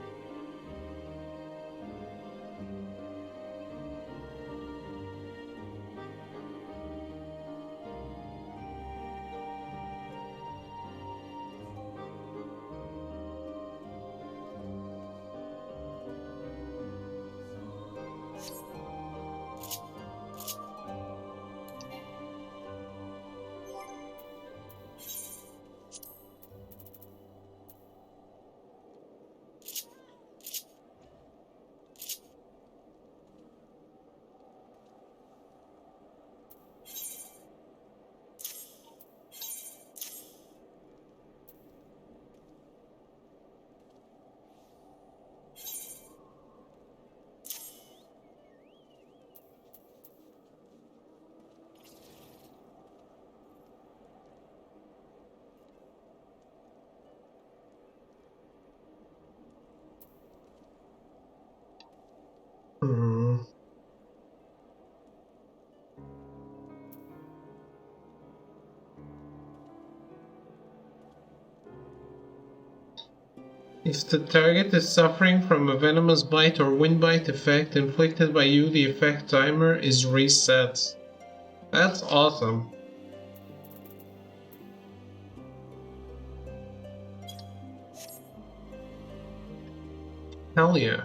Speaker 1: Hmm. If the target is suffering from a venomous bite or wind bite effect inflicted by you, the effect timer is reset. That's awesome. Hell yeah.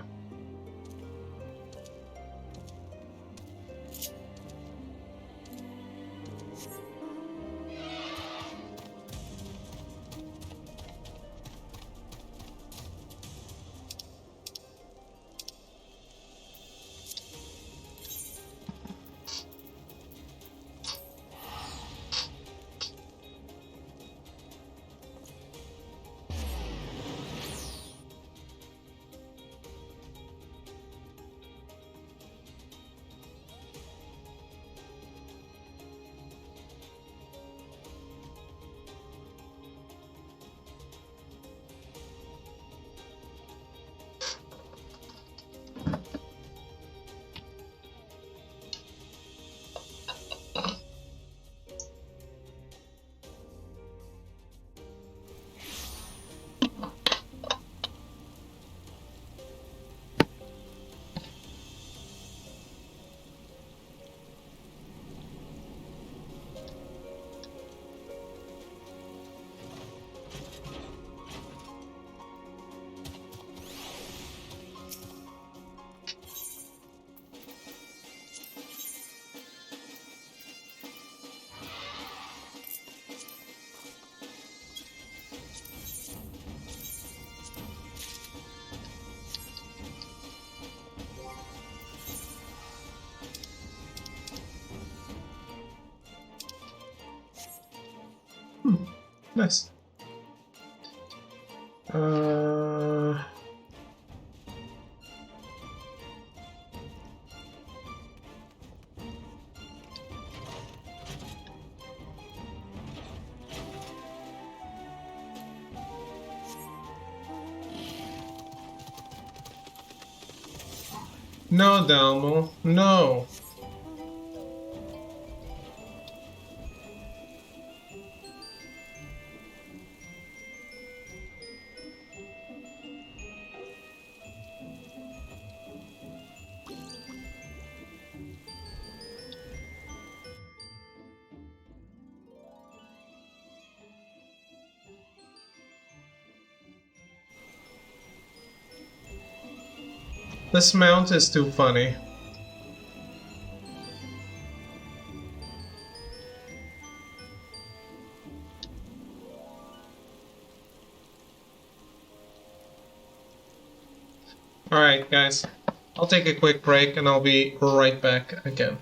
Speaker 1: Nice. No, Dalmo, no. This mount is too funny. Alright, guys. I'll take a quick break and I'll be right back again.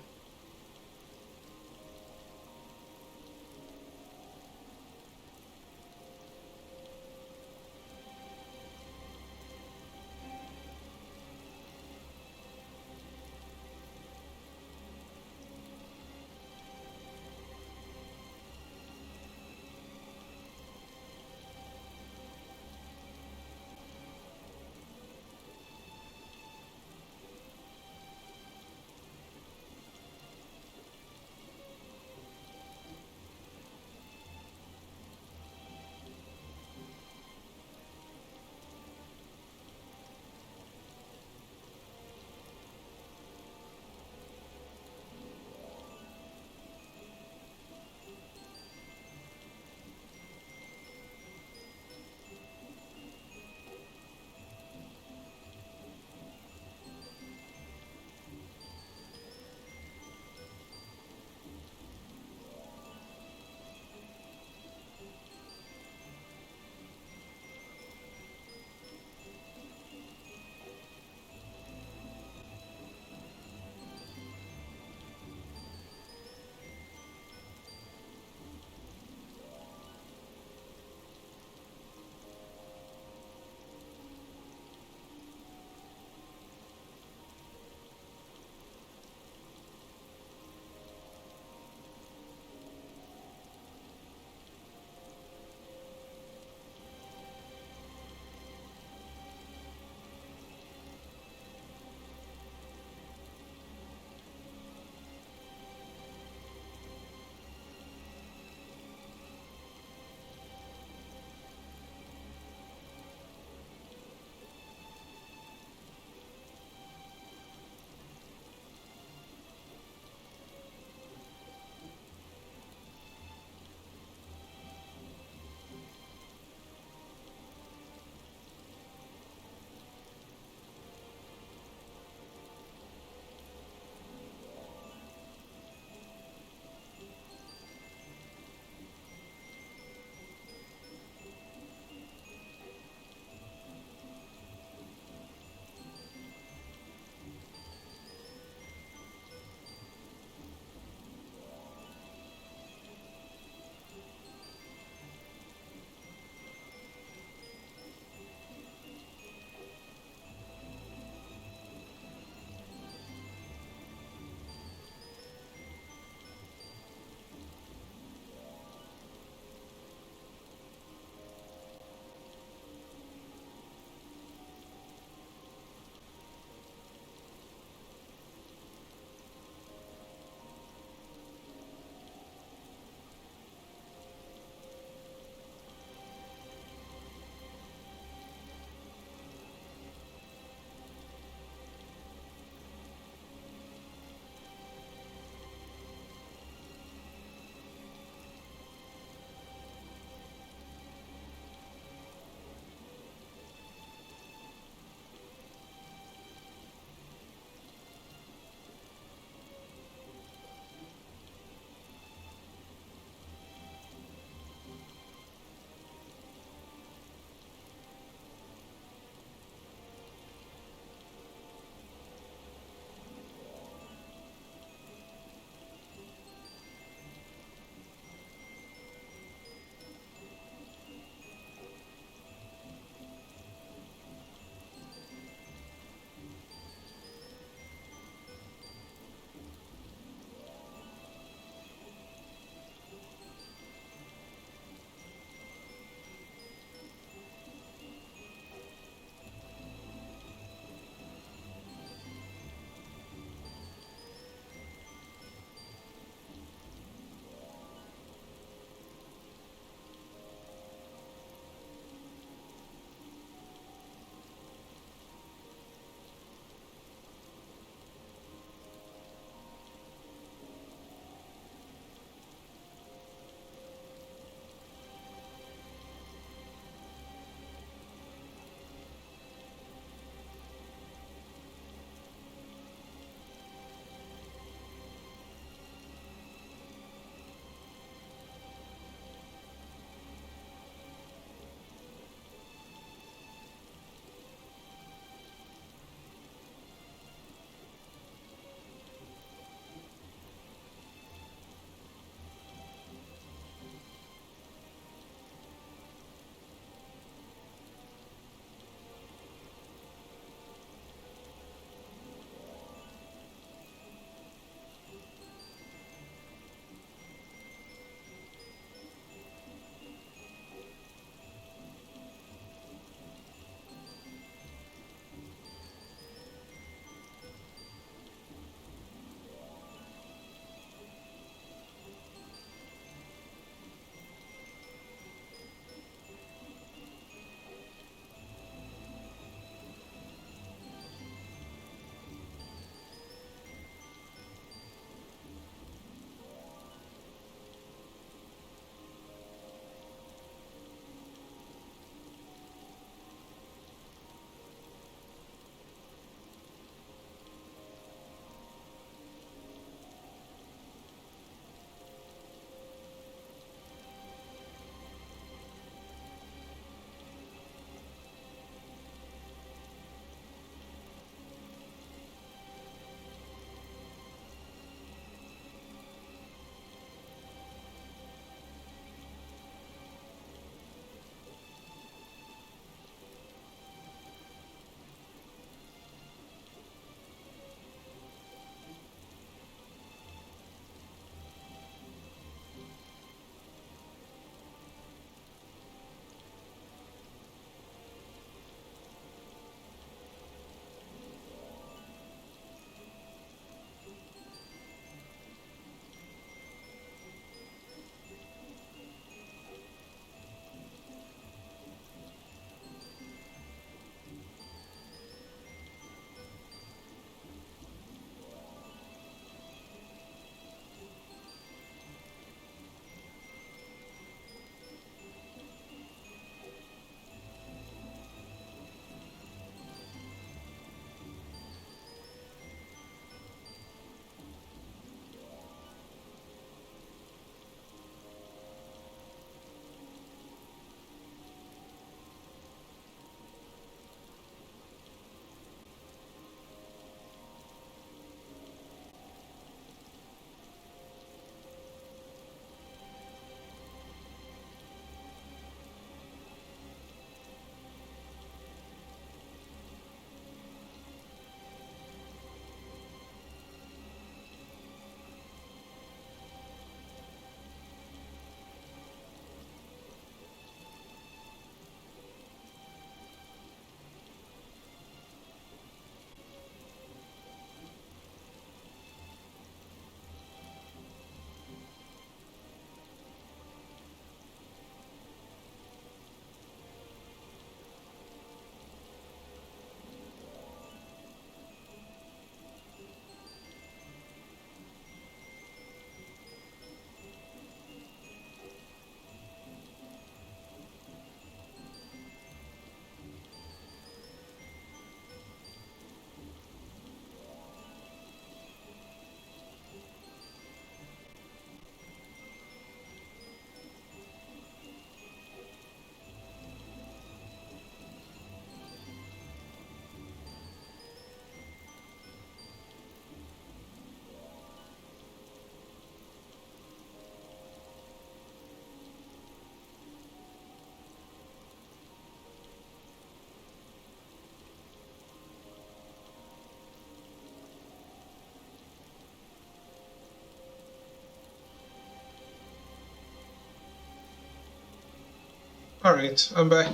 Speaker 1: Alright, I'm back.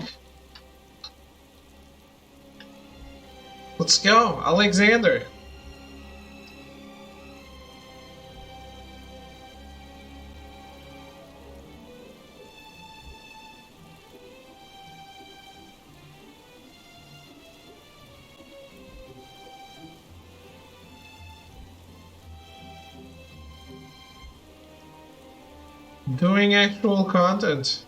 Speaker 1: Let's go, Alexander. Doing actual content.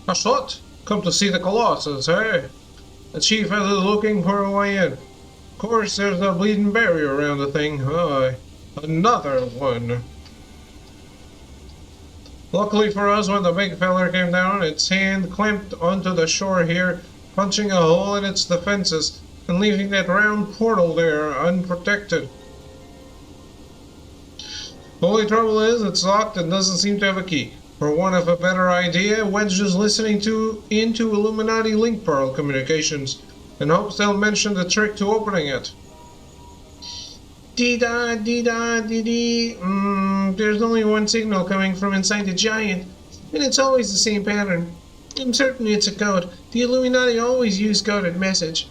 Speaker 1: A shot? Come to see the Colossus, eh? The chief is looking for a way in. Of course, there's a bleeding barrier around the thing. Aye. Another one. Luckily for us, when the big feller came down, its hand clamped onto the shore here, punching a hole in its defenses and leaving that round portal there unprotected. The only trouble is, it's locked and doesn't seem to have a key. For want of a better idea, Wedge is listening into Illuminati link pearl communications and hopes they'll mention the trick to opening it. Dee-da, dee-da, dee-dee. There's only one signal coming from inside the giant, and it's always the same pattern. I'm certain it's a code. The Illuminati always use coded message.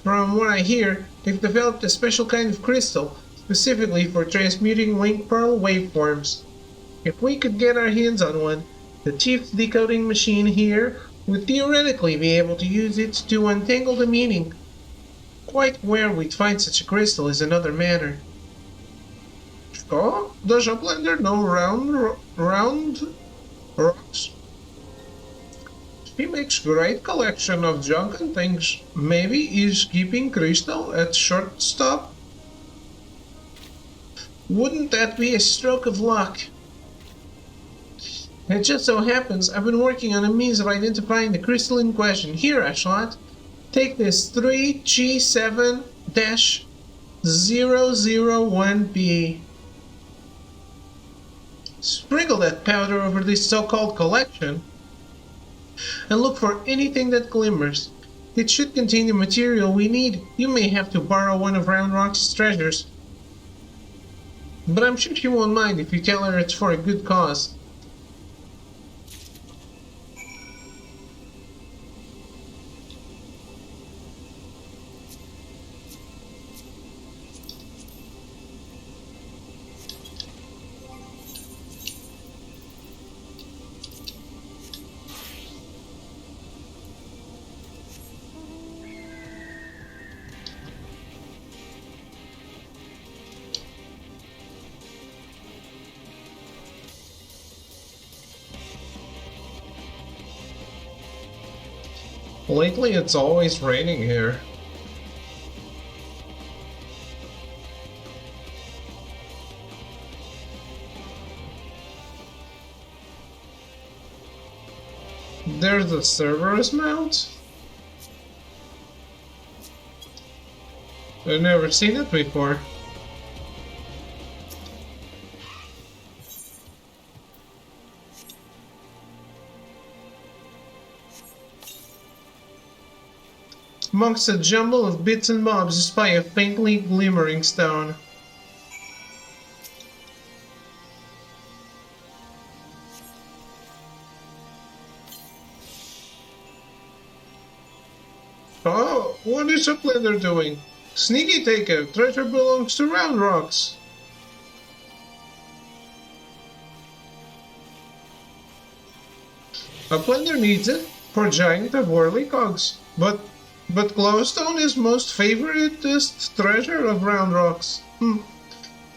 Speaker 1: From what I hear, they've developed a special kind of crystal, specifically for transmuting link pearl waveforms. If we could get our hands on one, the chief's decoding machine here would theoretically be able to use it to untangle the meaning. Quite where we'd find such a crystal is another matter. Oh, does a blender know round rocks? He makes great collection of junk and things. Maybe he's keeping crystal at shortstop? Wouldn't that be a stroke of luck? It just so happens I've been working on a means of identifying the crystal in question. Here, Ashlot, take this 3G7-001B. Sprinkle that powder over this so-called collection and look for anything that glimmers. It should contain the material we need. You may have to borrow one of Round Rock's treasures, but I'm sure she won't mind if you tell her it's for a good cause. Lately, it's always raining here. There's the Cerberus mount? I've never seen it before. Amongst a jumble of bits and bobs, you spy a faintly glimmering stone. Oh, what is a blender doing? Sneaky takeout. Treasure belongs to Round Rocks. A blender needs it for giant of whirly cogs, but glowstone is most favoritist treasure of Round Rocks.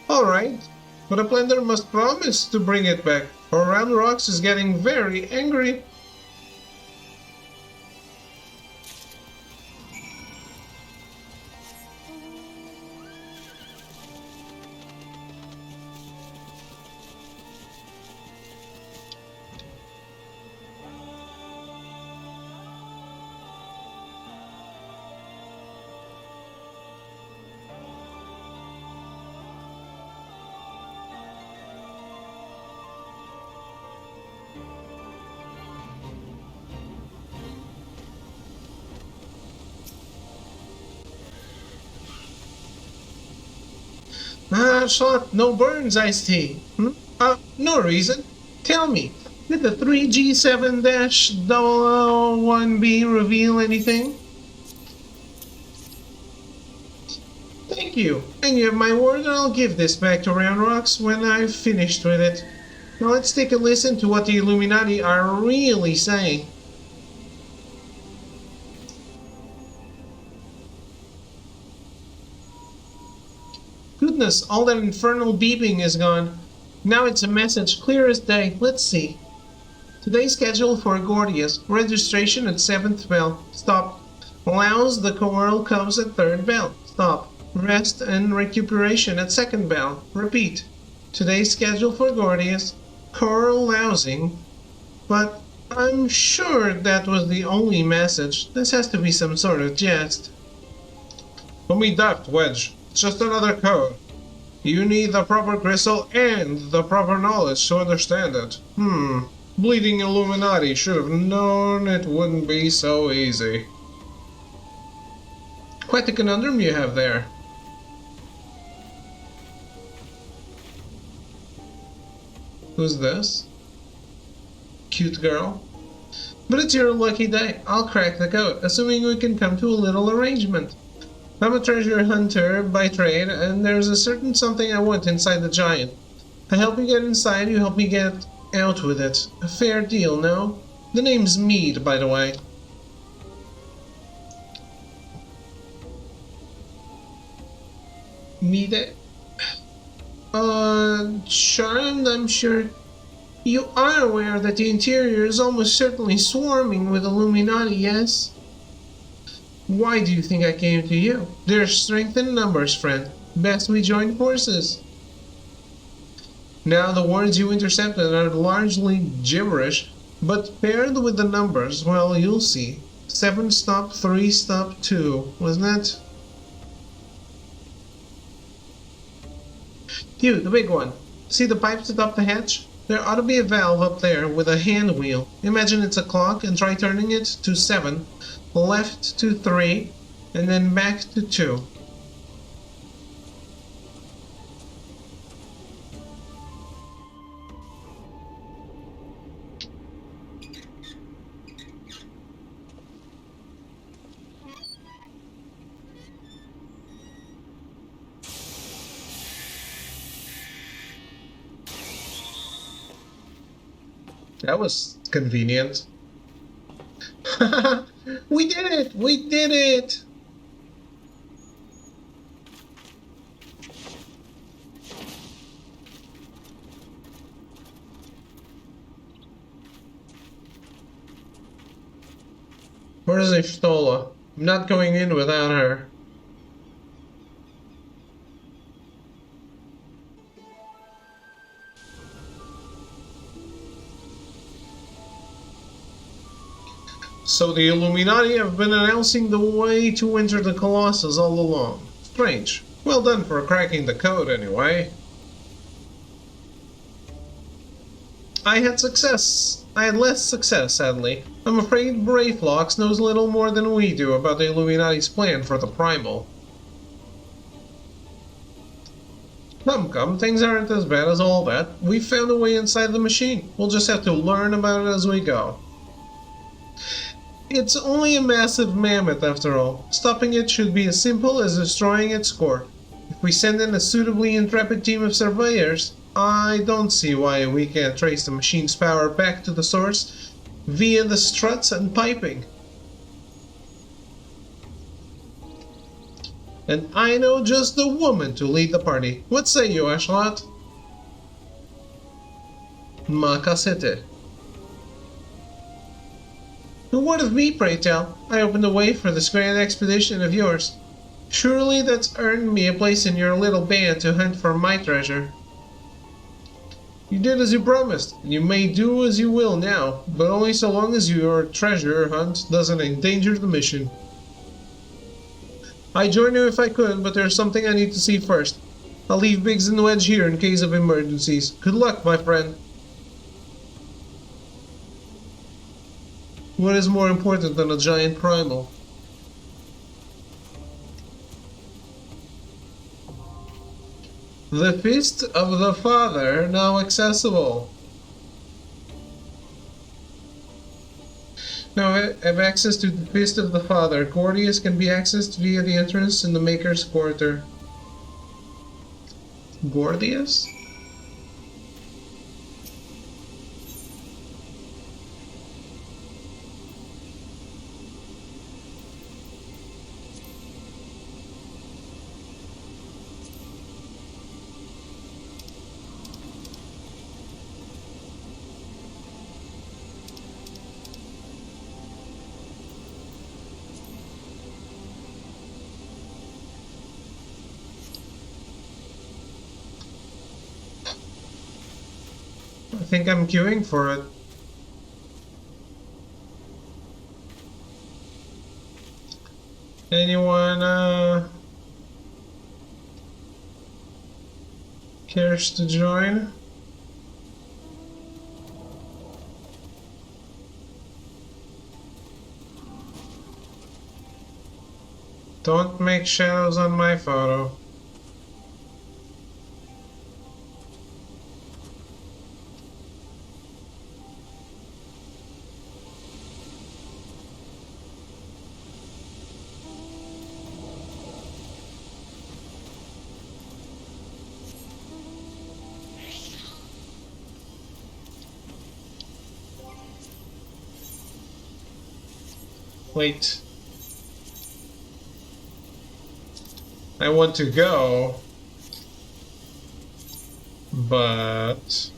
Speaker 1: Alright, but a blender must promise to bring it back, or Round Rocks is getting very angry. Shot, no burns, iced tea. No reason. Tell me, did the 3G7-001B reveal anything? Thank you. And you have my word that I'll give this back to Round Rocks when I've finished with it. Now let's take a listen to what the Illuminati are really saying. Goodness, all that infernal beeping is gone. Now it's a message clear as day. Let's see. Today's schedule for Gordius. Registration at 7th bell. Stop. Allows the choral cubs at 3rd bell. Stop. Rest and recuperation at 2nd bell. Repeat. Today's schedule for Gordius. Choral lousing. But I'm sure that was the only message. This has to be some sort of jest. Don't be daft, Wedge. It's just another code. You need the proper crystal and the proper knowledge to understand it. Bleeding Illuminati should have known it wouldn't be so easy. Quite the conundrum you have there. Who's this? Cute girl. But it's your lucky day. I'll crack the code, assuming we can come to a little arrangement. I'm a treasure hunter by trade, and there's a certain something I want inside the giant. I help you get inside, you help me get out with it. A fair deal, no? The name's Mead, by the way. Mead? Charmed, I'm sure. You are aware that the interior is almost certainly swarming with Illuminati, yes? Why do you think I came to you? There's strength in numbers, friend. Best we join forces. Now, the words you intercepted are largely gibberish, but paired with the numbers, well, you'll see. 7 stop, 3 stop, 2, wasn't it? You, the big one. See the pipes atop the hatch? There ought to be a valve up there with a hand wheel. Imagine it's a clock and try turning it to 7. Left to 3, and then back to 2. That was convenient. We did it! We did it! Where's Ishtola? I'm not going in without her. So the Illuminati have been announcing the way to enter the Colossus all along. Strange. Well done for cracking the code, anyway. I had less success, sadly. I'm afraid Brayflox knows little more than we do about the Illuminati's plan for the Primal. Come, things aren't as bad as all that. We've found a way inside the machine. We'll just have to learn about it as we go. It's only a massive mammoth, after all. Stopping it should be as simple as destroying its core. If we send in a suitably intrepid team of surveyors, I don't see why we can't trace the machine's power back to the source via the struts and piping. And I know just the woman to lead the party. What say you, Ashlot? Makasete. What of me, pray tell? I opened the way for this grand expedition of yours. Surely that's earned me a place in your little band to hunt for my treasure. You did as you promised, and you may do as you will now, but only so long as your treasure hunt doesn't endanger the mission. I'd join you if I could, but there's something I need to see first. I'll leave Biggs and Wedge here in case of emergencies. Good luck, my friend. What is more important than a giant primal? The Feast of the Father now accessible. Now have access to the Feast of the Father. Gordius can be accessed via the entrance in the Maker's Quarter. Gordius? I think I'm queuing for it. Anyone cares to join? Don't make shadows on my photo. Wait. I want to go, but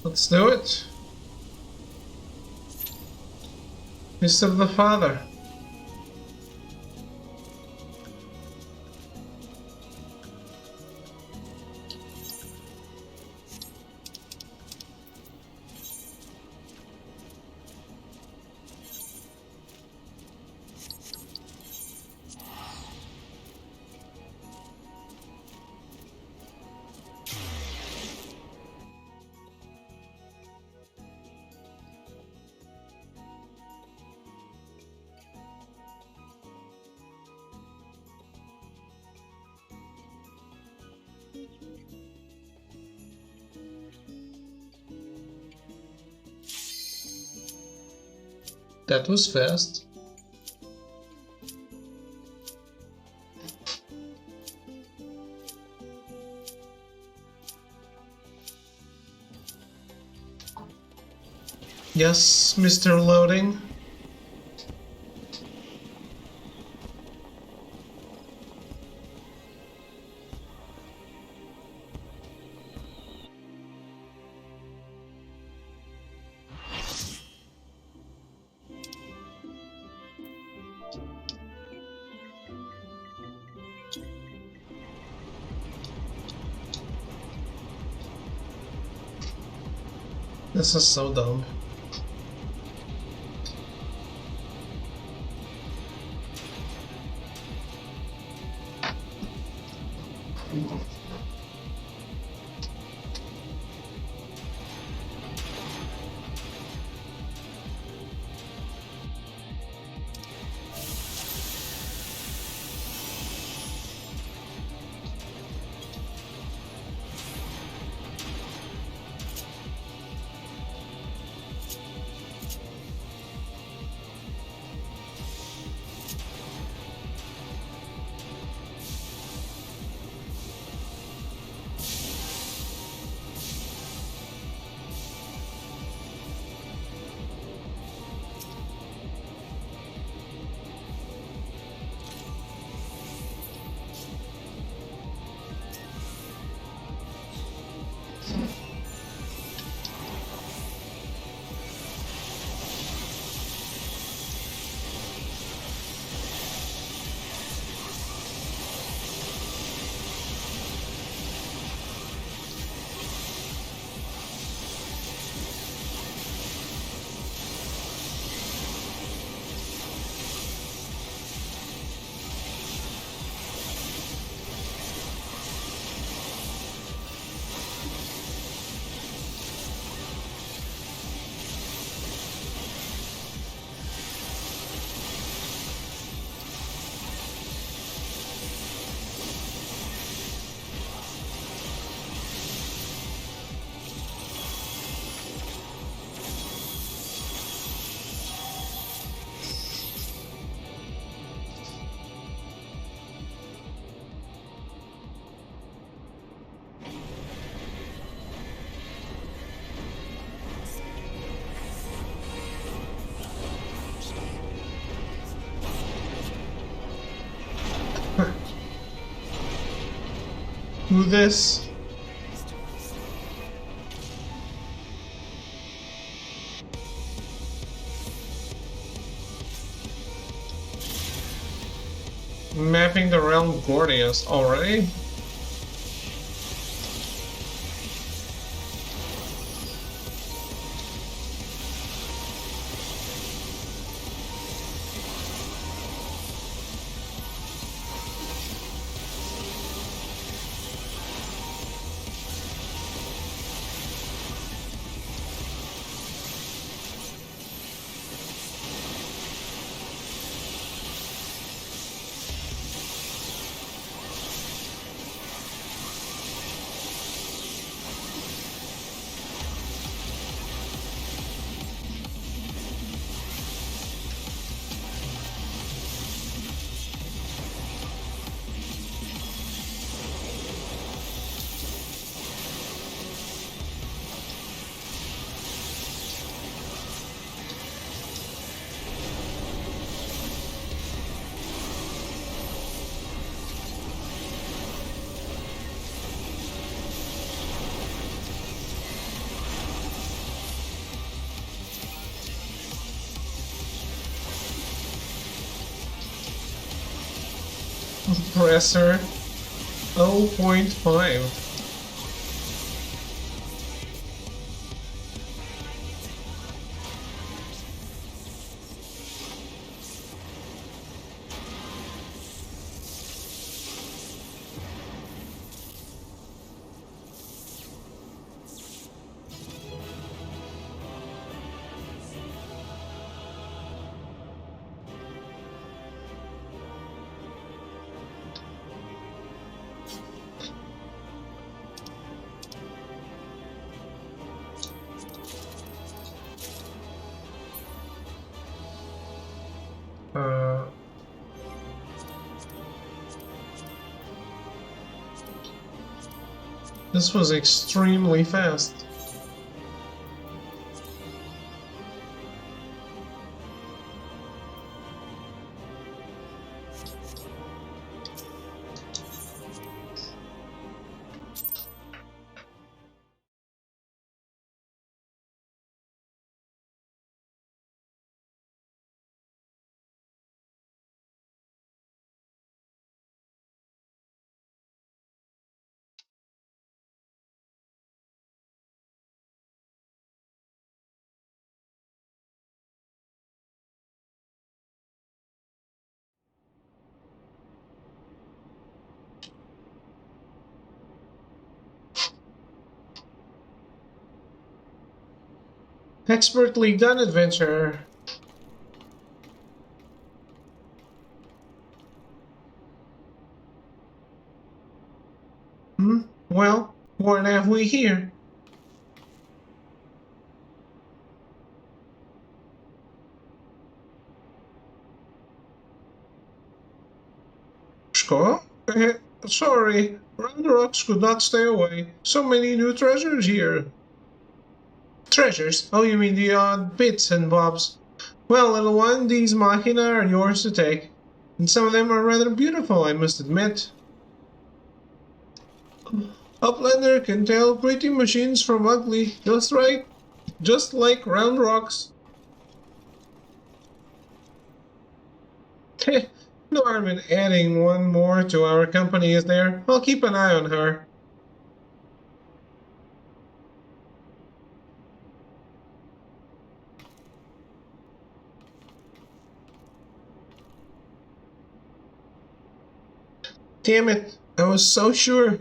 Speaker 1: let's do it. Feast of the Father. That was fast. Yes, Mr. Loading. This is so dumb. do this. Mapping the realm Gordius already? Compressor 0.5. This was extremely fast. Expertly done, adventurer. Well, what have we here? Score? Sorry, Round Rocks could not stay away. So many new treasures here. Treasures? Oh, you mean the odd bits and bobs. Well, little one, these machina are yours to take. And some of them are rather beautiful, I must admit. Uplander can tell pretty machines from ugly, just right. Just like Round Rocks. Heh, no harm in adding one more to our company, is there? I'll keep an eye on her. Damn it, I was so sure.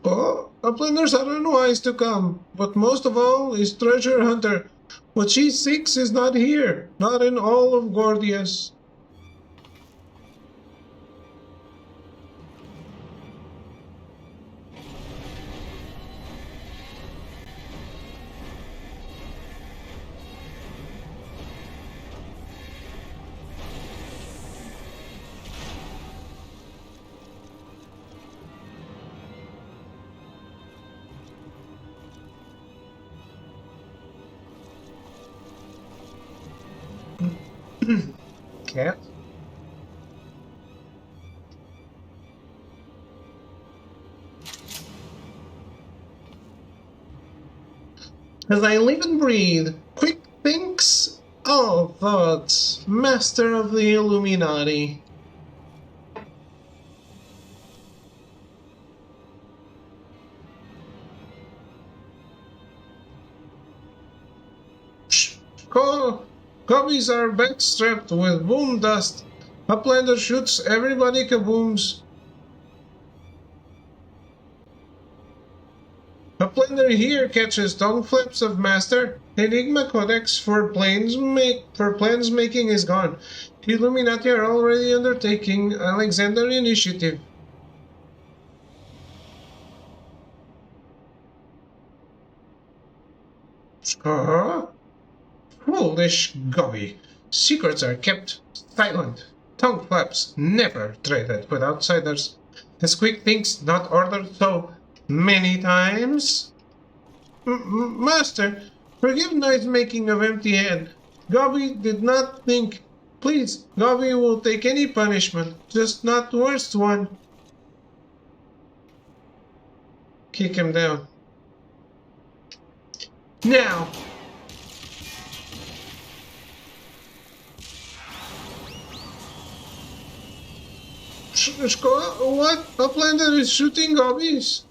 Speaker 1: Oh, Uplander's are unwise to come, but most of all is Treasure Hunter. What she seeks is not here, not in all of Gordius. Cat? As I live and breathe, quick thinks, all thoughts, master of the Illuminati. Copies are backstrapped with boom dust. Uplander shoots everybody kabooms. Uplander here catches tongue flaps of master. Enigma Codex for plans making is gone. Illuminati are already undertaking Alexander Initiative. Foolish Gobby. Secrets are kept silent. Tongue flaps never traded with outsiders. As Quick thinks not ordered so many times. Master, forgive noise making of empty hand. Gobby did not think. Please, Gobby will take any punishment, just not the worst one. Kick him down. Now! What? Uplander is shooting Gobbies?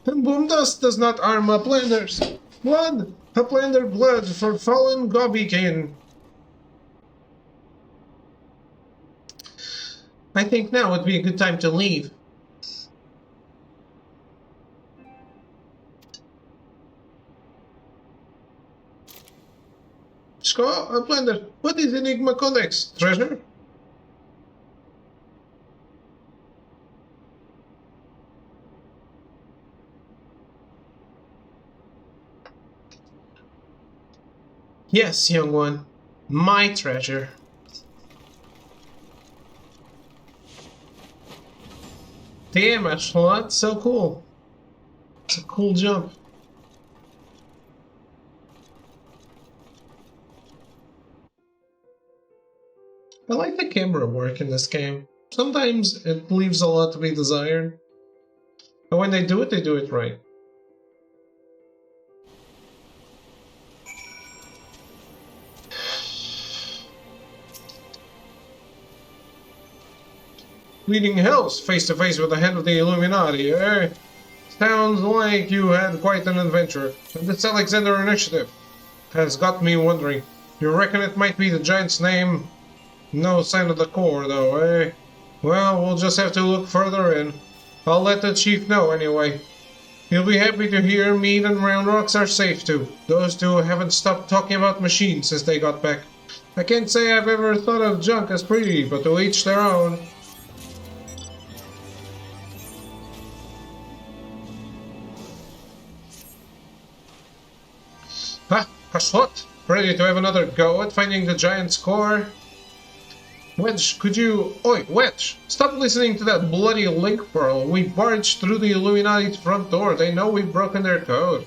Speaker 1: Boom dust does not arm Uplanders. Blood! Uplander blood for fallen Gobbykin. I think now would be a good time to leave. Uplander, what is Enigma Codex? Treasure? Yes, young one. My treasure. Damn, Ashlot, so cool. It's a cool jump. I like the camera work in this game. Sometimes it leaves a lot to be desired. But when they do it right. Leading Hells face to face with the head of the Illuminati, eh? Sounds like you had quite an adventure. And this Alexander Initiative has got me wondering. You reckon it might be the giant's name? No sign of the core, though, eh? Well, we'll just have to look further in. I'll let the chief know anyway. He'll be happy to hear Mead and Round Rocks are safe too. Those two haven't stopped talking about machines since they got back. I can't say I've ever thought of junk as pretty, but to each their own. Ha! Hashot! Ready to have another go at finding the giant's core? Wedge, could you... Oi, Wedge! Stop listening to that bloody link pearl. We barged through the Illuminati's front door. They know we've broken their code.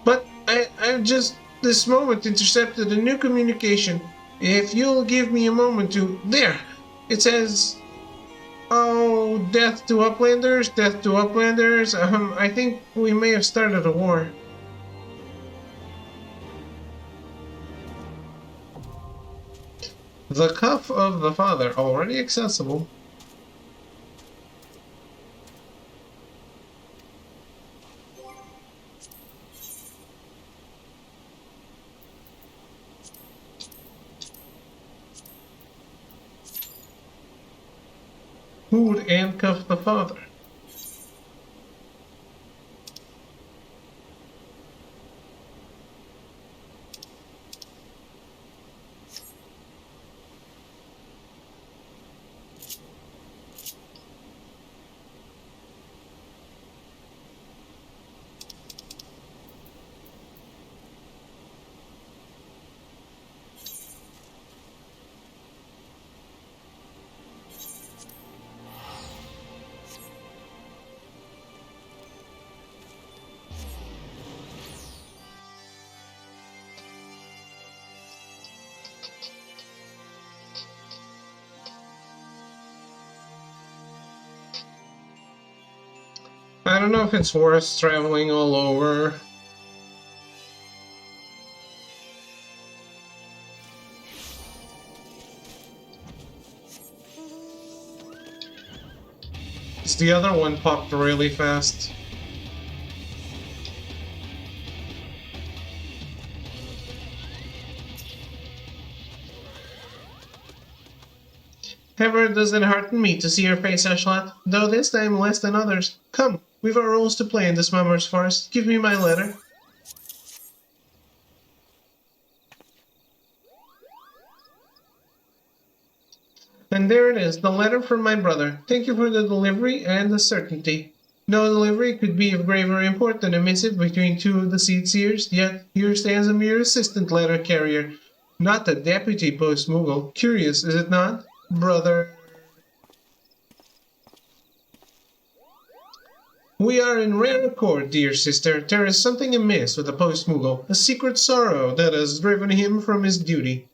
Speaker 1: But I've just this moment intercepted a new communication. If you'll give me a moment to... There! It says... Oh, death to Uplanders, death to Uplanders. I think we may have started a war. The Cuff of the Father, already accessible. Who would handcuff the father? I don't know if it's worth traveling all over. The other one popped really fast. However, it doesn't hearten me to see your face, Ashlat, though this time less than others. Come, we've our roles to play in this mummer's farce. Give me my letter. And there it is, the letter from my brother. Thank you for the delivery and the certainty. No delivery could be of graver import than a missive between two of the seed seers, yet here stands a mere assistant letter carrier, not the deputy post-Moogle. Curious, is it not, brother? We are in rare accord, dear sister. There is something amiss with the post-Moogle, a secret sorrow that has driven him from his duty.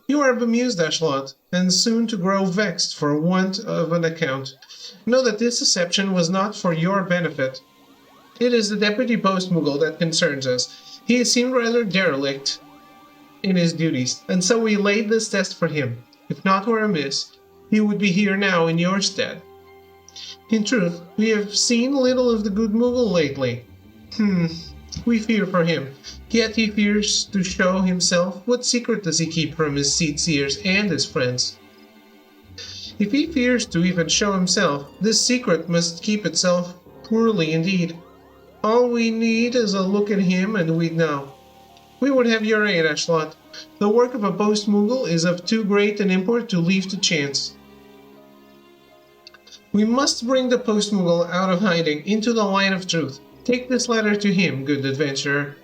Speaker 1: You are bemused, Ashlot, and soon to grow vexed for want of an account. Know that this deception was not for your benefit. It is the deputy post-Moogle that concerns us. He has seemed rather derelict in his duties, and so we laid this test for him. If naught were amiss, he would be here now in your stead. In truth, we have seen little of the good Moogle lately. We fear for him. Yet he fears to show himself. What secret does he keep from his seed seers and his friends? If he fears to even show himself, this secret must keep itself poorly indeed. All we need is a look at him and we'd know. We would have your aid, Ashlot. The work of a post-Moogle is of too great an import to leave to chance. We must bring the post-Moogle out of hiding into the light of truth. Take this letter to him, good adventurer.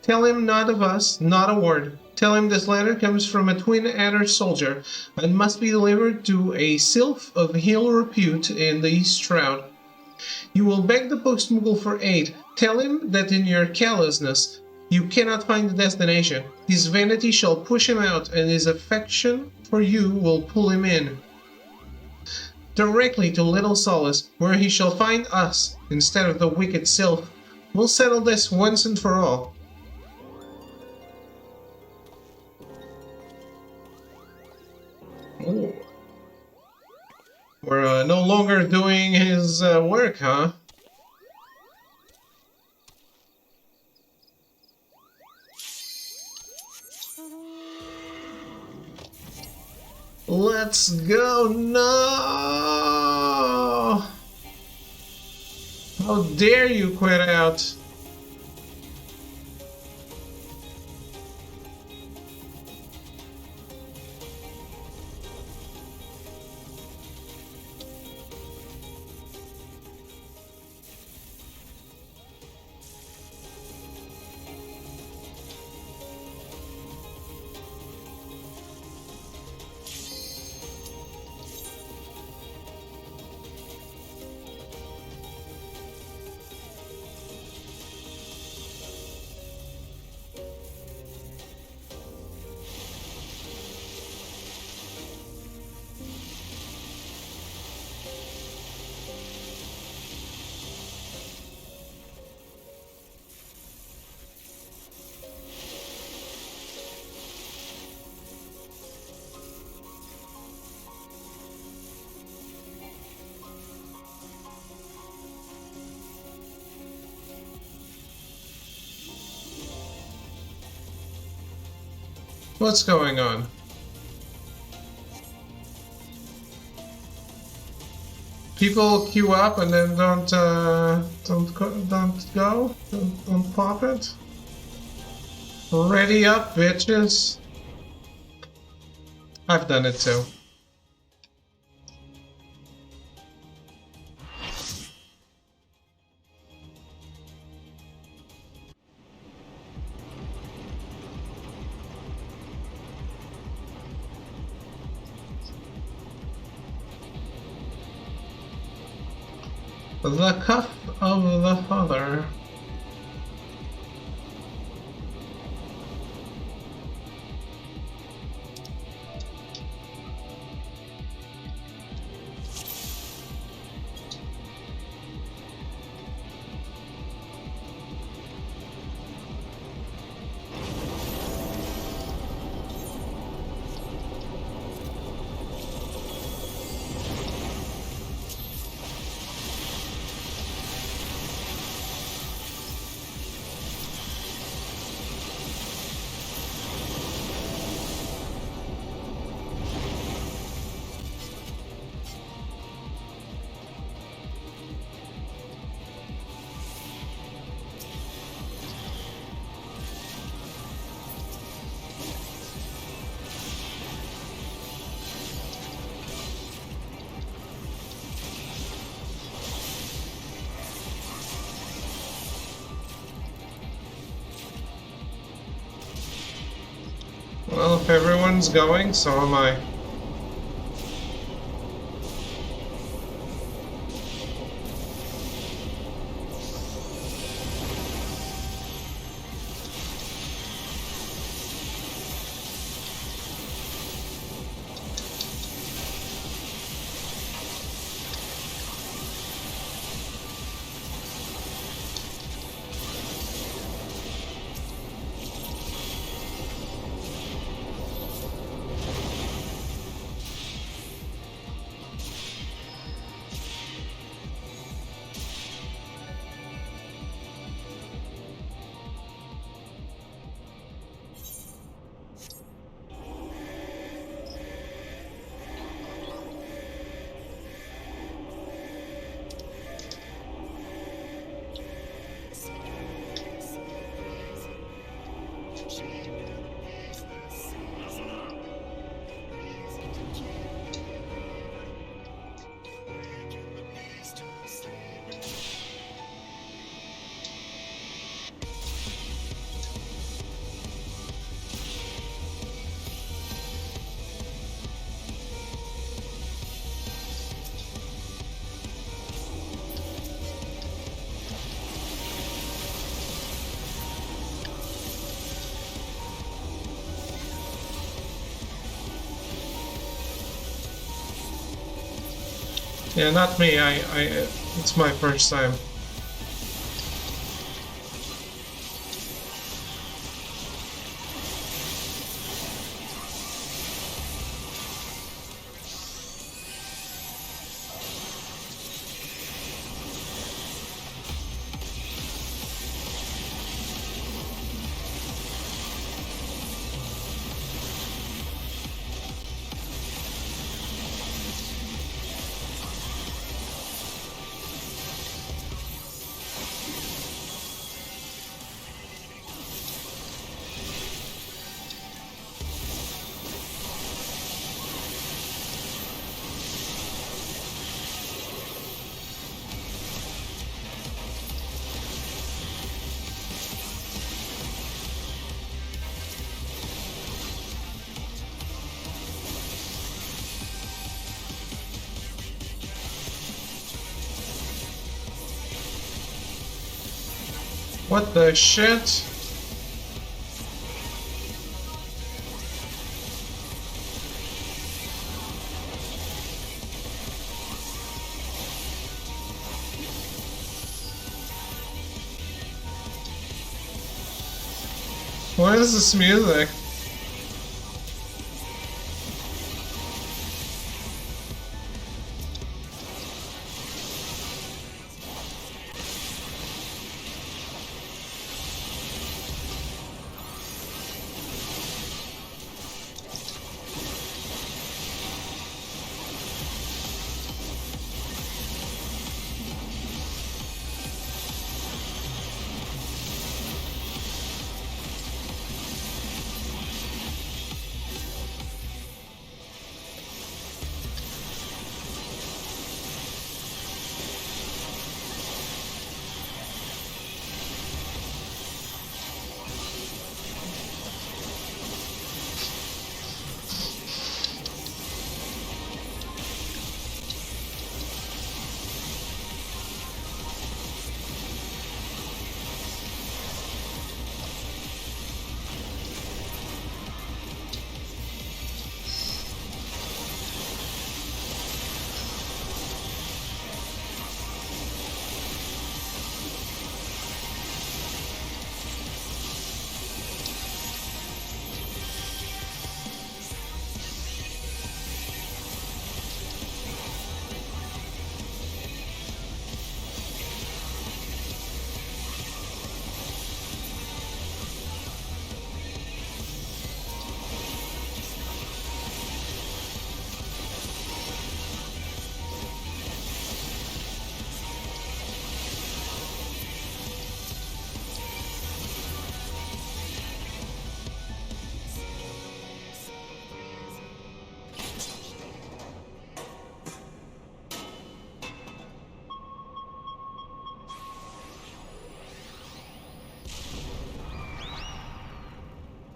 Speaker 1: Tell him not of us, not a word. Tell him this letter comes from a Twin Adder soldier and must be delivered to a sylph of hill repute in the East Shroud. You will beg the post-Moogle for aid. Tell him that in your callousness you cannot find the destination. His vanity shall push him out, and his affection for you will pull him in. Directly to Little Solace, where he shall find us instead of the wicked sylph. We'll settle this once and for all. Ooh. We're no longer doing his work, huh? Let's go! No! How dare you quit out? What's going on? People queue up and then don't go, don't pop it. Ready up, bitches. I've done it too. The cuff of the father. Well, if everyone's going, so am I. Yeah, not me. It's my first time. What the shit? What is this music?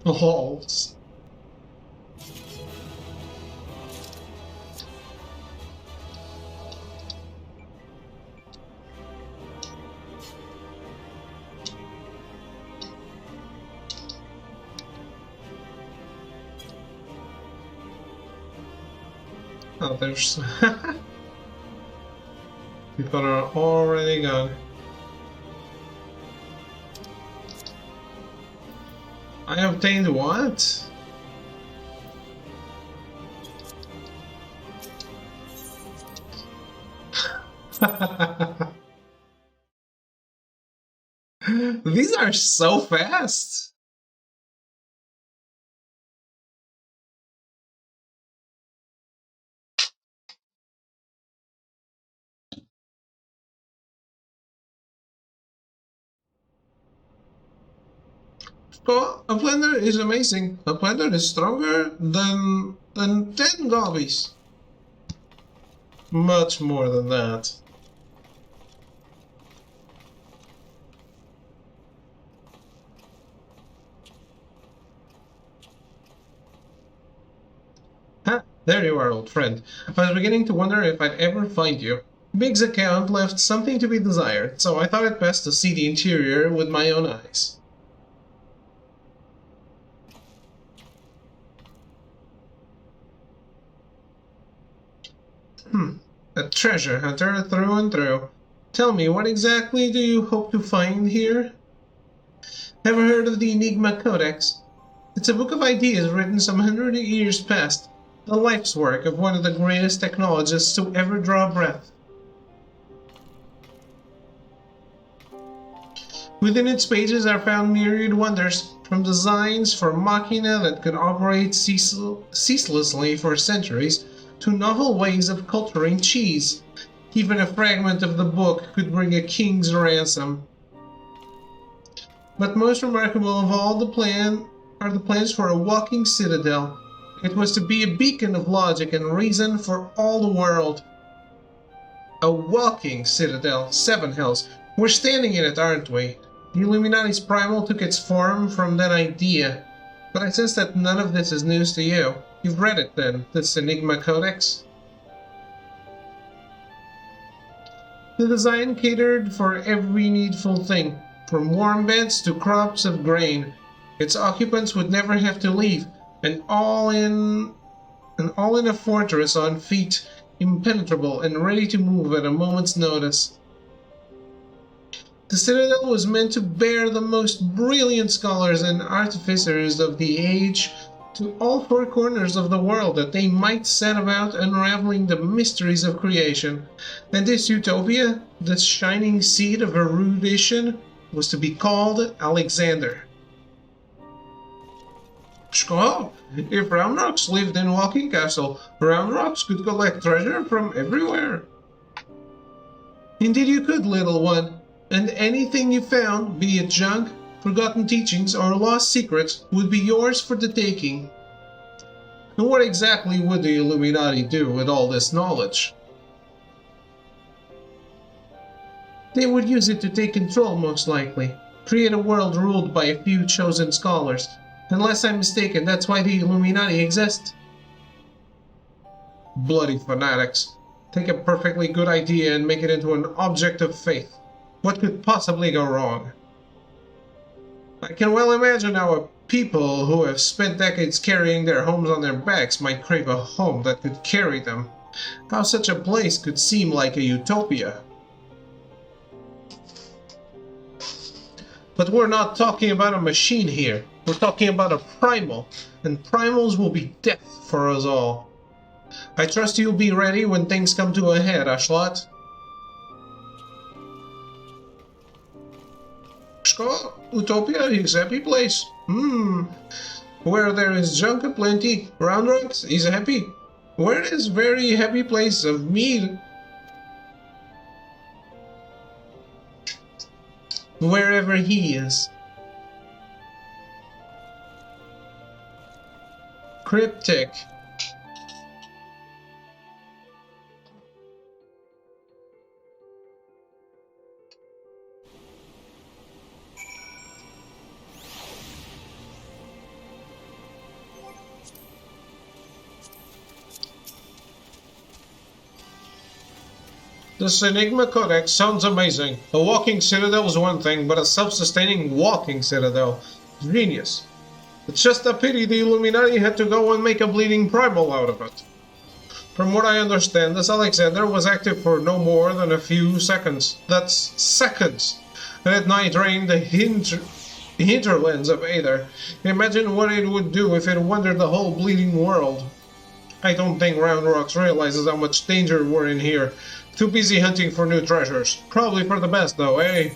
Speaker 1: Halls. Oh, there's... People are already gone. I obtained what? These are so fast. Oh, a blender is amazing. A blender is stronger than 10 gobbies. Much more than that. Ha! There you are, old friend. I was beginning to wonder if I'd ever find you. Big's account left something to be desired, so I thought it best to see the interior with my own eyes. A treasure hunter through and through. Tell me, what exactly do you hope to find here? Ever heard of the Enigma Codex? It's a book of ideas written some 100 years past, the life's work of one of the greatest technologists to ever draw breath. Within its pages are found myriad wonders, from designs for machina that could operate ceaselessly for centuries, to novel ways of culturing cheese. Even a fragment of the book could bring a king's ransom. But most remarkable of all are the plans for a walking citadel. It was to be a beacon of logic and reason for all the world. A walking citadel, Seven Hells. We're standing in it, aren't we? The Illuminati's primal took its form from that idea. But I sense that none of this is news to you. You've read it then, this Enigma Codex? The design catered for every needful thing, from warm beds to crops of grain. Its occupants would never have to leave, and all in a fortress on feet, impenetrable and ready to move at a moment's notice. The citadel was meant to bear the most brilliant scholars and artificers of the age to all four corners of the world, that they might set about unraveling the mysteries of creation. And this utopia, this shining seed of erudition, was to be called Alexander. Skull, if Round Rocks lived in Walking Castle, Round Rocks could collect treasure from everywhere. Indeed you could, little one, and anything you found, be it junk, forgotten teachings, or lost secrets, would be yours for the taking. And what exactly would the Illuminati do with all this knowledge? They would use it to take control, most likely. Create a world ruled by a few chosen scholars. Unless I'm mistaken, that's why the Illuminati exist. Bloody fanatics. Take a perfectly good idea and make it into an object of faith. What could possibly go wrong? I can well imagine how a people who have spent decades carrying their homes on their backs might crave a home that could carry them. How such a place could seem like a utopia. But we're not talking about a machine here. We're talking about a primal, and primals will be death for us all. I trust you'll be ready when things come to a head, Ashlot. Utopia is a happy place. Where there is junk aplenty, Round Rocks is happy. Where is very happy place of mead? Wherever he is. Cryptic. This Enigma Codex sounds amazing. A walking citadel is one thing, but a self-sustaining walking citadel. Genius. It's just a pity the Illuminati had to go and make a bleeding primal out of it. From what I understand, this Alexander was active for no more than a few seconds. That's seconds! And at night reigned the hinterlands of Aether. Imagine what it would do if it wandered the whole bleeding world. I don't think Round Rocks realizes how much danger we're in here. Too busy hunting for new treasures. Probably for the best, though, eh?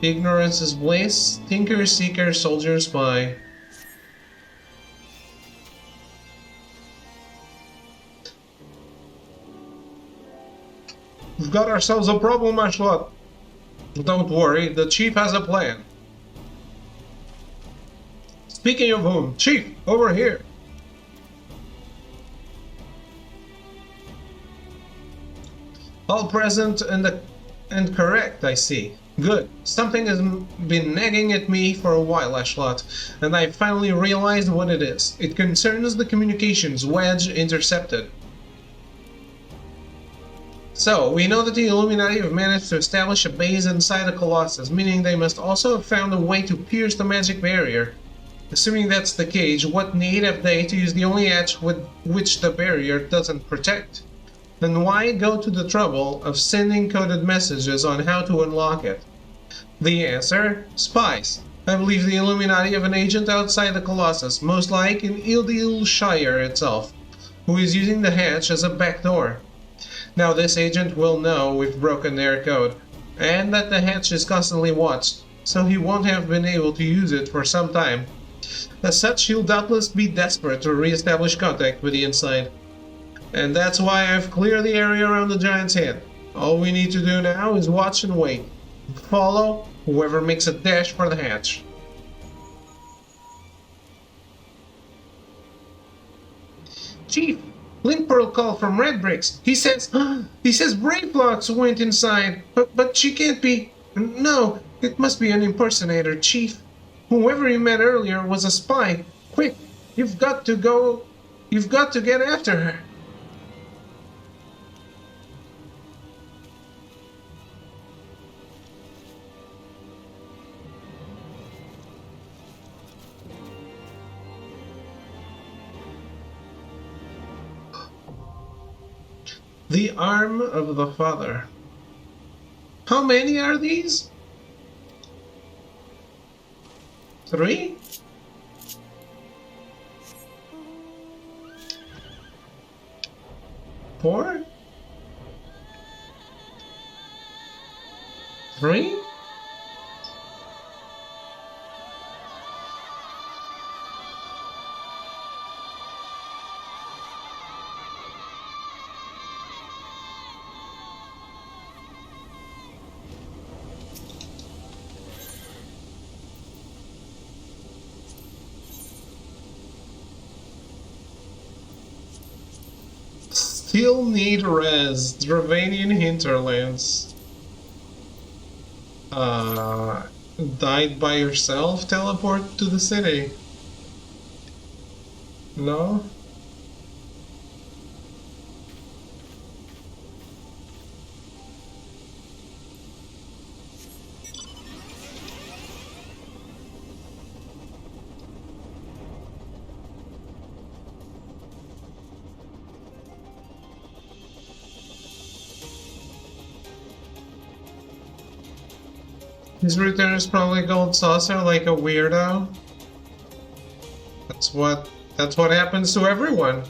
Speaker 1: Ignorance is bliss. Tinker, seeker, soldier, spy. We've got ourselves a problem, Ashlot. Don't worry, the chief has a plan. Speaking of whom, Chief, over here. All present and correct, I see. Good. Something has been nagging at me for a while, Ashlot, and I finally realized what it is. It concerns the communications wedge intercepted. So, we know that the Illuminati have managed to establish a base inside the Colossus, meaning they must also have found a way to pierce the magic barrier. Assuming that's the case, what need have they to use the only edge with which the barrier doesn't protect? Then why go to the trouble of sending coded messages on how to unlock it? The answer? Spies. I believe the Illuminati have an agent outside the Colossus, most like in Ildilshire itself, who is using the hatch as a backdoor. Now this agent will know we've broken their code, and that the hatch is constantly watched, so he won't have been able to use it for some time. As such, he'll doubtless be desperate to re-establish contact with the inside. And that's why I've cleared the area around the giant's head. All we need to do now is watch and wait. Follow whoever makes a dash for the hatch. Chief, Link Pearl call from Red Bricks. He says Brave went inside, but she can't be. No, it must be an impersonator, Chief. Whoever you met earlier was a spy. Quick, you've got to go. You've got to get after her. The arm of the Father. How many are these? 3? 4? 3? Still need res. Dravanian hinterlands. Died by yourself? Teleport to the city. No? His return is probably gold saucer like a weirdo. That's what happens to everyone.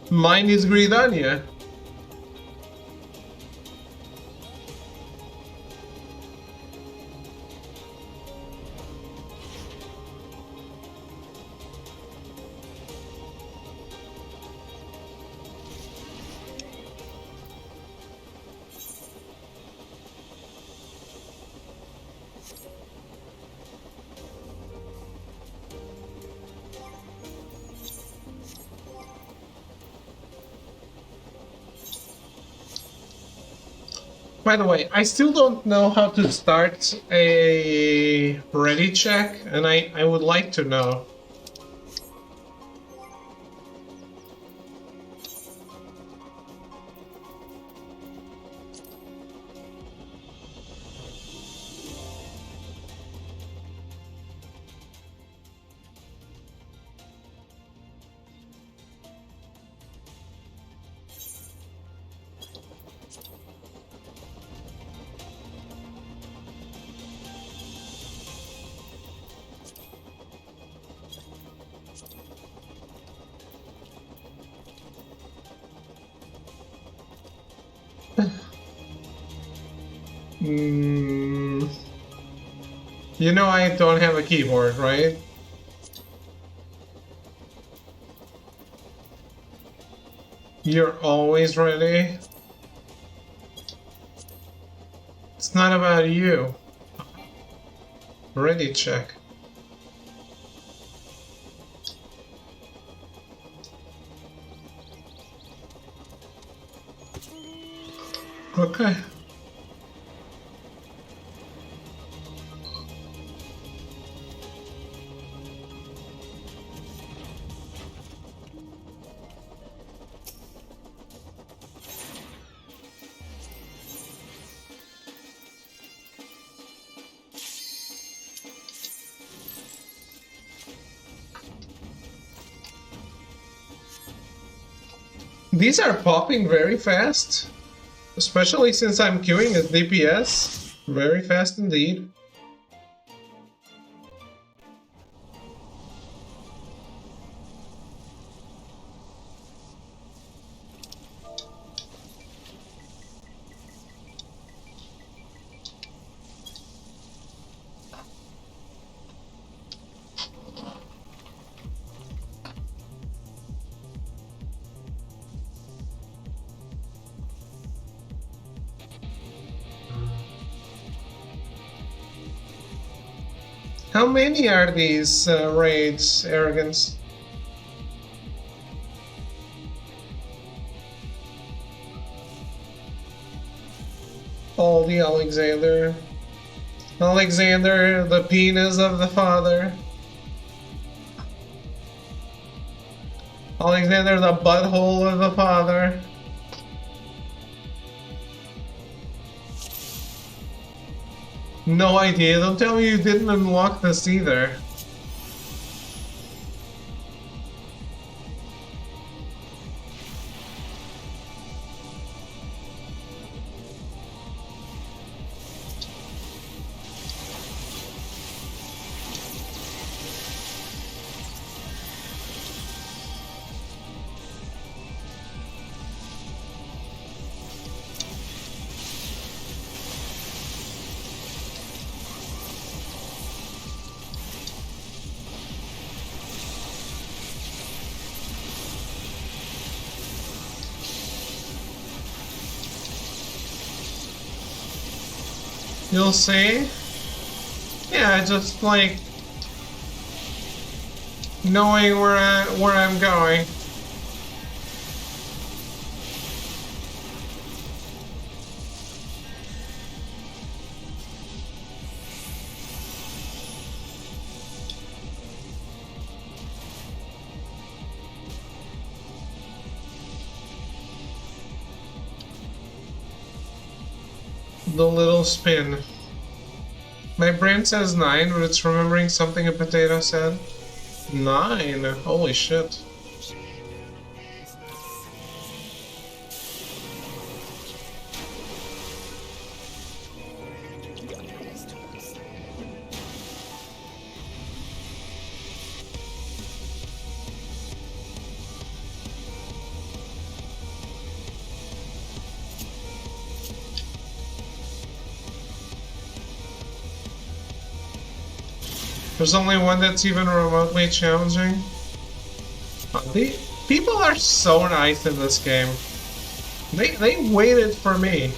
Speaker 1: Mine is Gridania. By the way, I still don't know how to start a ready check, and I would like to know. You know I don't have a keyboard, right? You're always ready. It's not about you. Ready check. Okay. These are popping very fast, especially since I'm queuing as DPS. Very fast indeed. How many are these raids, Arrogance? All the Alexander. Alexander, the penis of the father. Alexander, the butthole of the father. No idea. Don't tell me you didn't unlock this either. You'll see. Yeah, just like knowing where I'm going. The little spin. My brain says 9, but it's remembering something a potato said. 9? Holy shit. There's only one that's even remotely challenging. The people are so nice in this game. They waited for me.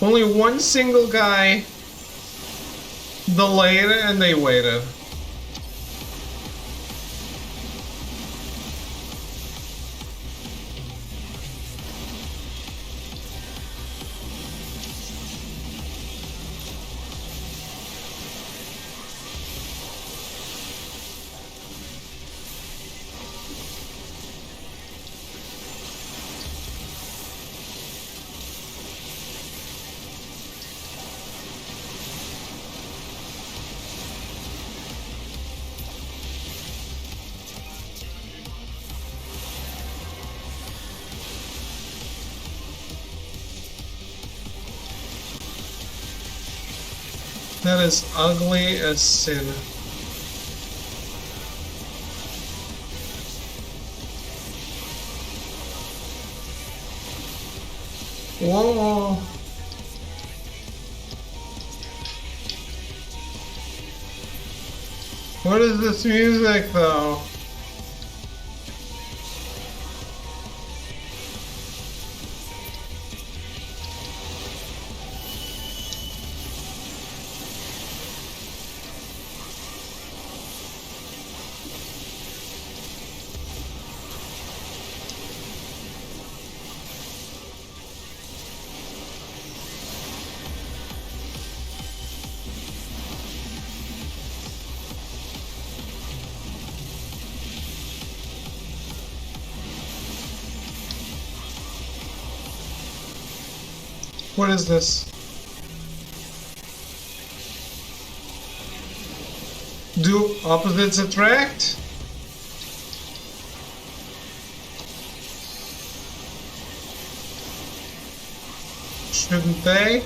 Speaker 1: Only one single guy delayed it and they waited. That is ugly as sin. Whoa! What is this music, though? What is this? Do opposites attract? Shouldn't they?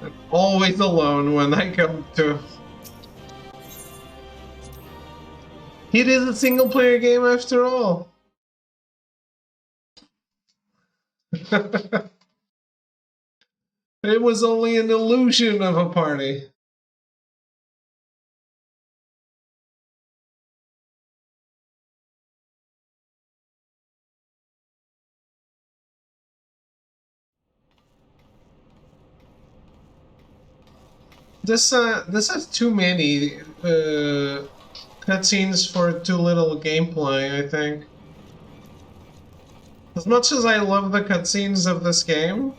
Speaker 1: I'm always alone when I come to... It is a single-player game after all. It was only an illusion of a party. This has too many cutscenes for too little gameplay, I think. As much as I love the cutscenes of this game,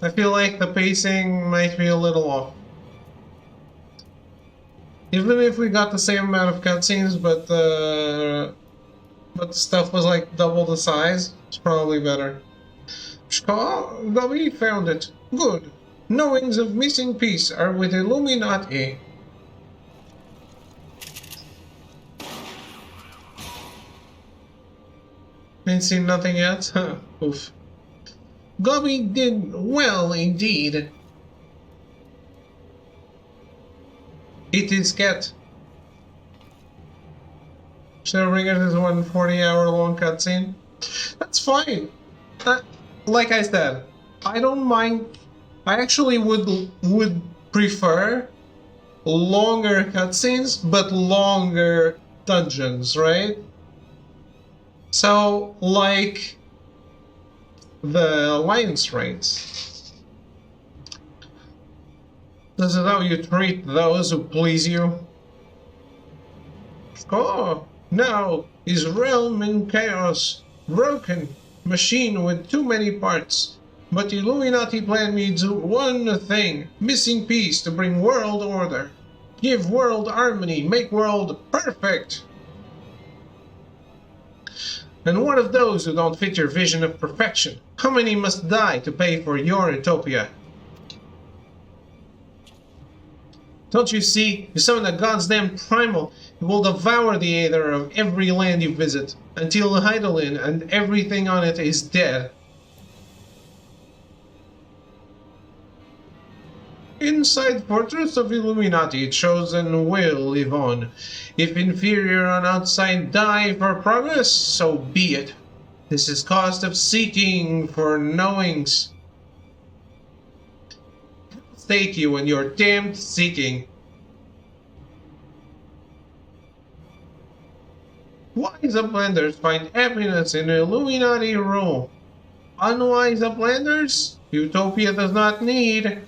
Speaker 1: I feel like the pacing might be a little off. Even if we got the same amount of cutscenes, but the stuff was like double the size, it's probably better. We found it. Good. Knowings of missing piece are with Illuminati. Ain't seen nothing yet? Oof. Gobby did well indeed. It is cat. Shadowbringers is 140-hour long cutscene. That's fine. Like I said, I don't mind. I actually would prefer longer cutscenes, but longer dungeons, right? So, like the alliance raids. This is how you treat those who please you. Oh, now is realm in chaos, broken, machine with too many parts. But Illuminati plan needs one thing, missing piece to bring world order. Give world harmony, make world perfect. And what of those who don't fit your vision of perfection? How many must die to pay for your utopia? Don't you see? You summon a goddamn primal. It will devour the aether of every land you visit, until Heidelin and everything on it is dead. Inside Fortress of Illuminati, chosen will live on. If inferior on outside die for progress, so be it. This is cost of seeking for knowings. Stake you in your damned seeking. Wise uplanders find happiness in Illuminati rule. Unwise uplanders, Utopia does not need.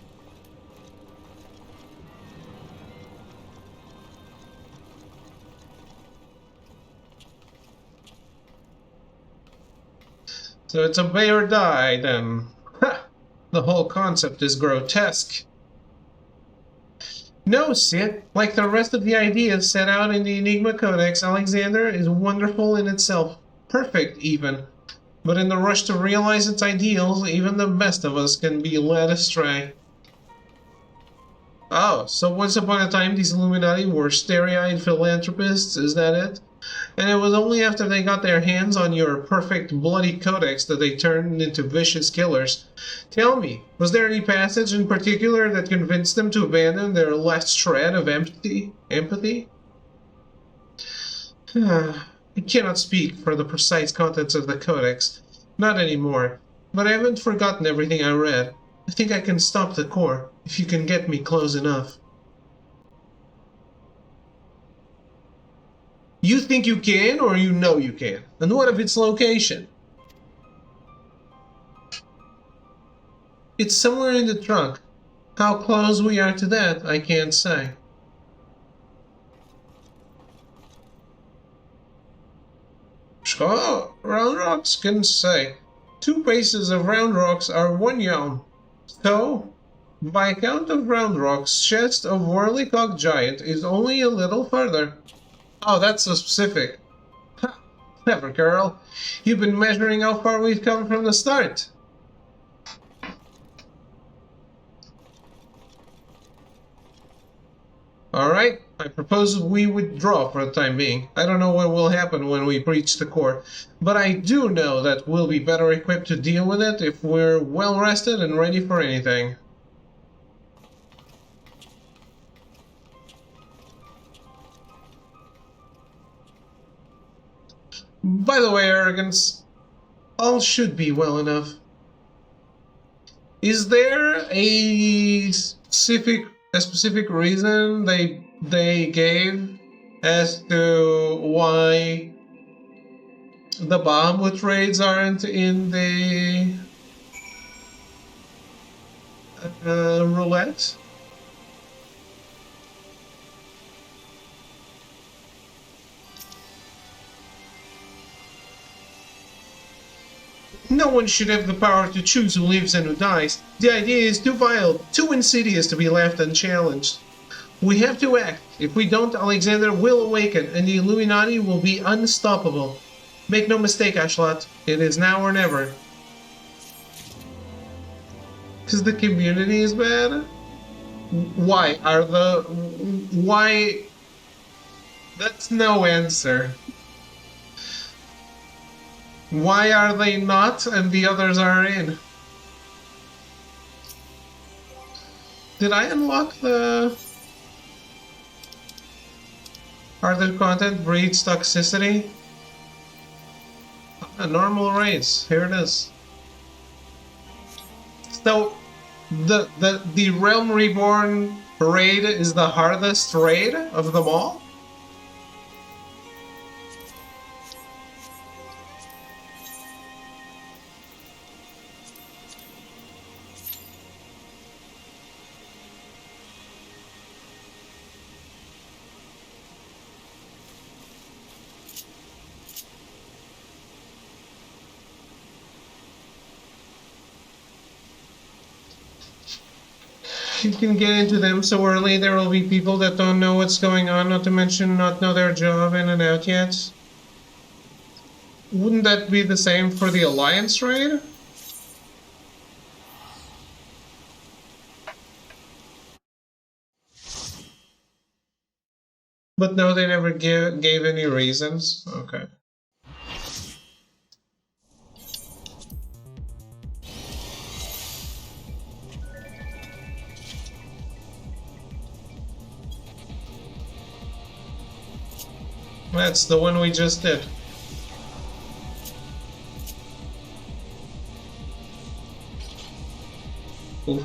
Speaker 1: So it's obey or die, then. Ha! The whole concept is grotesque. No, Sid. Like the rest of the ideas set out in the Enigma Codex, Alexander is wonderful in itself. Perfect, even. But in the rush to realize its ideals, even the best of us can be led astray. Oh, so once upon a time these Illuminati were starry-eyed philanthropists, is that it? And it was only after they got their hands on your perfect bloody codex that they turned into vicious killers. Tell me, was there any passage in particular that convinced them to abandon their last shred of empathy? I cannot speak for the precise contents of the codex. Not anymore. But I haven't forgotten everything I read. I think I can stop the core, if you can get me close enough. You think you can, or you know you can? And what of its location? It's somewhere in the trunk. How close we are to that, I can't say. Oh, round rocks can say. 2 paces of round rocks are 1 yalm. So, by count of round rocks, chest of Whirlycock Giant is only a little further. Oh, that's so specific. Ha! Clever girl. You've been measuring how far we've come from the start. Alright, I propose we withdraw for the time being. I don't know what will happen when we breach the core, but I do know that we'll be better equipped to deal with it if we're well rested and ready for anything. By the way, Arrogance, all should be well enough. Is there a specific reason they gave as to why the Bahamut raids aren't in the roulette? No one should have the power to choose who lives and who dies. The idea is too vile, too insidious to be left unchallenged. We have to act. If we don't, Alexander will awaken, and the Illuminati will be unstoppable. Make no mistake, Ashlat. It is now or never. Because the community is bad? Why? Why? That's no answer. Why are they not and the others are in? Did I unlock the... Harder content breeds toxicity? A normal race. Here it is. So, the Realm Reborn raid is the hardest raid of them all? You can get into them so early, there will be people that don't know what's going on, not to mention not know their job in and out yet. Wouldn't that be the same for the Alliance raid? But no, they never gave any reasons. Okay. That's the one we just did. Oof.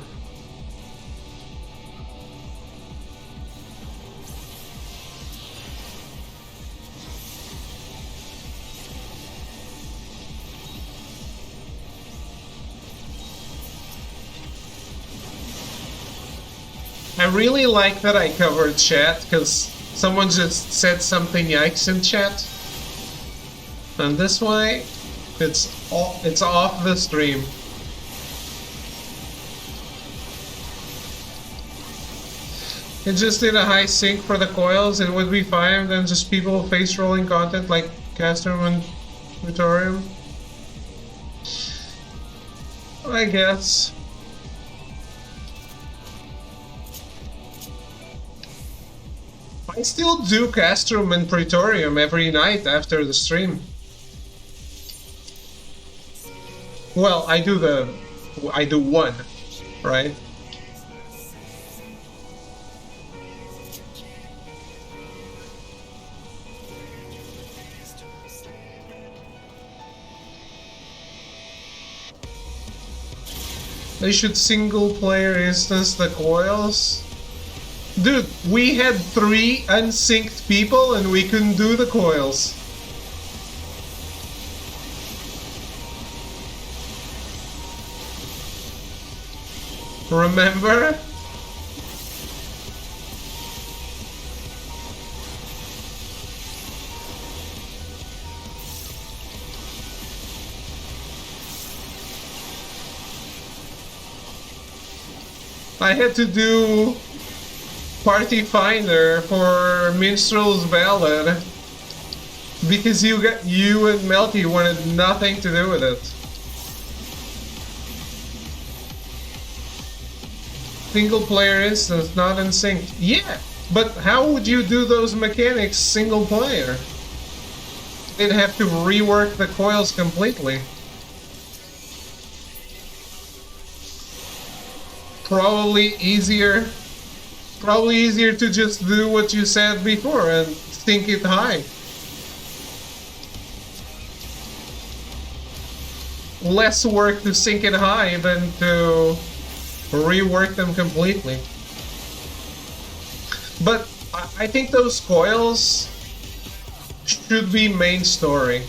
Speaker 1: I really like that I covered chat, because someone just said something yikes in chat. And this way, it's Oh, it's off the stream. It just did a high sync for the coils. It would be fine than just people face rolling content like Castrum and Tutorium. I guess. I still do Castrum and Praetorium every night after the stream. Well, I do one, right? They should single player instance the coils. Dude, we had 3 unsynced people and we couldn't do the coils. Remember? I had to do Party Finder for Minstrel's Ballad because you and Melty wanted nothing to do with it. Single player instance, not in sync. Yeah, but how would you do those mechanics single player? They'd have to rework the coils completely. Probably easier to just do what you said before and sync it high. Less work to sync it high than to rework them completely. But I think those coils should be main story.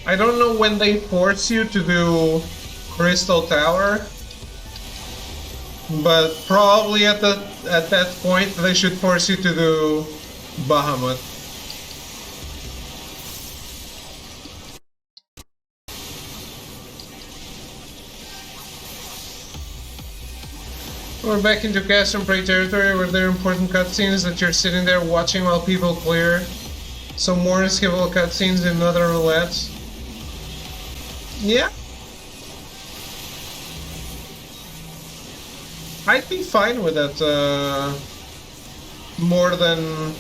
Speaker 1: I don't know when they force you to do Crystal Tower, but probably at that point they should force you to do Bahamut. We're back into Cast and Prey territory where there are important cutscenes that you're sitting there watching while people clear. Some more skippable cutscenes in other roulettes. Yeah. I'd be fine with it, more than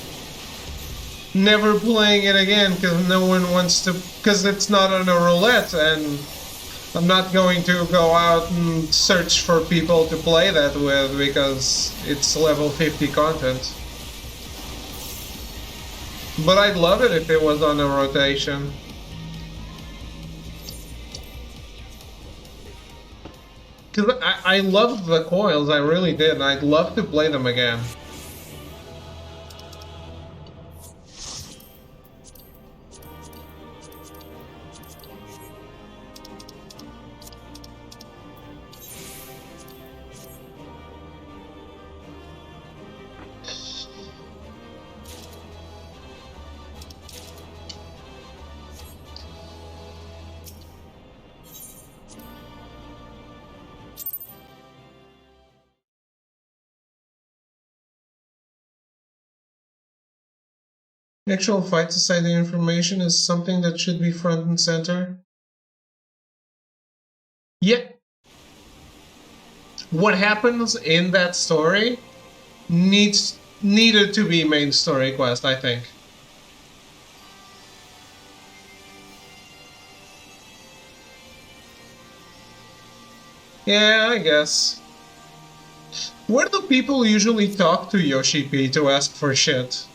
Speaker 1: never playing it again, because no one wants to, because it's not on a roulette, and I'm not going to go out and search for people to play that with, because it's level 50 content. But I'd love it if it was on a rotation. Because I loved the coils, I really did. I'd love to play them again. The actual fight society information is something that should be front and center. Yeah. What happens in that story needed to be main story quest, I think. Yeah, I guess. Where do people usually talk to Yoshi P to ask for shit?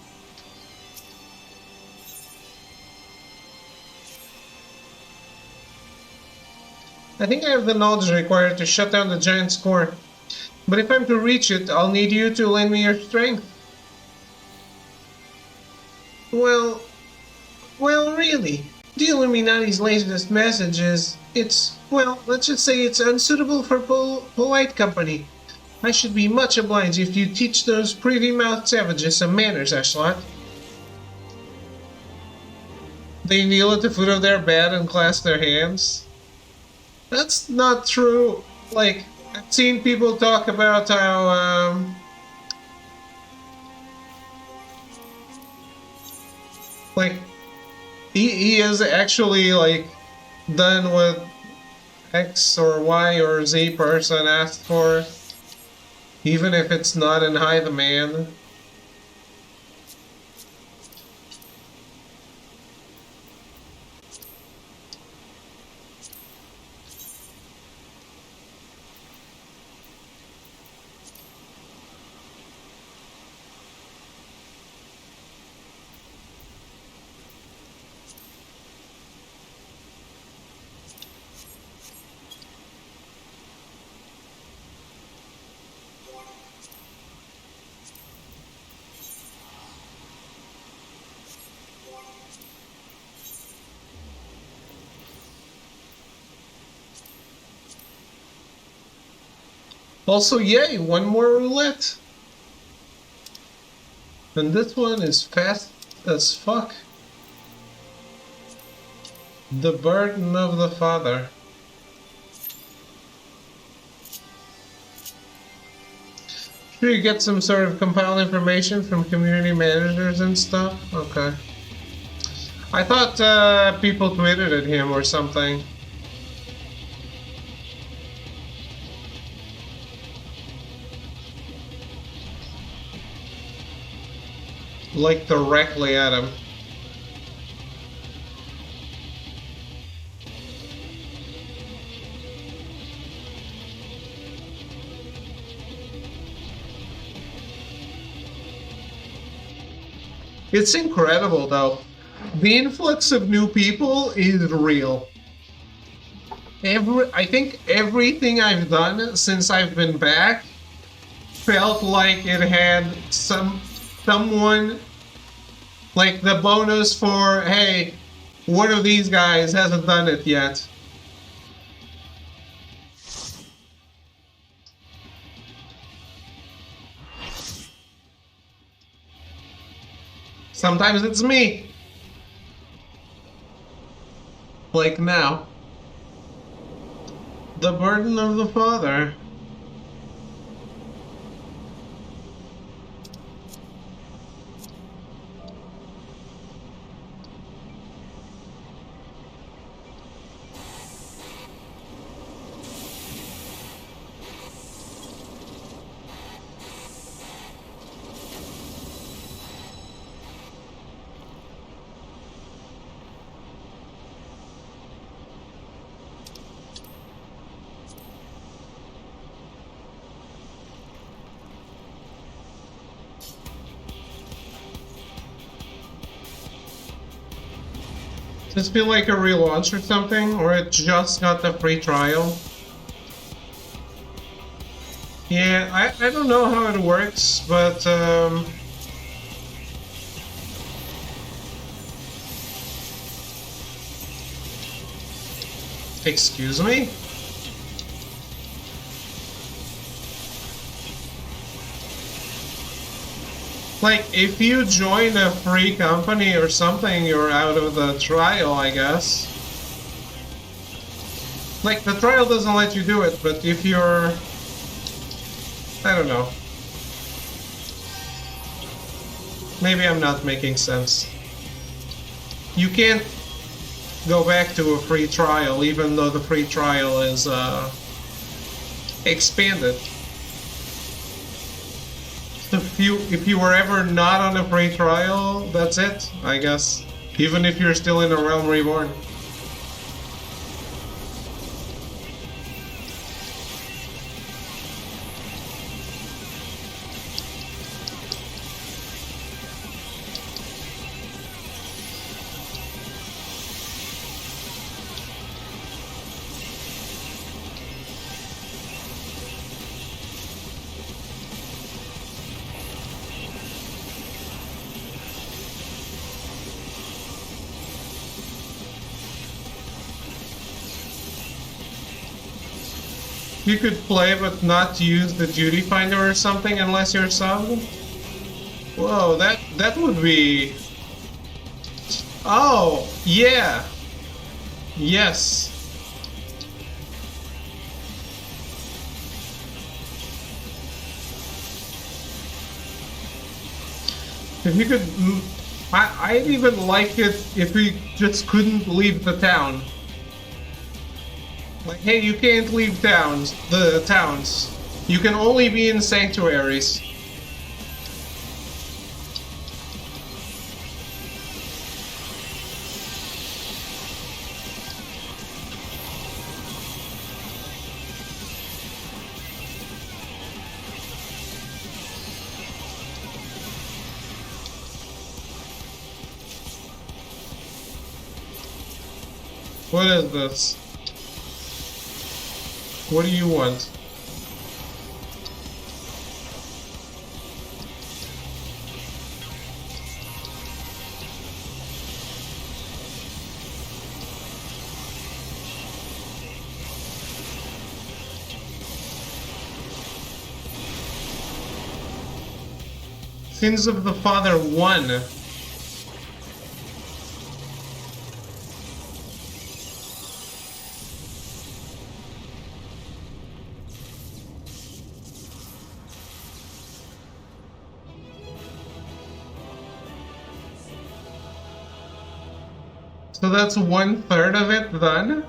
Speaker 1: I think I have the knowledge required to shut down the giant's core. But if I'm to reach it, I'll need you to lend me your strength. Well, really. The Illuminati's latest message is, let's just say it's unsuitable for polite company. I should be much obliged if you teach those pretty-mouthed savages some manners, Ashlot. They kneel at the foot of their bed and clasp their hands. That's not true. Like, I've seen people talk about how, like, he is actually, like, done what X or Y or Z person asked for, even if it's not in high demand. Also, yay, one more roulette. And this one is fast as fuck. The burden of the father. Sure, you get some sort of compiled information from community managers and stuff? Okay. I thought people tweeted at him or something. Like directly at him. It's incredible though. The influx of new people is real. I think everything I've done since I've been back felt like it had someone, like the bonus for, hey, one of these guys hasn't done it yet. Sometimes it's me. Like now. The burden of the father. Does this feel like a relaunch or something? Or it just got the free trial? Yeah, I don't know how it works, but excuse me? Like, if you join a free company or something, you're out of the trial, I guess. Like, the trial doesn't let you do it, but if you're... I don't know. Maybe I'm not making sense. You can't go back to a free trial, even though the free trial is expanded. If you were ever not on a free trial, that's it, I guess. Even if you're still in a Realm Reborn. You could play but not use the duty finder or something unless you're subbed? Whoa, that would be... Oh, yeah. Yes. If you could... I'd even like it if we just couldn't leave the town. Like, hey, you can't leave the towns. You can only be in sanctuaries. What is this? What do you want? Sins of the Father 1. So that's 1/3 of it done?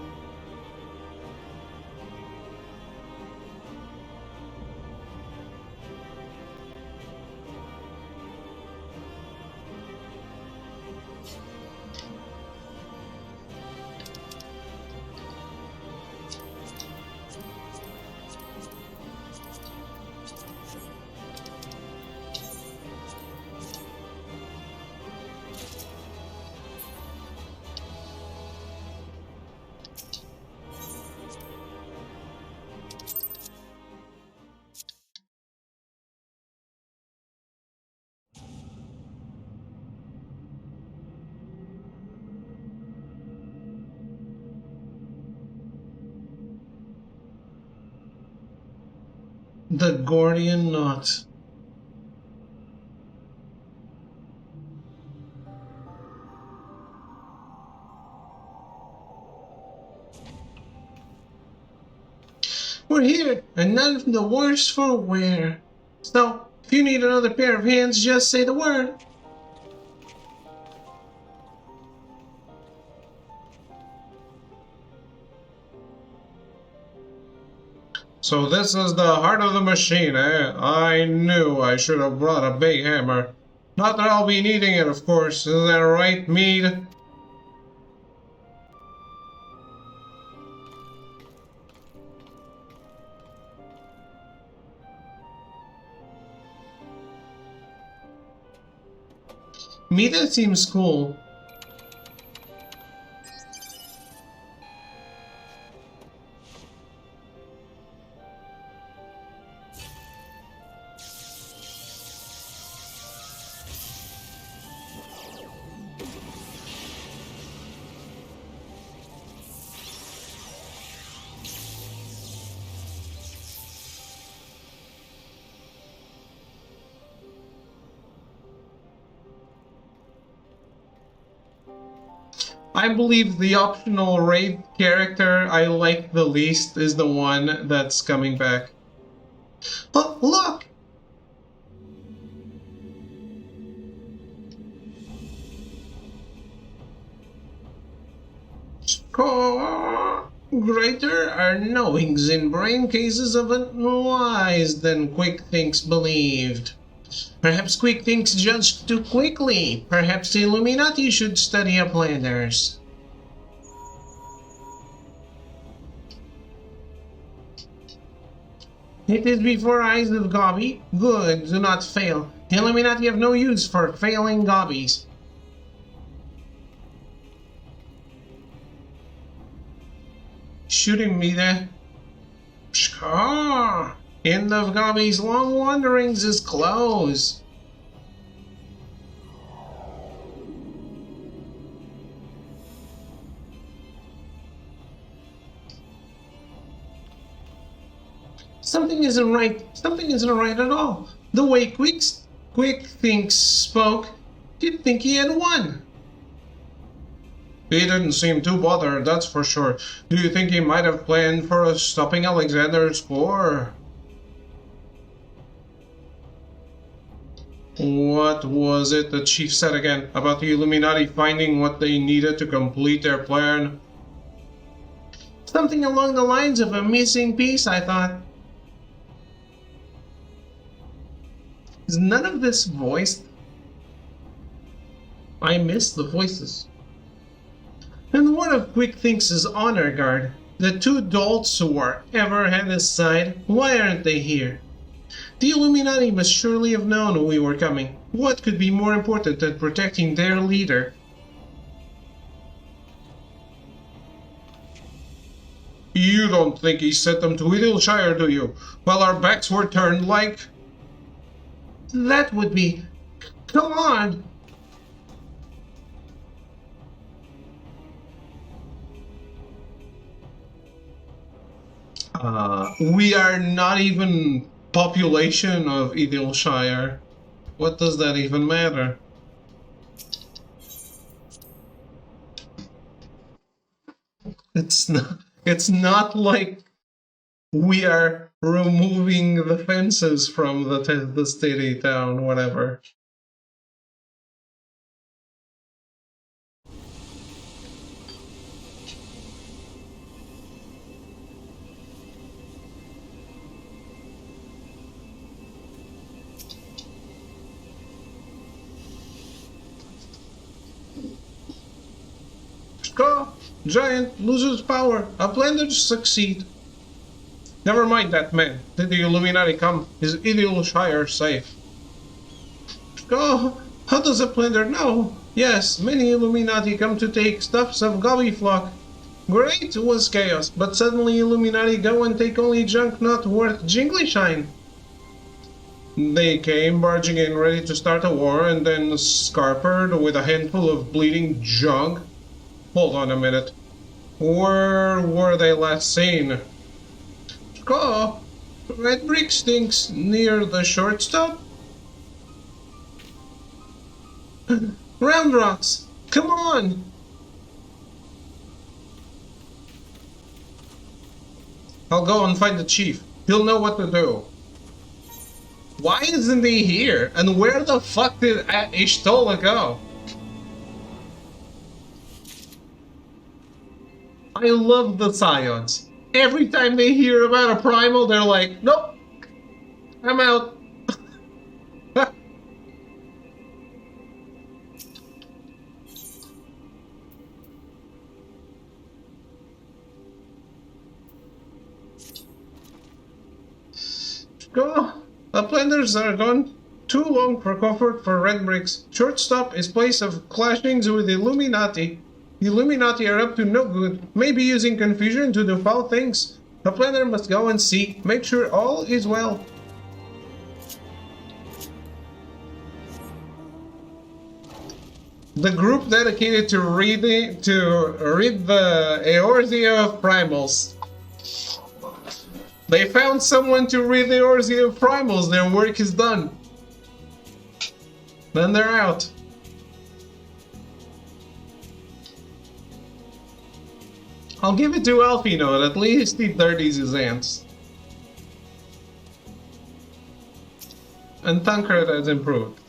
Speaker 1: The Gordian knot. We're here, and none the worse for wear. So, if you need another pair of hands, just say the word. So this is the heart of the machine, eh? I knew I should have brought a big hammer. Not that I'll be needing it, of course. Isn't that right, Mead? Mead seems cool. I believe the optional raid character I like the least is the one that's coming back. Oh, look! Greater are knowings in brain cases of unwise than quick thinks believed. Perhaps quick thinks judged too quickly. Perhaps the Illuminati should study uplanders. It is before eyes of Gobby. Good, do not fail. The Illuminati have no use for failing Gobbies. Shooting me there. Pshkar! End of Gobby's long wanderings is closed. Something isn't right. Something isn't right at all. The way Quick Thinks spoke, you'd think he had won. He didn't seem too bothered, that's for sure. Do you think he might have planned for us stopping Alexander's score? What was it the chief said again about the Illuminati finding what they needed to complete their plan? Something along the lines of a missing piece, I thought. Is none of this voiced? I miss the voices. And one of Quick Thinks' honor guard, the two dolts who are ever at his side, why aren't they here? The Illuminati must surely have known we were coming. What could be more important than protecting their leader? You don't think he sent them to Idleshire, do you? While our backs were turned like... That would be... Come on! We are not even population of Idleshire. What does that even matter? It's not like we are removing the fences from the city, town, whatever. Go! Giant loses power. A plan to succeed. Never mind that man. Did the Illuminati come? Is Idleshire safe? Go! How does a planter know? Yes, many Illuminati come to take stuffs of Gobbyflock. Great was chaos, but suddenly Illuminati go and take only junk not worth jingly shine. They came barging in ready to start a war and then scarpered with a handful of bleeding junk. Hold on a minute. Where were they last seen? Go! Red brick stinks near the shortstop? Round rocks! Come on! I'll go and find the chief. He'll know what to do. Why isn't he here? And where the fuck did Ishtola go? I love the Scions. Every time they hear about a primal, they're like, nope, I'm out. Go. The planters are gone too long for comfort for red bricks. Shortstop is place of clashings with the Illuminati. The Illuminati are up to no good, maybe using confusion to do foul things. The planter must go and see, make sure all is well. The group dedicated to read the Eorzea of Primals. They found someone to read the Eorzea of Primals, their work is done. Then they're out. I'll give it to Alfino, at least he dirties his ants. And Tancred has improved.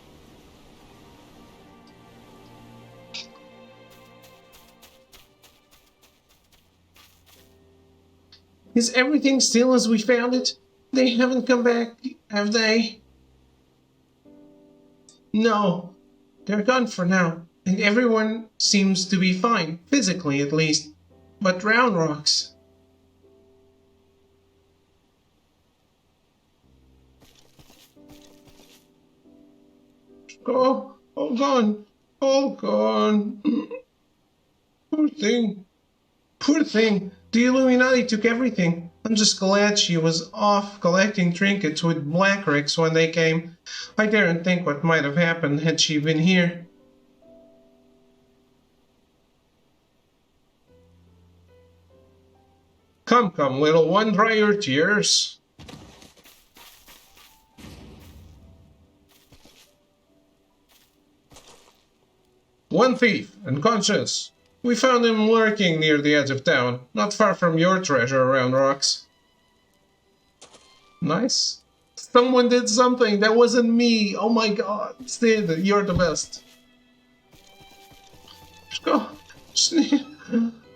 Speaker 1: Is everything still as we found it? They haven't come back, have they? No, they're gone for now, and everyone seems to be fine, physically at least. But Round Rocks... Oh, all gone, all gone. Poor thing, poor thing. The Illuminati took everything. I'm just glad she was off collecting trinkets with Blackricks when they came. I daren't think what might have happened had she been here. Come, come, little one, dry your tears. One thief, unconscious. We found him lurking near the edge of town, not far from your treasure around rocks. Nice. Someone did something, that wasn't me. Oh my god, Sid, you're the best. Go.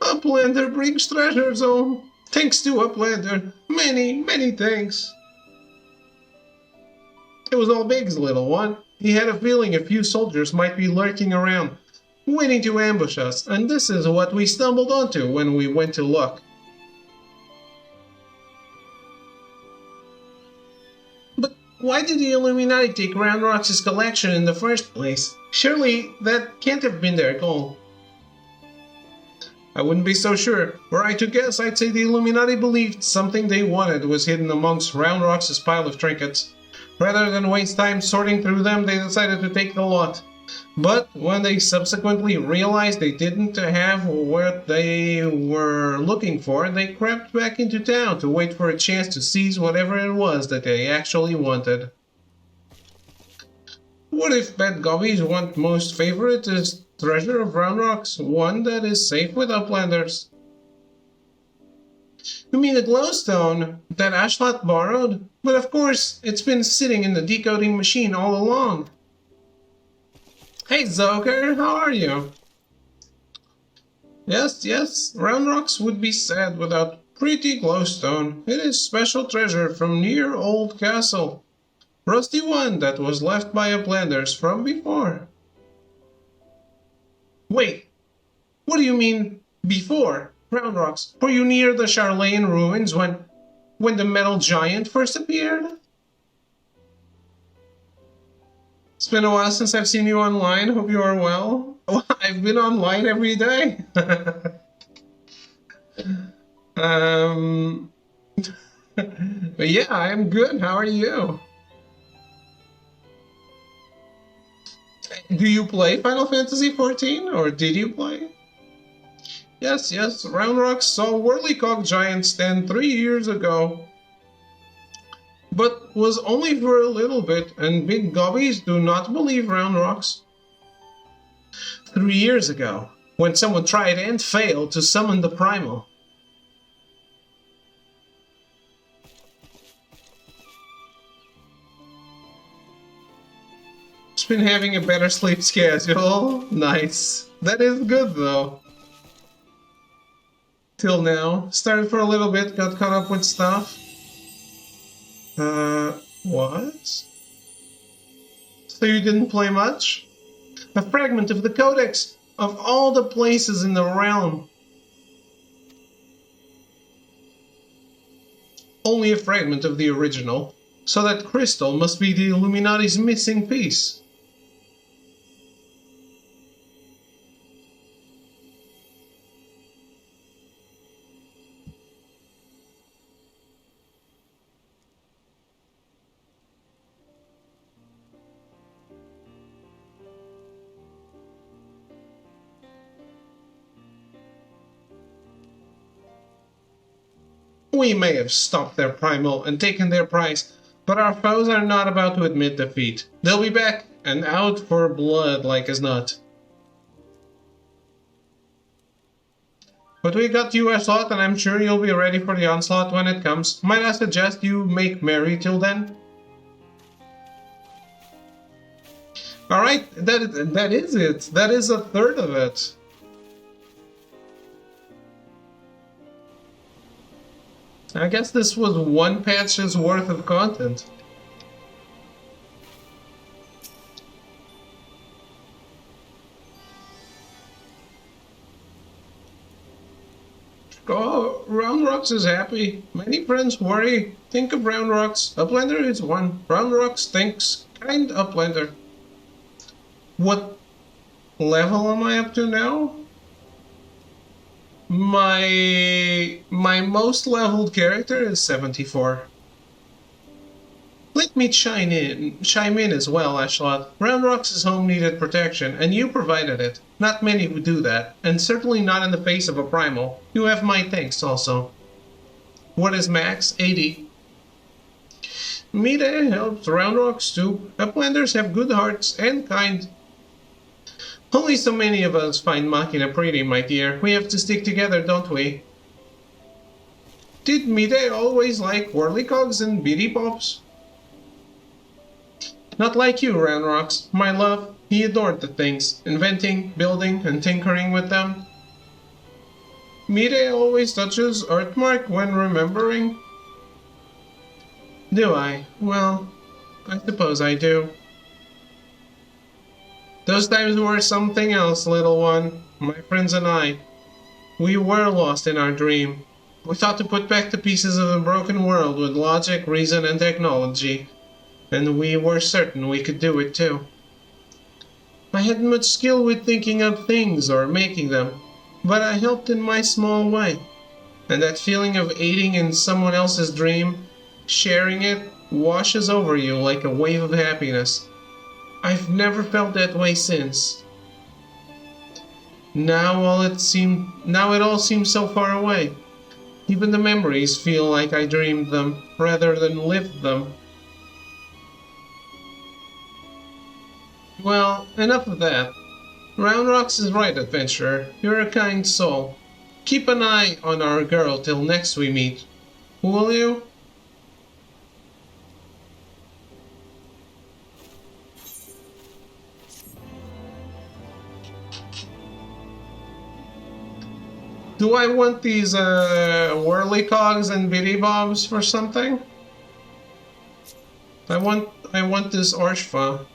Speaker 1: Uplander brings treasures home. Thanks to Uplander. Many thanks. It was all Big's little one. He had a feeling a few soldiers might be lurking around, waiting to ambush us, and this is what we stumbled onto when we went to look. But why did the Illuminati take Round Rock's collection in the first place? Surely that can't have been their goal. I wouldn't be so sure. Were I to guess, I'd say the Illuminati believed something they wanted was hidden amongst Round Rock's pile of trinkets. Rather than waste time sorting through them, they decided to take the lot. But when they subsequently realized they didn't have what they were looking for, they crept back into town to wait for a chance to seize whatever it was that they actually wanted. What if Bad Gobbies want most favorite is treasure of Round Rocks, one that is safe with Uplanders? You mean the glowstone that Ashlot borrowed? But of course, it's been sitting in the decoding machine all along. Hey Zoker, how are you? Yes, Round Rocks would be sad without pretty glowstone. It is special treasure from near old castle. Rusty one that was left by Uplanders from before. Wait, what do you mean before? Round Rocks, were you near the Charlayan ruins when the metal giant first appeared? It's been a while since I've seen you online. Hope you are well. Oh, I've been online every day. But yeah, I'm good. How are you? Do you play Final Fantasy XIV, or did you play? Yes, Round Rocks saw Whirlycog Giant stand 3 years ago. But was only for a little bit, and Big Gobbies do not believe Round Rocks. 3 years ago, when someone tried and failed to summon the Primal. It's been having a better sleep schedule. Nice. That is good though. Till now. Started for a little bit, got caught up with stuff. What? So you didn't play much? A fragment of the Codex, of all the places in the realm. Only a fragment of the original, so that crystal must be the Illuminati's missing piece. We may have stopped their primal and taken their prize, but our foes are not about to admit defeat. They'll be back and out for blood like as not. But we got you a slot, and I'm sure you'll be ready for the onslaught when it comes. Might I suggest you make merry till then? Alright, that is it. That is a third of it. I guess this was one patch's worth of content. Oh, Round Rocks is happy. Many friends worry. Think of Round Rocks. Uplander is one. Round Rocks thinks. Kind Uplander. What level am I up to now? My most leveled character is 74. Let me chime in as well, Ashlot. Round Rocks' home needed protection, and you provided it. Not many would do that, and certainly not in the face of a primal. You have my thanks also. What is max? 80. Mida helps Round Rocks too. Uplanders have good hearts and kind. Only so many of us find Machina pretty, my dear. We have to stick together, don't we? Did Mide always like whirlycogs and beady pops? Not like you, Roundrocks. My love, he adored the things, inventing, building, and tinkering with them. Mide always touches Earthmark when remembering. Do I? Well, I suppose I do. Those times were something else, little one. My friends and I. We were lost in our dream. We thought to put back the pieces of the broken world with logic, reason, and technology. And we were certain we could do it too. I hadn't much skill with thinking up things or making them, but I helped in my small way. And that feeling of aiding in someone else's dream, sharing it, washes over you like a wave of happiness. I've never felt that way since. Now it all seems so far away. Even the memories feel like I dreamed them rather than lived them. Well, enough of that. Roundrocks is right, adventurer. You're a kind soul. Keep an eye on our girl till next we meet. Will you? Do I want these whirlycogs and bitty bobs for something? I want this Orshfa.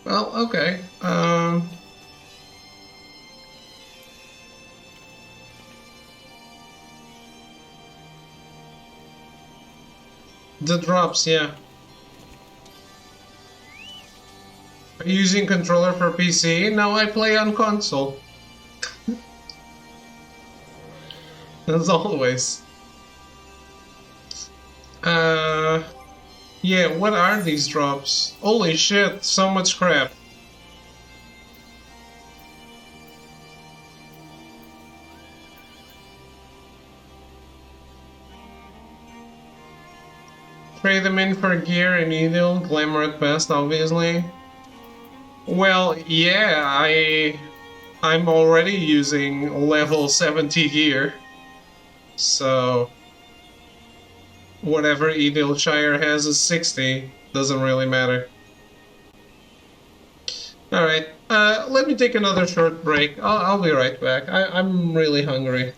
Speaker 1: Well, okay. The drops, yeah. Are you using controller for PC? No, I play on console. As always. Yeah, what are these drops? Holy shit, so much crap. Trade them in for gear and evil, glamour at best, obviously. Well, yeah, I'm already using level 70 gear. So whatever Evil Shire has is 60. Doesn't really matter. Alright, let me take another short break. I'll be right back. I'm really hungry.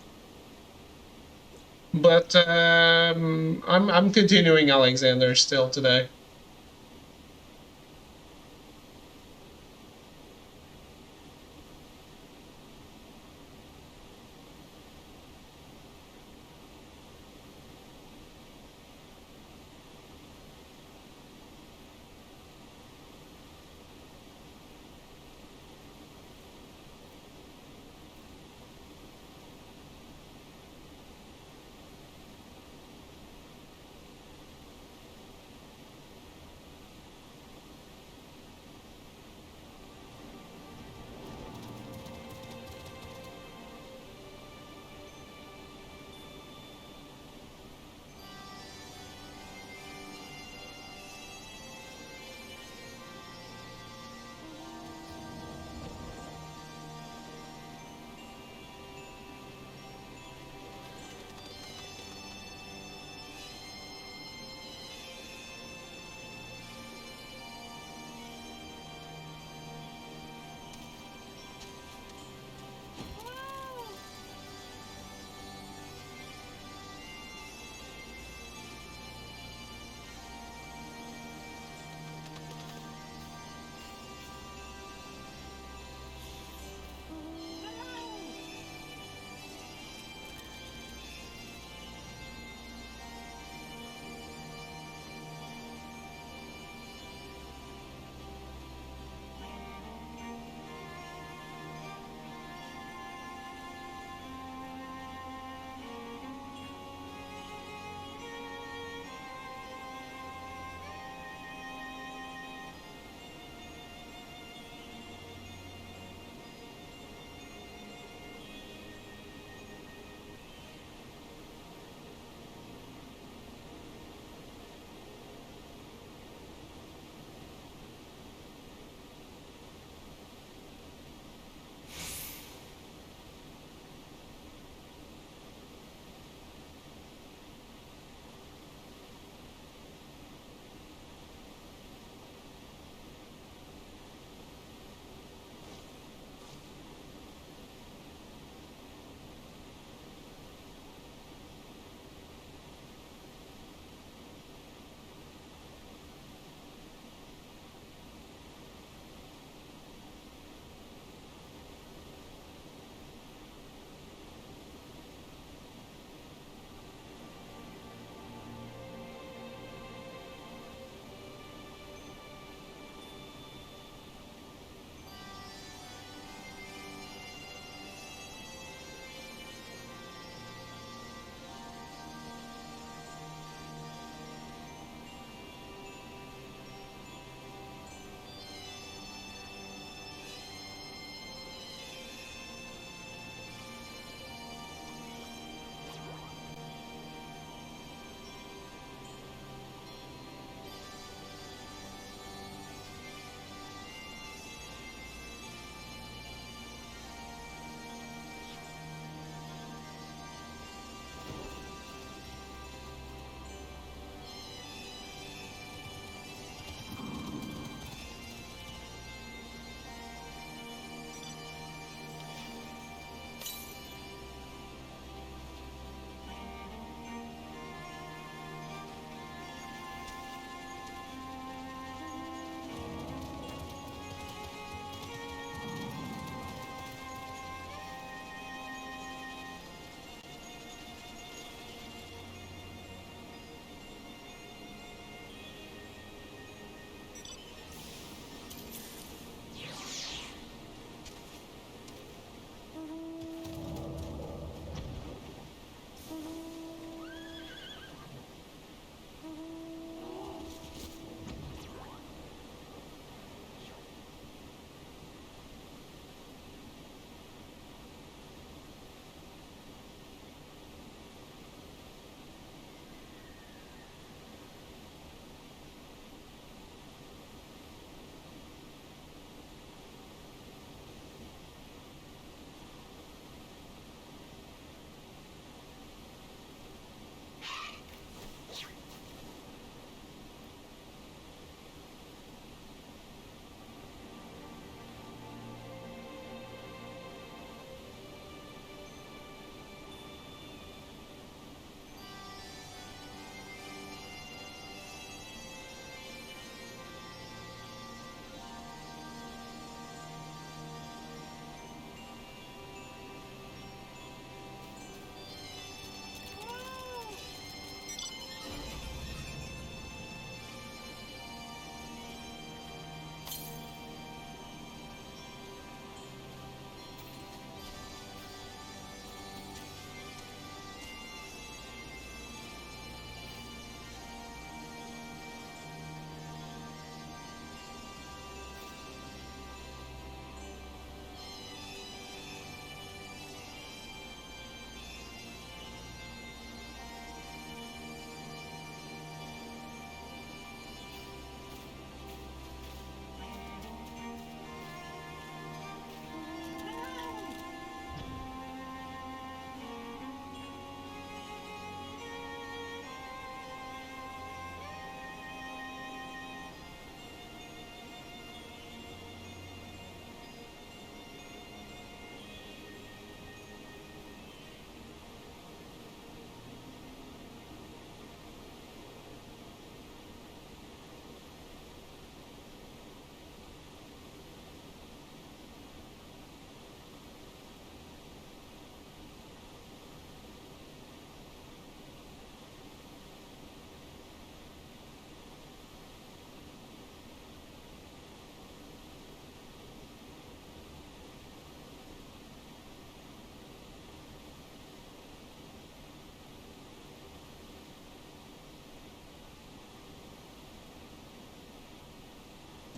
Speaker 1: But I'm continuing Alexander still today.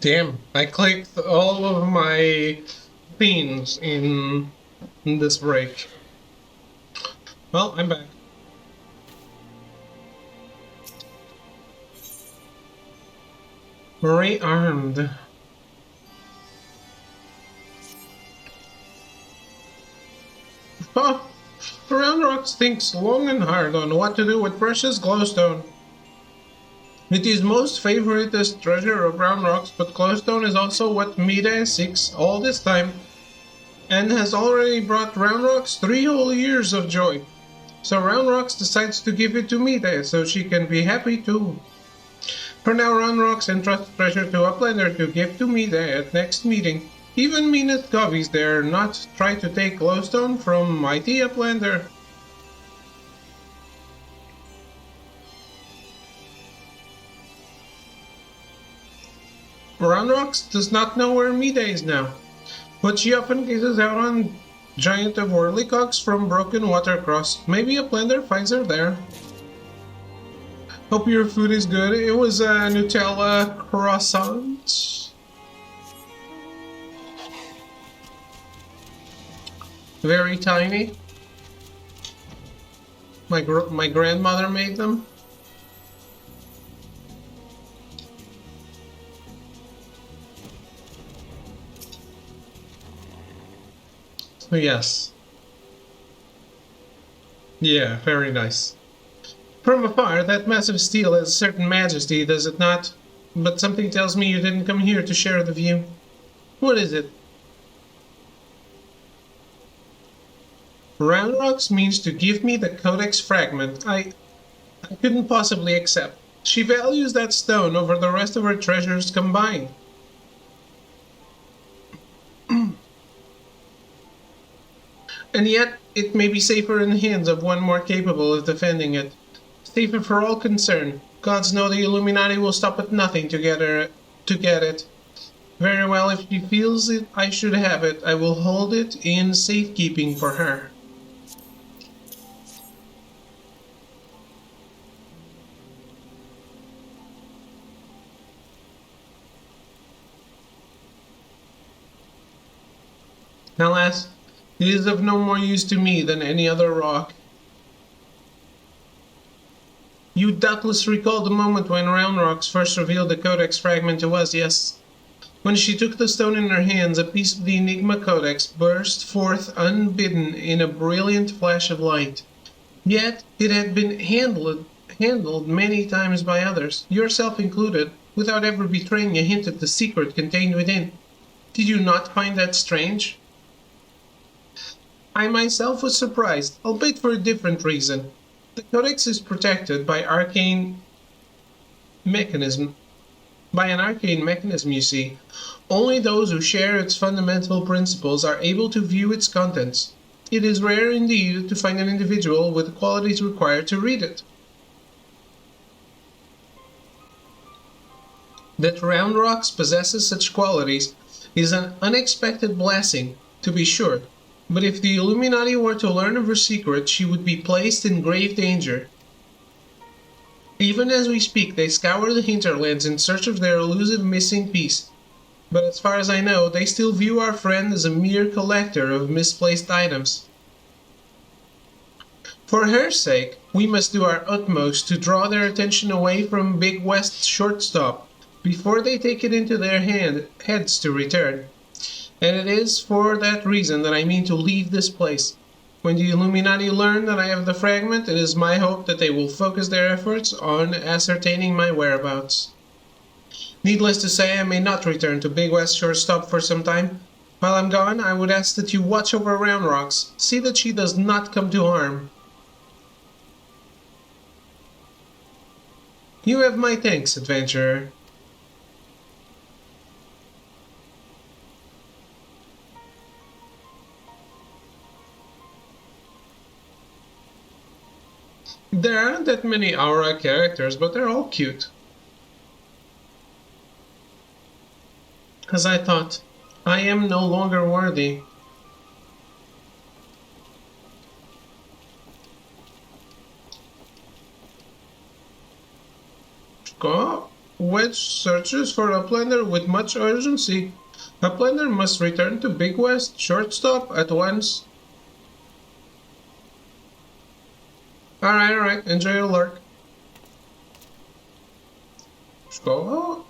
Speaker 1: Damn, I clicked all of my themes in this break. Well, I'm back. Rearmed. Huh. Round Rocks thinks long and hard on what to do with precious glowstone. It is most favoritist treasure of Round Rocks, but glowstone is also what Mida seeks all this time, and has already brought Round Rocks 3 whole years of joy. So Round Rocks decides to give it to Mida, so she can be happy too. For now, Round Rocks entrusts treasure to Uplander to give to Mida at next meeting. Even Minus Govies dare not try to take glowstone from mighty Uplander. Round Rocks does not know where Mida is now, but she often gazes out on giant of whirlycocks from Broken Watercross. Maybe Uplander finds her there. Hope your food is good. It was a Nutella croissant. Very tiny. My grandmother made them. So yes. Yeah, very nice. From afar, that massive steel has a certain majesty, does it not? But something tells me you didn't come here to share the view. What is it? Round Rocks means to give me the Codex fragment. I couldn't possibly accept. She values that stone over the rest of her treasures combined. And yet, it may be safer in the hands of one more capable of defending it. Safer for all concerned. Gods know the Illuminati will stop at nothing to get it. Very well, if she feels it, I should have it. I will hold it in safekeeping for her. Alas, it is of no more use to me than any other rock. You doubtless recall the moment when Round Rocks first revealed the Codex fragment to us, yes? When she took the stone in her hands, a piece of the Enigma Codex burst forth unbidden in a brilliant flash of light. Yet it had been handled many times by others, yourself included, without ever betraying a hint at the secret contained within. Did you not find that strange? I myself was surprised, albeit for a different reason. The Codex is protected by an arcane mechanism, you see. Only those who share its fundamental principles are able to view its contents. It is rare indeed to find an individual with the qualities required to read it. That Round Rocks possesses such qualities is an unexpected blessing, to be sure. But if the Illuminati were to learn of her secret, she would be placed in grave danger. Even as we speak, they scour the hinterlands in search of their elusive missing piece. But as far as I know, they still view our friend as a mere collector of misplaced items. For her sake, we must do our utmost to draw their attention away from Big West's shortstop before they take it into their heads to return. And it is for that reason that I mean to leave this place. When the Illuminati learn that I have the fragment, it is my hope that they will focus their efforts on ascertaining my whereabouts. Needless to say, I may not return to Big West Shortstop for some time. While I'm gone, I would ask that you watch over Round Rocks. See that she does not come to harm. You have my thanks, adventurer. There aren't that many Aura characters, but they're all cute. As I thought, I am no longer worthy. Wedge searches for Uplander with much urgency. Uplander must return to Big West shortstop at once. Alright. Enjoy your lurk. Let's go.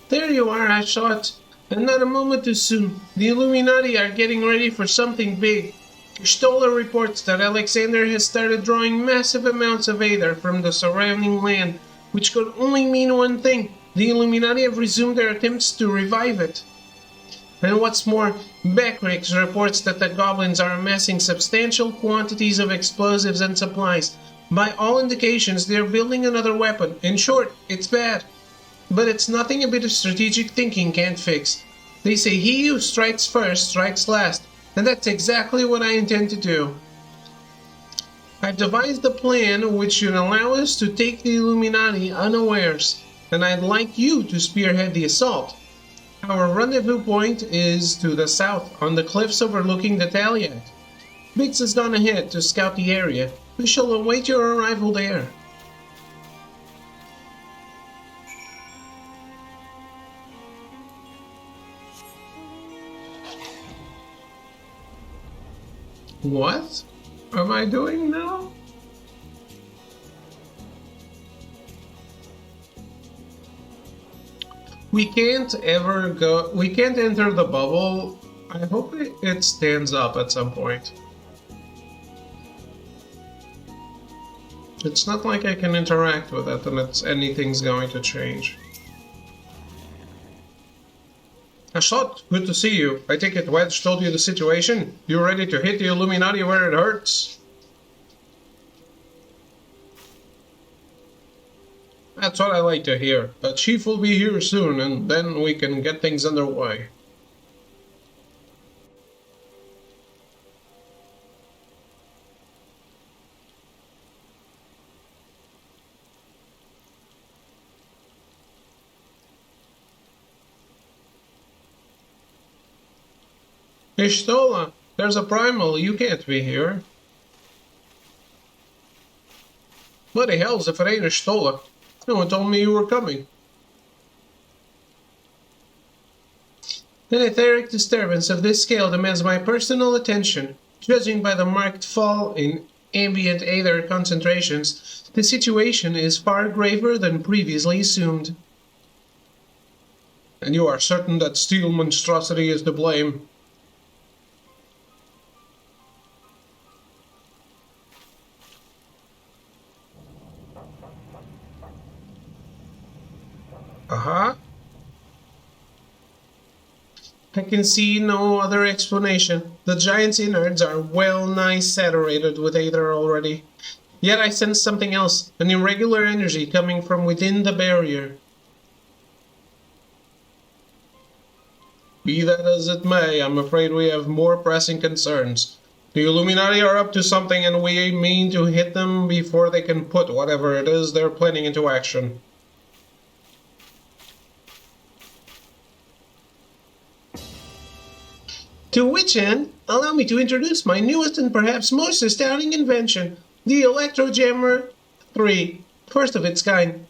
Speaker 1: There you are, I thought. And not a moment too soon. The Illuminati are getting ready for something big. Stoller reports that Alexander has started drawing massive amounts of aether from the surrounding land, which could only mean one thing. The Illuminati have resumed their attempts to revive it. And what's more, Beckrix reports that the goblins are amassing substantial quantities of explosives and supplies. By all indications, they're building another weapon. In short, it's bad. But it's nothing a bit of strategic thinking can't fix. They say he who strikes first strikes last, and that's exactly what I intend to do. I've devised a plan which should allow us to take the Illuminati unawares, and I'd like you to spearhead the assault. Our rendezvous point is to the south, on the cliffs overlooking the Taliad. Biggs has gone ahead to scout the area. We shall await your arrival there. What am I doing now? We can't enter the bubble. I hope it stands up at some point. It's not like I can interact with it and anything's going to change. Ashot, good to see you. I take it Wedge told you the situation? You ready to hit the Illuminati where it hurts? That's what I like to hear. A chief will be here soon, and then we can get things underway. Ishtola, there's a primal, you can't be here. Bloody hells if it ain't Ishtola. No one told me you were coming. An etheric disturbance of this scale demands my personal attention. Judging by the marked fall in ambient aether concentrations, the situation is far graver than previously assumed. And you are certain that steel monstrosity is to blame? I can see no other explanation. The giant's innards are well-nigh saturated with aether already. Yet I sense something else, an irregular energy coming from within the barrier. Be that as it may, I'm afraid we have more pressing concerns. The Illuminati are up to something and we mean to hit them before they can put whatever it is they're planning into action. To which end, allow me to introduce my newest and perhaps most astounding invention, the Electrojammer 3, first of its kind.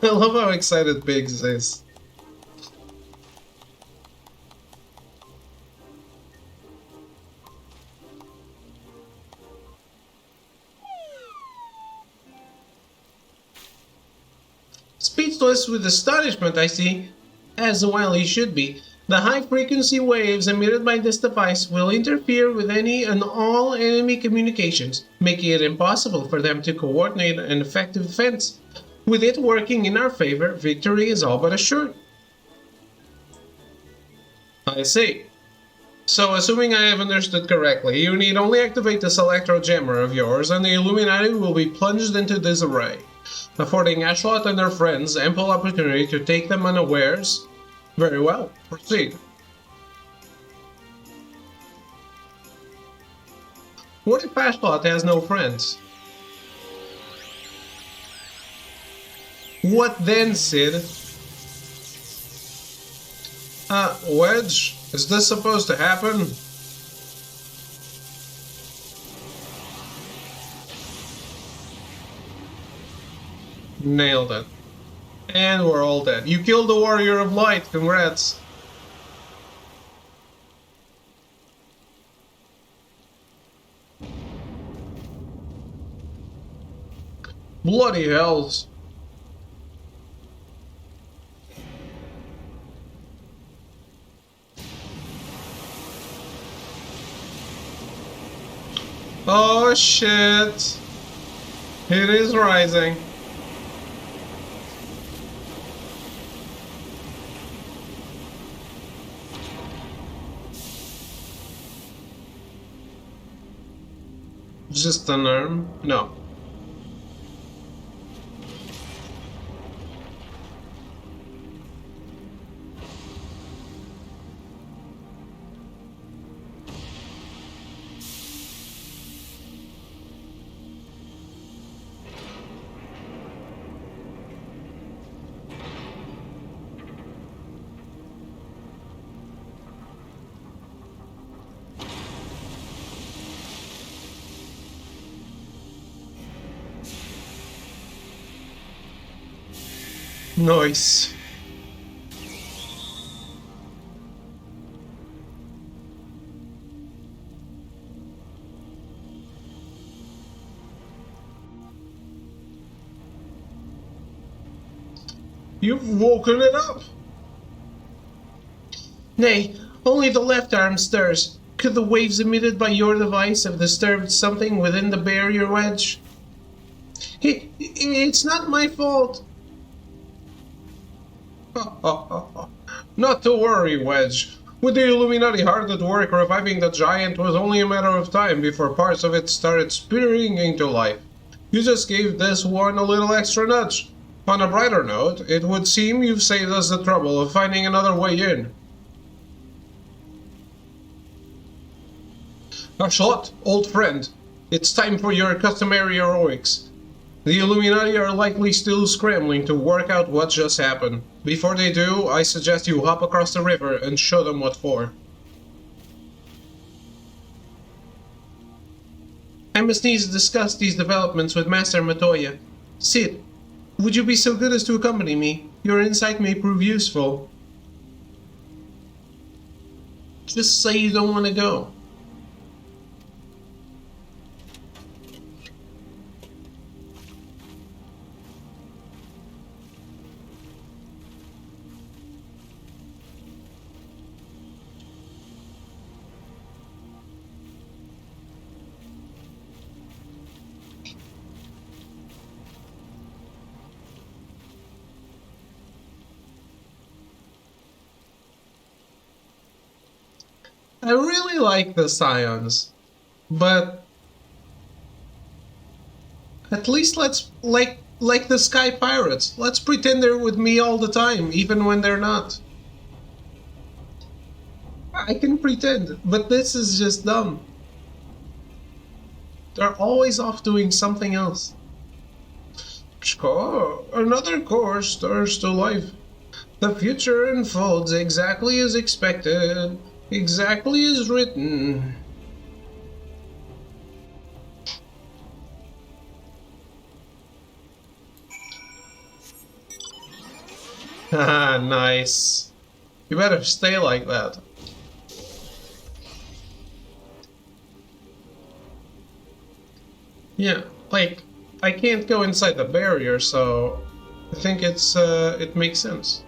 Speaker 1: I love how excited Biggs is. Speechless with astonishment, I see, as well he should be. The high-frequency waves emitted by this device will interfere with any and all enemy communications, making it impossible for them to coordinate an effective defense. With it working in our favor, victory is all but assured. I see. So, assuming I have understood correctly, you need only activate this electro jammer of yours, and the Illuminati will be plunged into disarray, affording Ashlot and their friends ample opportunity to take them unawares. Very well, proceed. What if Ashlot has no friends? What then, Sid? Wedge? Is this supposed to happen? Nailed it. And we're all dead. You killed the Warrior of Light, congrats. Bloody hells. Oh shit. It is rising. Just an arm? No. Nice. You've woken it up. Nay, only the left arm stirs. Could the waves emitted by your device have disturbed something within the barrier wedge? It's not my fault. Not to worry, Wedge. With the Illuminati hard at work reviving the giant was only a matter of time before parts of it started springing to life. You just gave this one a little extra nudge. On a brighter note, it would seem you've saved us the trouble of finding another way in. Ashot, old friend, it's time for your customary heroics. The Illuminati are likely still scrambling to work out what just happened. Before they do, I suggest you hop across the river and show them what for. I must needs discuss these developments with Master Matoya. Sid, would you be so good as to accompany me? Your insight may prove useful. Just say you don't want to go. I really like the Scions, but at least let's like the Sky Pirates. Let's pretend they're with me all the time, even when they're not. I can pretend, but this is just dumb. They're always off doing something else. Another course stirs to life. The future unfolds exactly as expected. Exactly as written. Haha, nice. You better stay like that. Yeah, like, I can't go inside the barrier, so I think it makes sense.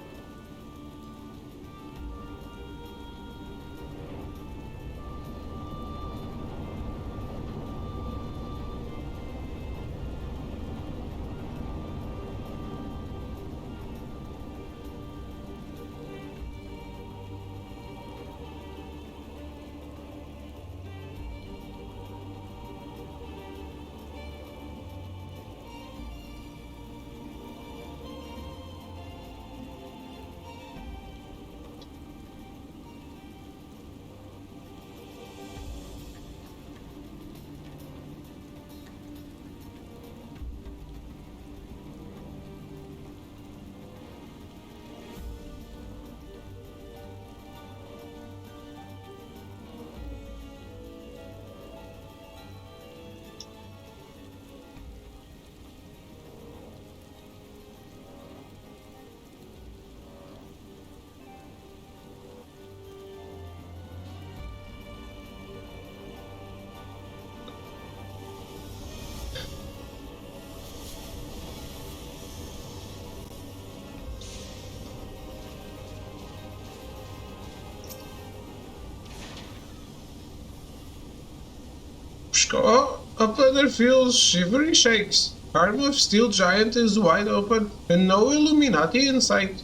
Speaker 1: Oh, up there feels shivery shakes. Arm of Steel Giant is wide open, and no Illuminati in sight.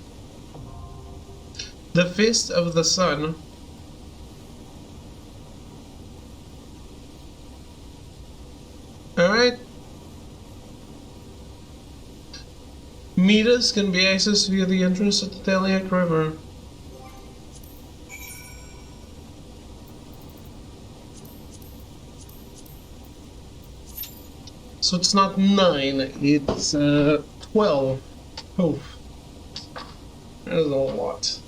Speaker 1: The Fist of the Sun. Alright. Metas can be accessed via the entrance of the Taliac River. So it's not 9, it's 12. Oh, that is a lot.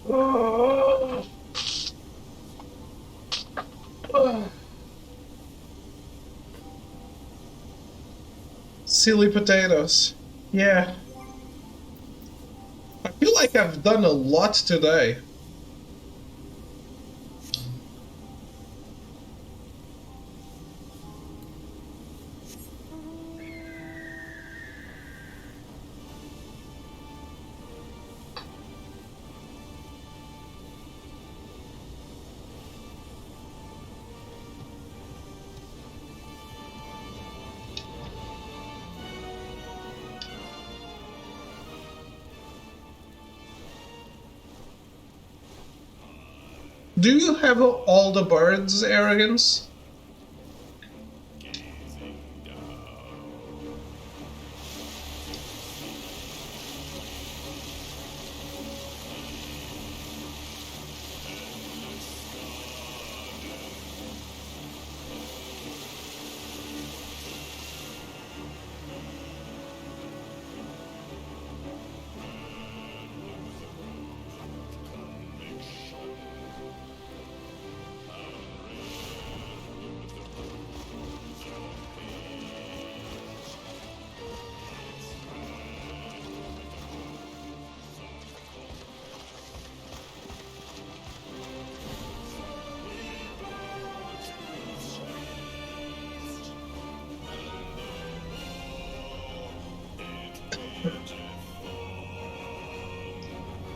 Speaker 1: Oh. Oh. Silly potatoes. Yeah. I feel like I've done a lot today. Do you have all the birds' arrogance?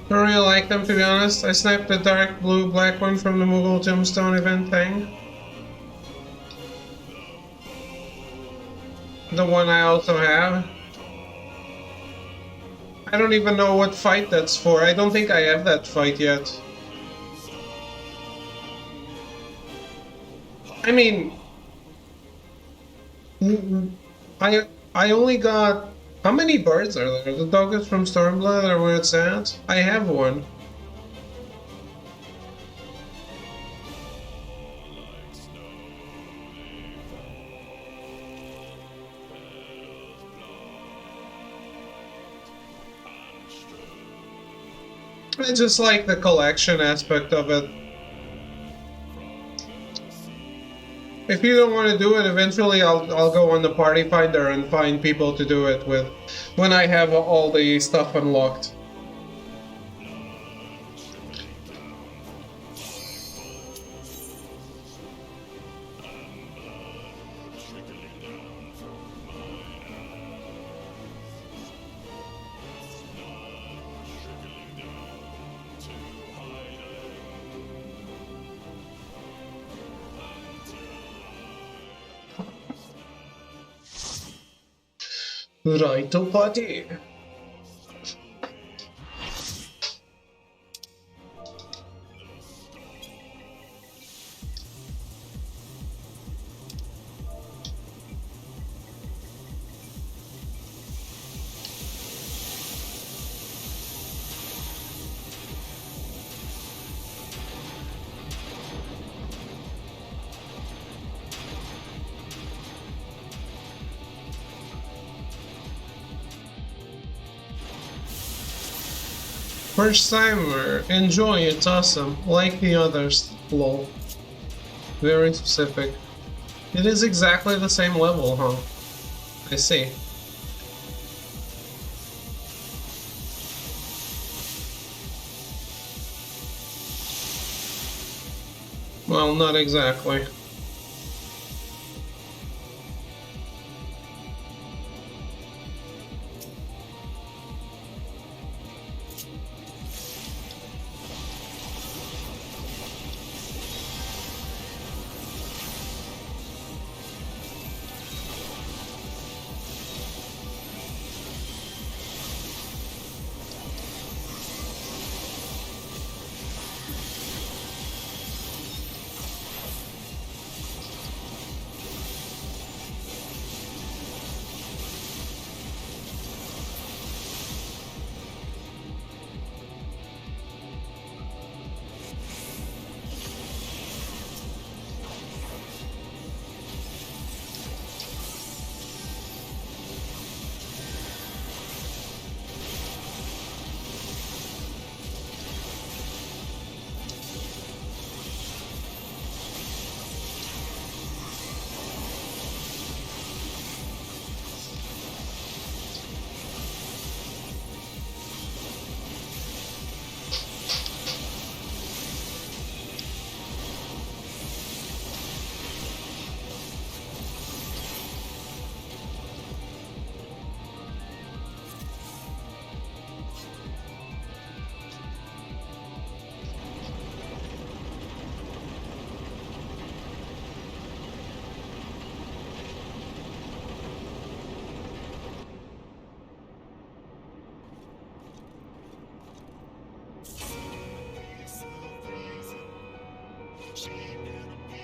Speaker 1: I don't really like them, to be honest. I sniped the dark blue black one from the Moogle Tombstone event thing. The one I also have. I don't even know what fight that's for. I don't think I have that fight yet. I mean... I only got... How many birds are there? The dog is from Stormblood, or where it's at? I have one. I just like the collection aspect of it. If you don't want to do it, eventually I'll go on the party finder and find people to do it with when I have all the stuff unlocked. Righto party. First timer, enjoy, it's awesome. Like the others, lol. Very specific. It is exactly the same level, huh? I see. Well, not exactly.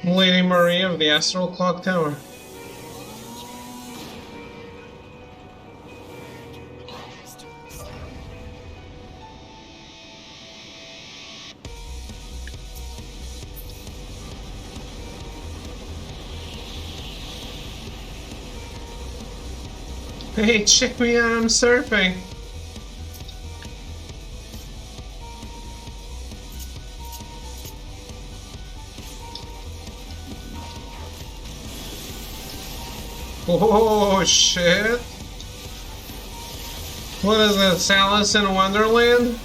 Speaker 1: Lady Marie of the Astral Clock Tower. Hey, check me out, I'm surfing! Oh shit! What is this, Alice in Wonderland?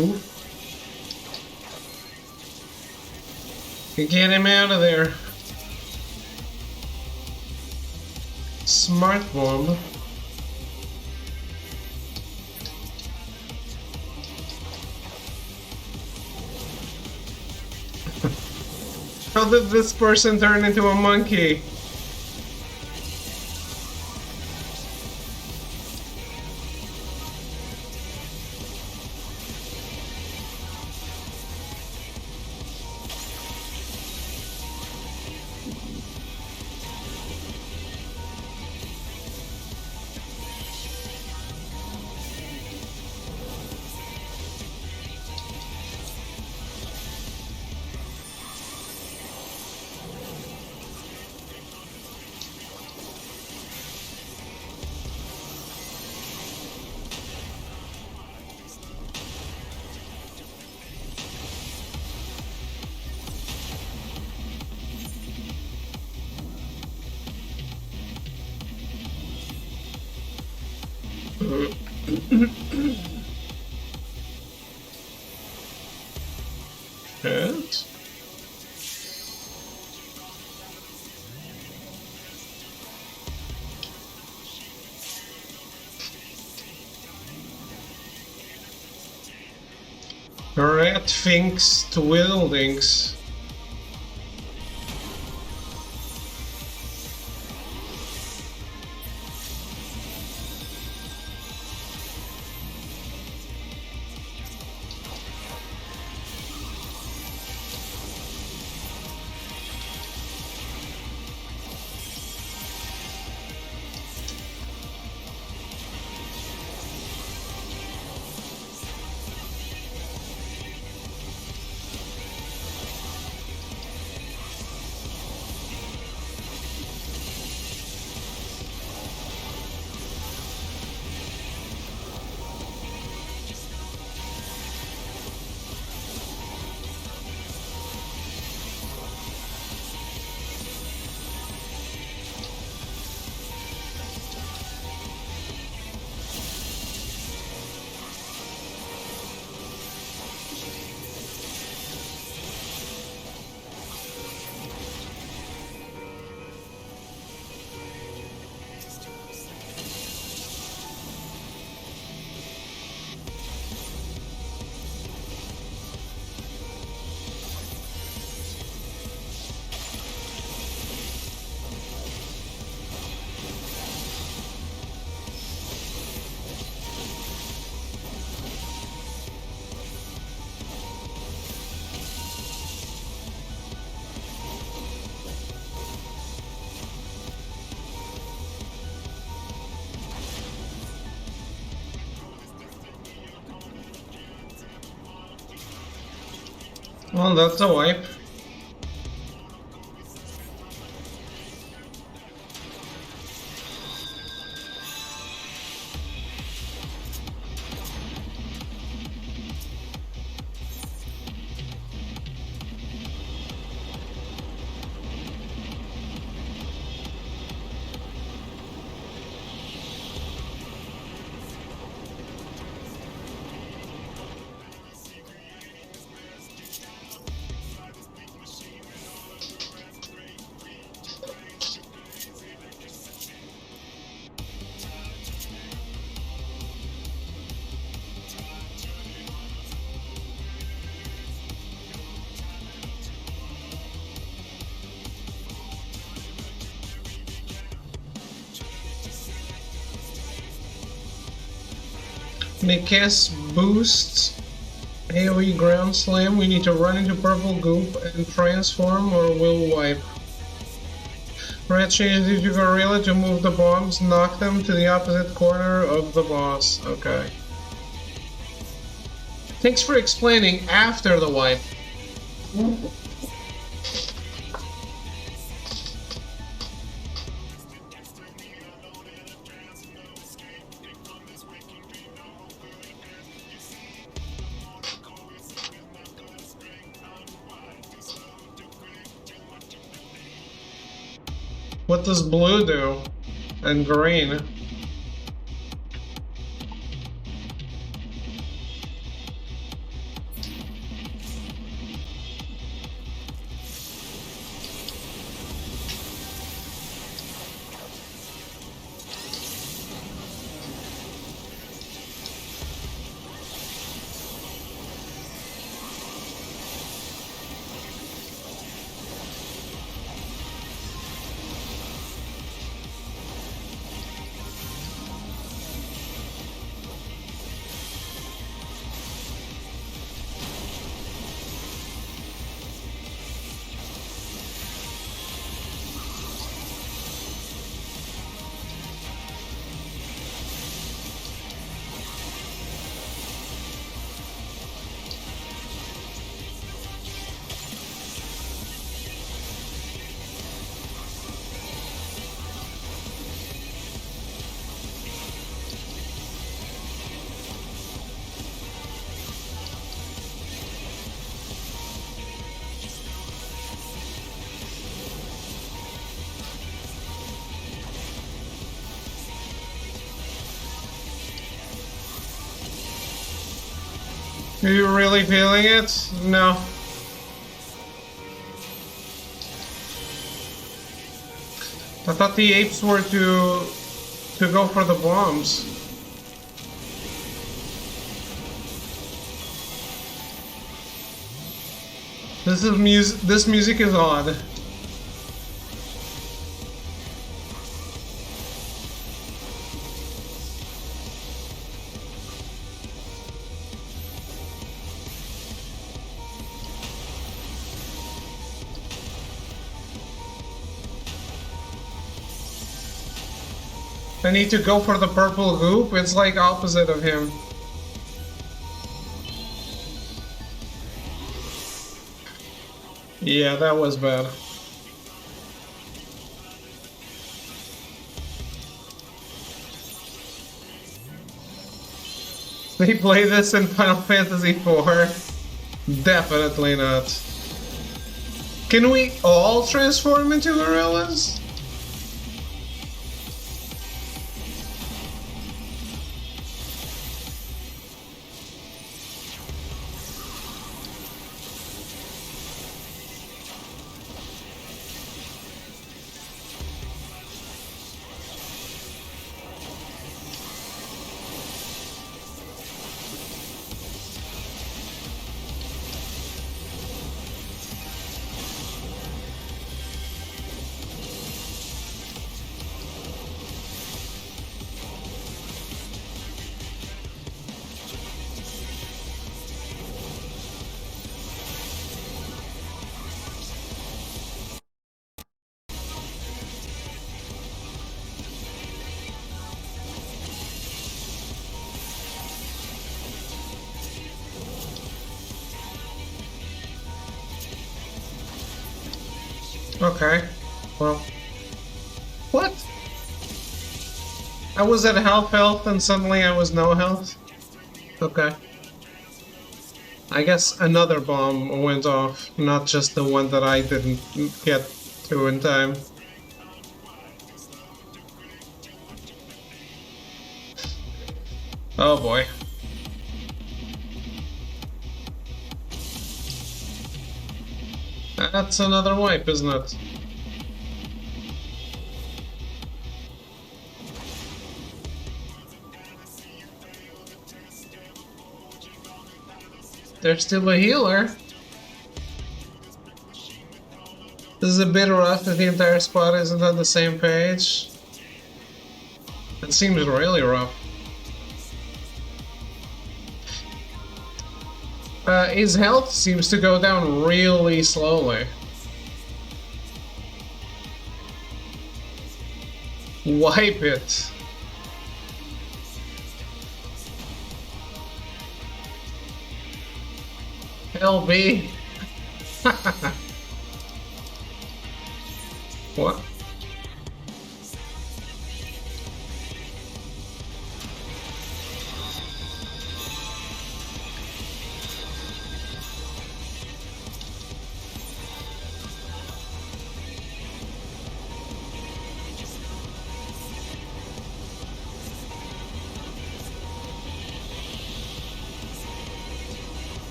Speaker 1: Ooh. Get him out of there. Smart bomb. How did this person turn into a monkey? Yes. Rat Finks Twiddledinks. Well, that's a wipe. They cast boost, AoE ground slam. We need to run into purple goop and transform or we'll wipe. Red changes into gorilla to move the bombs, knock them to the opposite corner of the boss. Okay. Thanks for explaining after the wipe. What does blue do? And green? Are you really feeling it? No. I thought the apes were to go for the bombs. This music is odd. I need to go for the purple goop. It's like opposite of him. Yeah, that was bad. They play this in Final Fantasy IV? Definitely not. Can we all transform into gorillas? Okay, well, what? I was at half health and suddenly I was no health? Okay. I guess another bomb went off, not just the one that I didn't get to in time. Oh boy. That's another wipe, isn't it? There's still a healer. This is a bit rough if the entire squad isn't on the same page. It seems really rough. His health seems to go down really slowly. Wipe it. LB. What?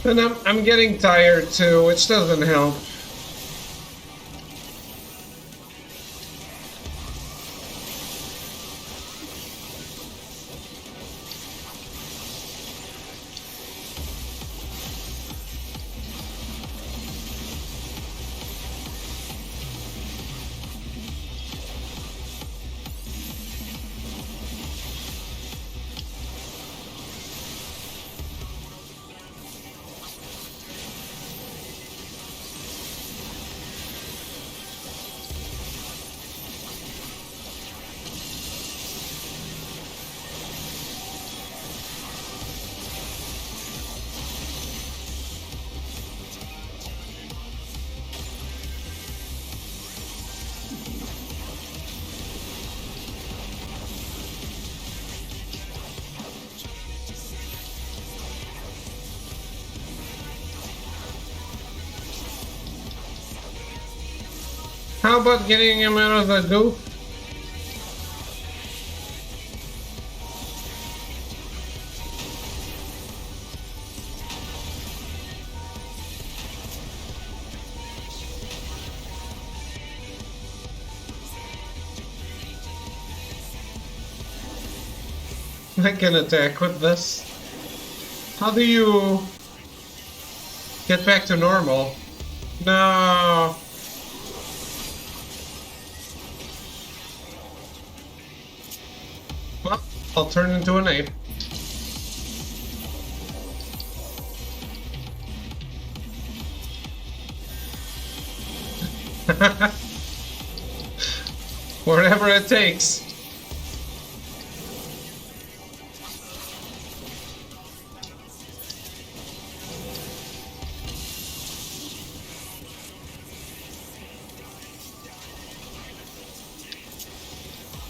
Speaker 1: And I'm getting tired too, which doesn't help. How about getting him out of the goop? I can attack with this. How do you get back to normal? No. Well, I'll turn into an ape. Whatever it takes.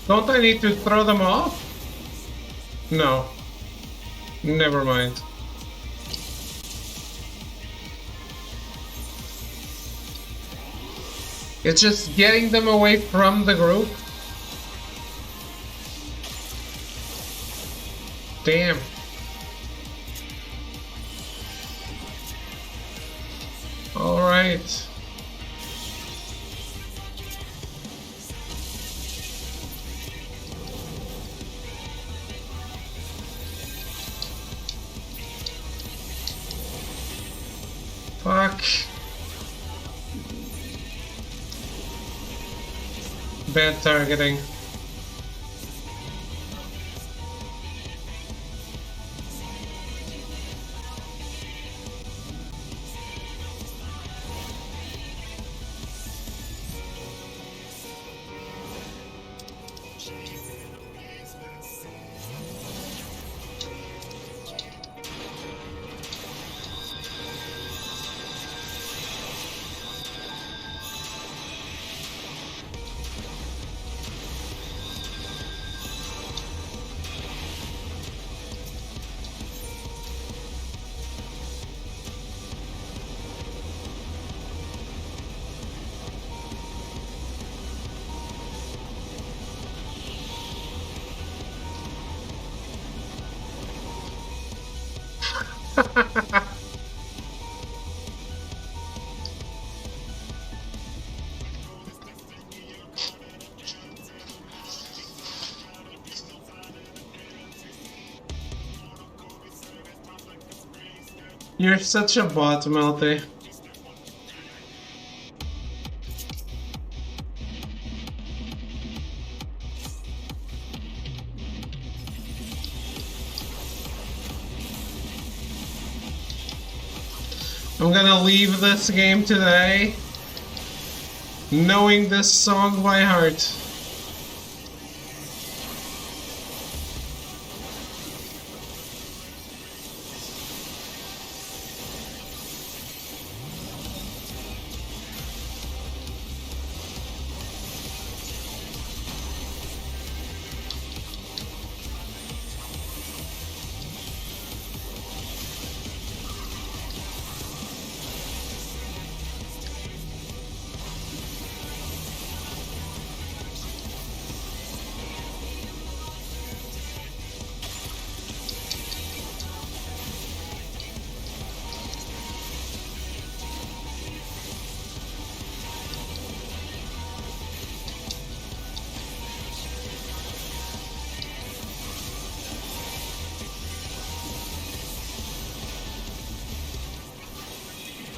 Speaker 1: Don't I need to throw them off? No. Never mind. It's just getting them away from the group. Damn. All right. Fuck. Bad targeting. You're such a bot, Melty. I'm gonna leave this game today knowing this song by heart.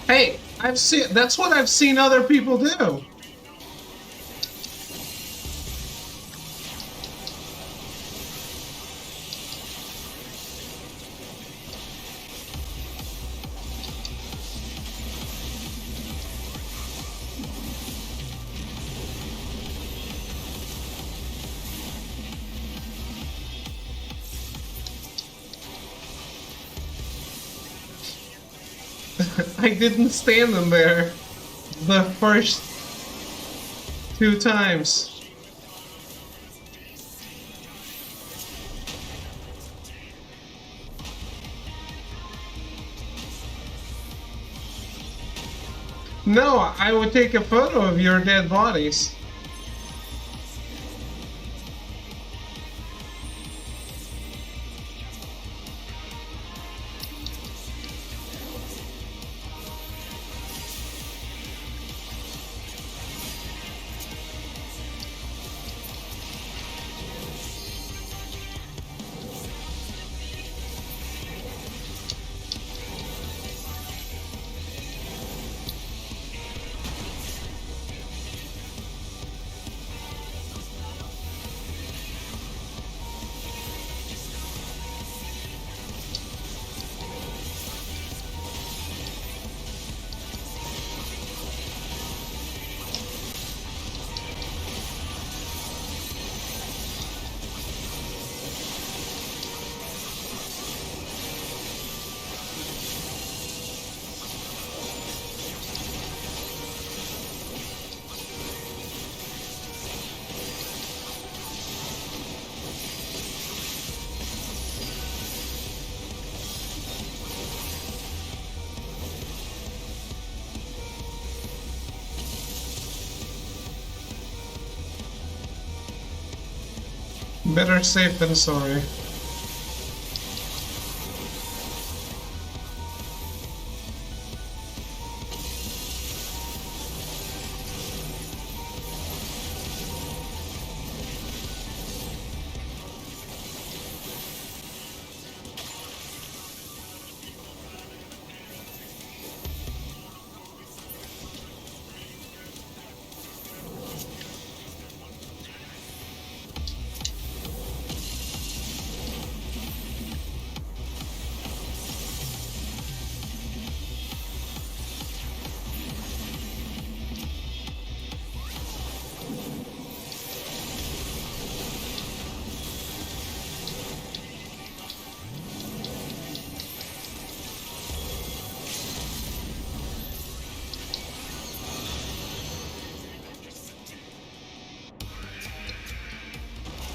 Speaker 1: Hey, that's what I've seen other people do. I didn't stand in there the first 2 times. No, I would take a photo of your dead bodies. Better safe than sorry.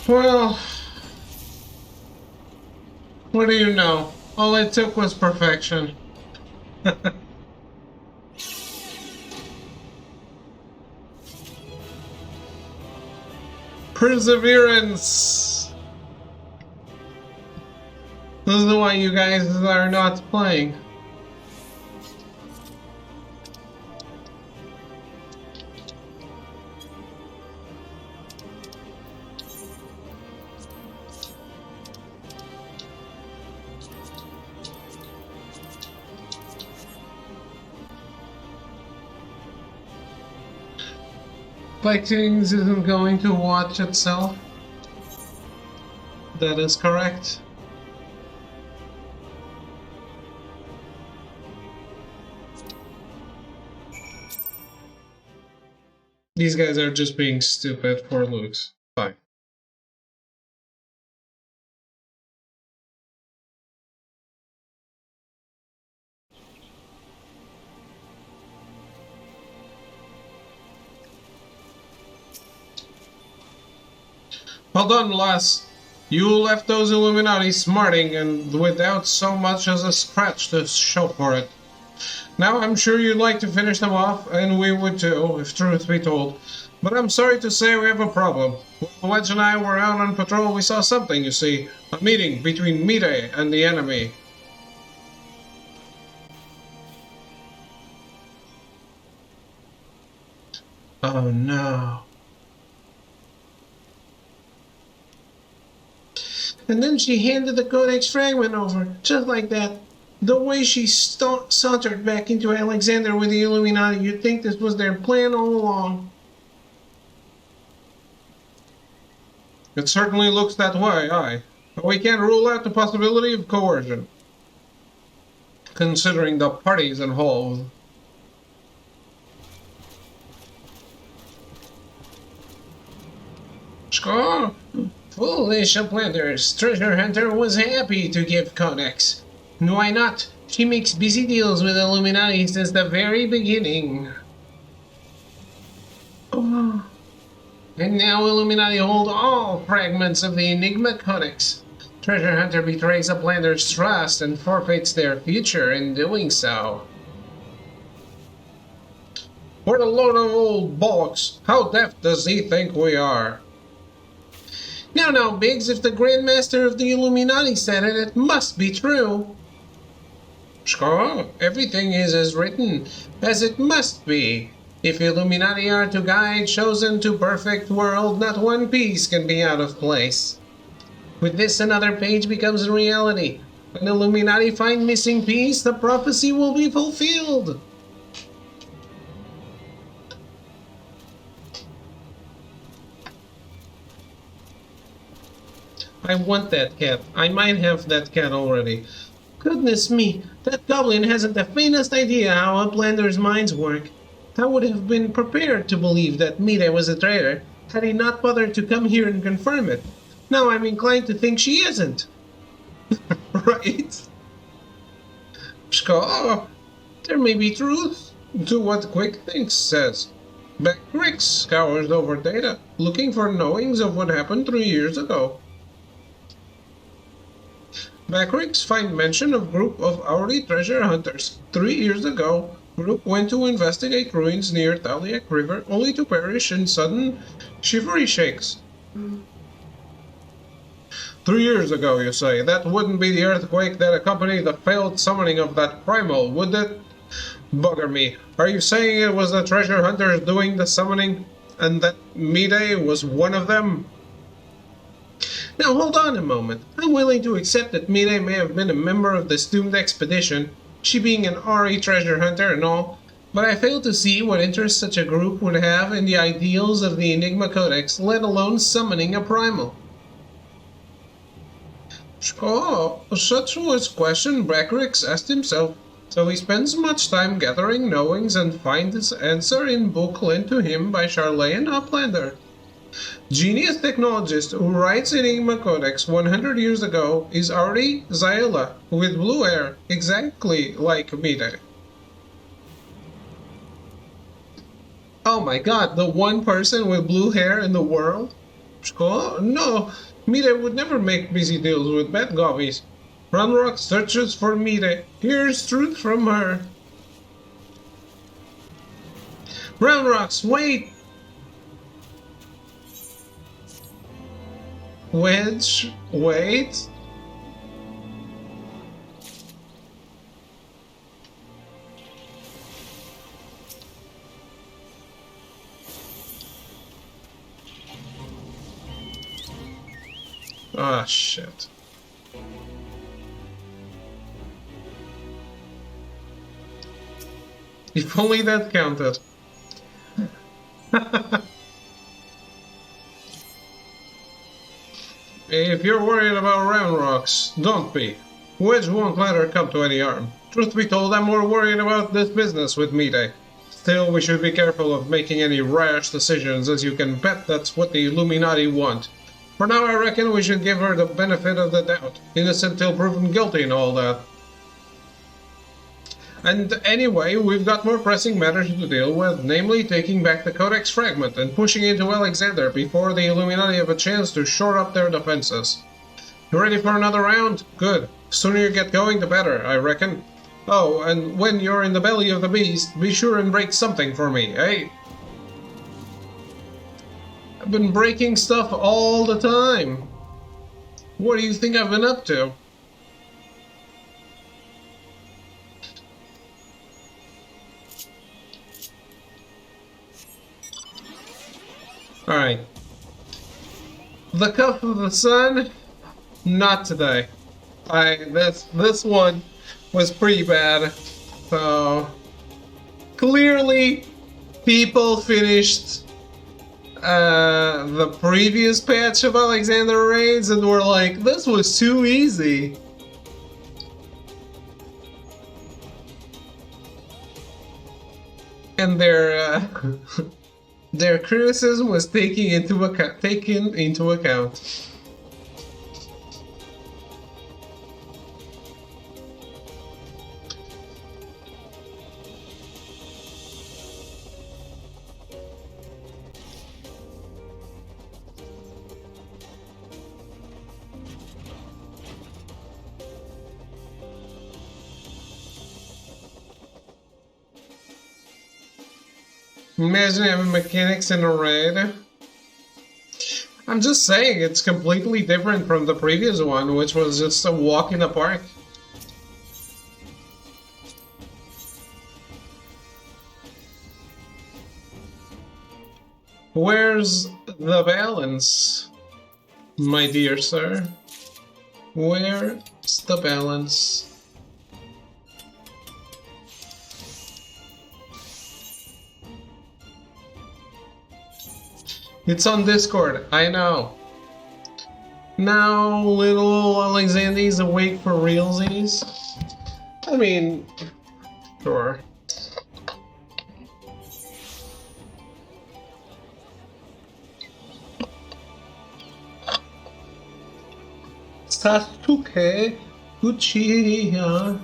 Speaker 1: Well, what do you know? All it took was perfection. Perseverance! This is why you guys are not playing. Vikings isn't going to watch itself. That is correct. These guys are just being stupid for looks. Fine. Well done, lass. You left those Illuminati smarting and without so much as a scratch to show for it. Now I'm sure you'd like to finish them off, and we would too, if truth be told. But I'm sorry to say we have a problem. When Wedge and I were out on patrol, we saw something, you see. A meeting between Mide and the enemy. Oh no. And then she handed the Codex fragment over, just like that. The way she sauntered back into Alexander with the Illuminati, you'd think this was their plan all along. It certainly looks that way, aye. But we can't rule out the possibility of coercion, considering the parties involved. Score! Foolish planters, Treasure Hunter was happy to give Codex. Why not? She makes busy deals with Illuminati since the very beginning. Oh. And now Illuminati hold all fragments of the Enigma Codex. Treasure Hunter betrays the planters' trust and forfeits their future in doing so. What a load of old bollocks! How deaf does he think we are? Now, Biggs, if the Grand Master of the Illuminati said it, it must be true. Sure, everything is as written, as it must be. If Illuminati are to guide chosen to perfect world, not one piece can be out of place. With this, another page becomes a reality. When Illuminati find missing piece, the prophecy will be fulfilled. I want that cat. I might have that cat already. Goodness me, that goblin hasn't the faintest idea how Uplander's minds work. I would have been prepared to believe that Mide was a traitor, had he not bothered to come here and confirm it. Now I'm inclined to think she isn't. Right? Score! There may be truth to what Quick Thinks says. Quick scours over data, looking for knowings of what happened 3 years ago. Backricks find mention of group of hourly treasure hunters. 3 years ago, group went to investigate ruins near Taliak River, only to perish in sudden shivery shakes. 3 years ago, you say? That wouldn't be the earthquake that accompanied the failed summoning of that primal, would it? Bugger me. Are you saying it was the treasure hunters doing the summoning, and that Mide was one of them? Now hold on a moment. I'm willing to accept that Mide may have been a member of this doomed expedition, she being an RE treasure hunter and all, but I fail to see what interest such a group would have in the ideals of the Enigma Codex, let alone summoning a primal. Oh, such was question Brackrix asked himself, so he spends much time gathering knowings and finds his answer in book lent to him by Charlene Uplander. Genius technologist who writes Enigma Codex 100 years ago is Ari Zayla, with blue hair, exactly like Mide. Oh my god, the one person with blue hair in the world? Oh, no, Mide would never make busy deals with bad gobbies. Runrock searches for Mide. Here's truth from her. Runrocks, wait! Wedge, wait. Ah, shit. If only that counted. If you're worried about round rocks, don't be. Wedge won't let her come to any harm. Truth be told, I'm more worried about this business with Mide. Still, we should be careful of making any rash decisions, as you can bet that's what the Illuminati want. For now, I reckon we should give her the benefit of the doubt. Innocent till proven guilty and all that. And anyway, we've got more pressing matters to deal with, namely taking back the Codex Fragment and pushing into Alexander before the Illuminati have a chance to shore up their defenses. You ready for another round? Good. The sooner you get going, the better, I reckon. Oh, and when you're in the belly of the beast, be sure and break something for me, eh? I've been breaking stuff all the time. What do you think I've been up to? Alright. The Cup of the Sun? Not today. This one was pretty bad. So clearly people finished the previous patch of Alexander Raids and were like, this was too easy. And their criticism was taken into account. Imagine having mechanics in a raid. I'm just saying, it's completely different from the previous one, which was just a walk in the park. Where's the balance, my dear sir? Where's the balance? It's on Discord, I know. Now little Alexander's awake for realsies. I mean, sure. Sasuke Uchiha.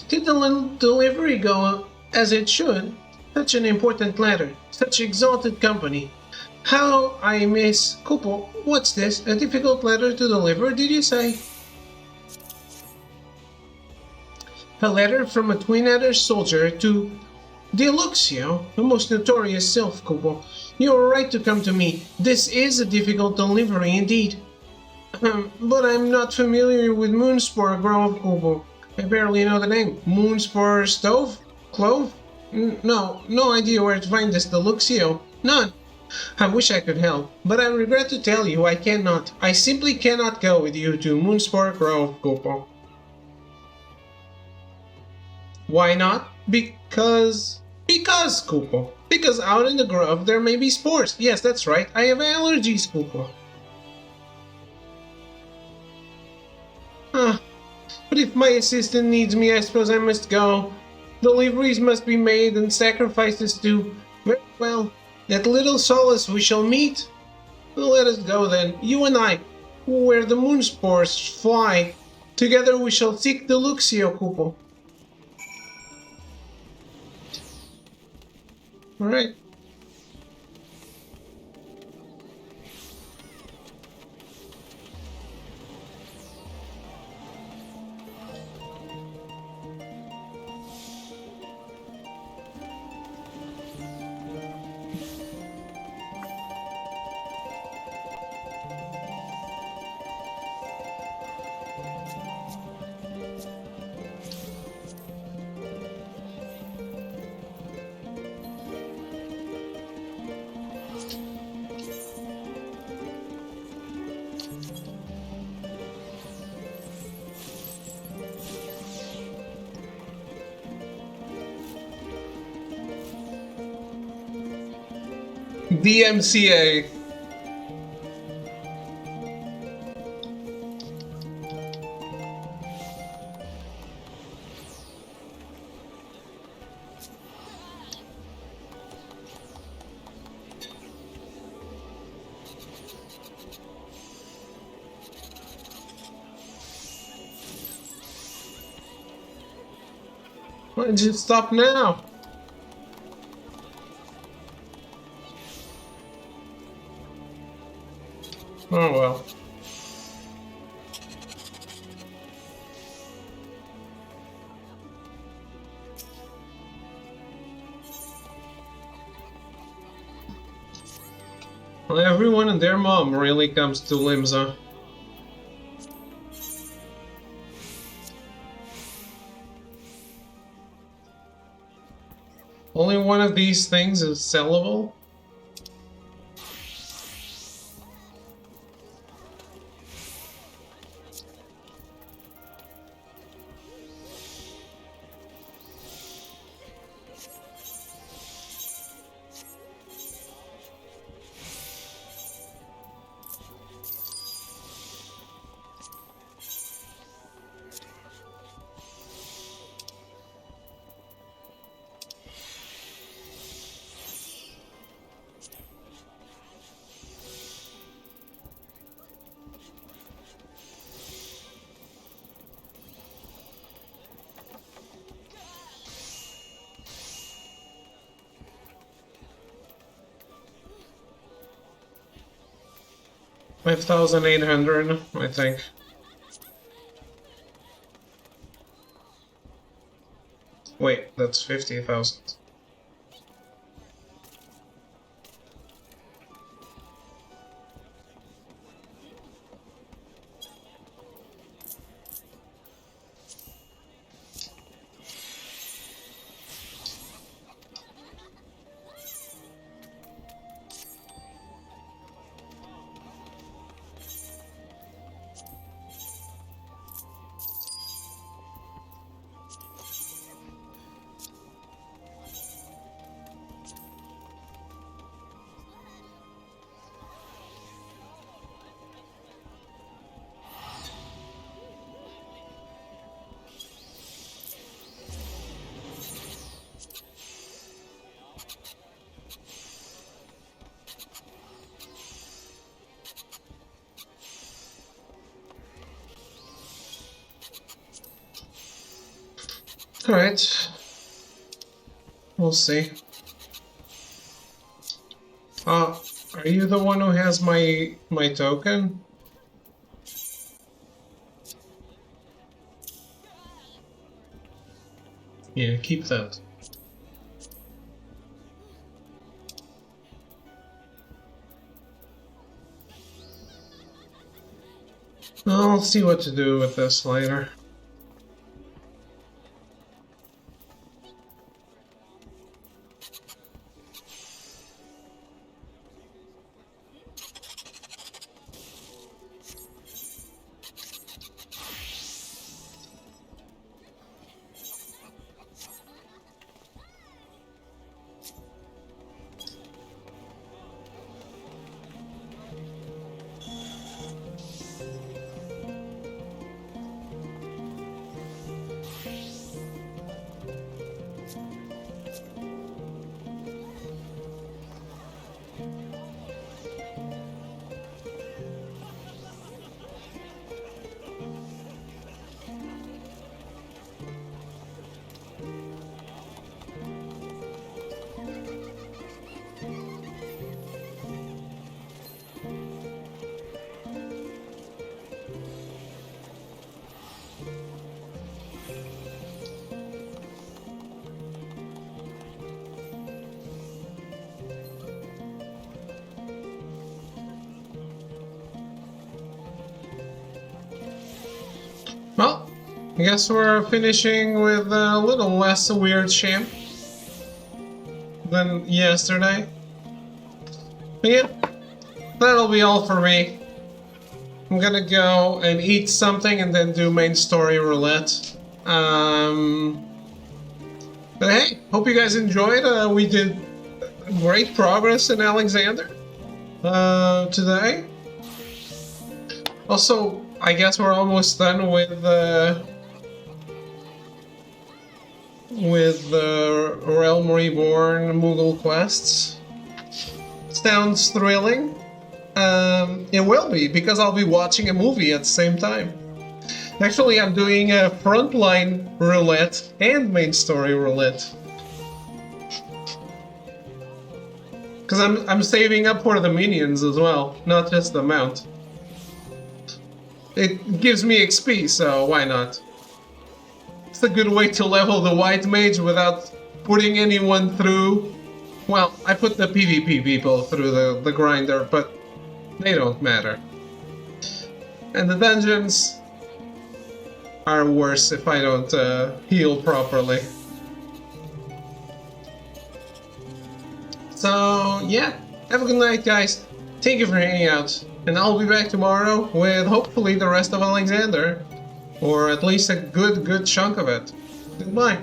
Speaker 1: Did the delivery go as it should? Such an important letter, such exalted company. How I miss Kupo. What's this? A difficult letter to deliver, did you say? A letter from a Twin Adder soldier to Deluxio, the most notorious self, Kupo. You are right to come to me. This is a difficult delivery indeed. But I'm not familiar with Moonspore Grove, Kupo. I barely know the name. Moonspore Stove? Clove? No idea where to find this Deluxio. None. I wish I could help, but I regret to tell you I cannot. I simply cannot go with you to Moonspore Grove, Kupo. Why not? Because, Kupo. Because out in the grove there may be spores. Yes, that's right. I have allergies, Kupo. But if my assistant needs me, I suppose I must go. Deliveries must be made and sacrifices too. Very well. At Little Solace we shall meet. Well, let us go then, you and I, where the moonspores fly. Together we shall seek Deluxio, Kupo. Alright. DMCA. Why did you stop now? Oh well. Well, everyone and their mom really comes to Limsa. Only one of these things is sellable? $5,800, I think. Wait, that's 50,000. Alright. We'll see. Are you the one who has my token? Yeah, keep that. I'll see what to do with this later. Well, I guess we're finishing with a little less weird champ than yesterday. But yeah, that'll be all for me. I'm gonna go and eat something and then do main story roulette. But hey, hope you guys enjoyed. We did great progress in Alexander today. Also, I guess we're almost done with the Realm Reborn Moogle quests. Sounds thrilling. It will be, because I'll be watching a movie at the same time. Actually, I'm doing a frontline roulette and main story roulette. Because I'm saving up for the minions as well, not just the mount. It gives me XP, so why not? It's a good way to level the white mage without putting anyone through... Well, I put the PvP people through the grinder, but they don't matter. And the dungeons are worse if I don't heal properly. So, yeah. Have a good night, guys. Thank you for hanging out. And I'll be back tomorrow with hopefully the rest of Alexander. Or at least a good chunk of it. Goodbye.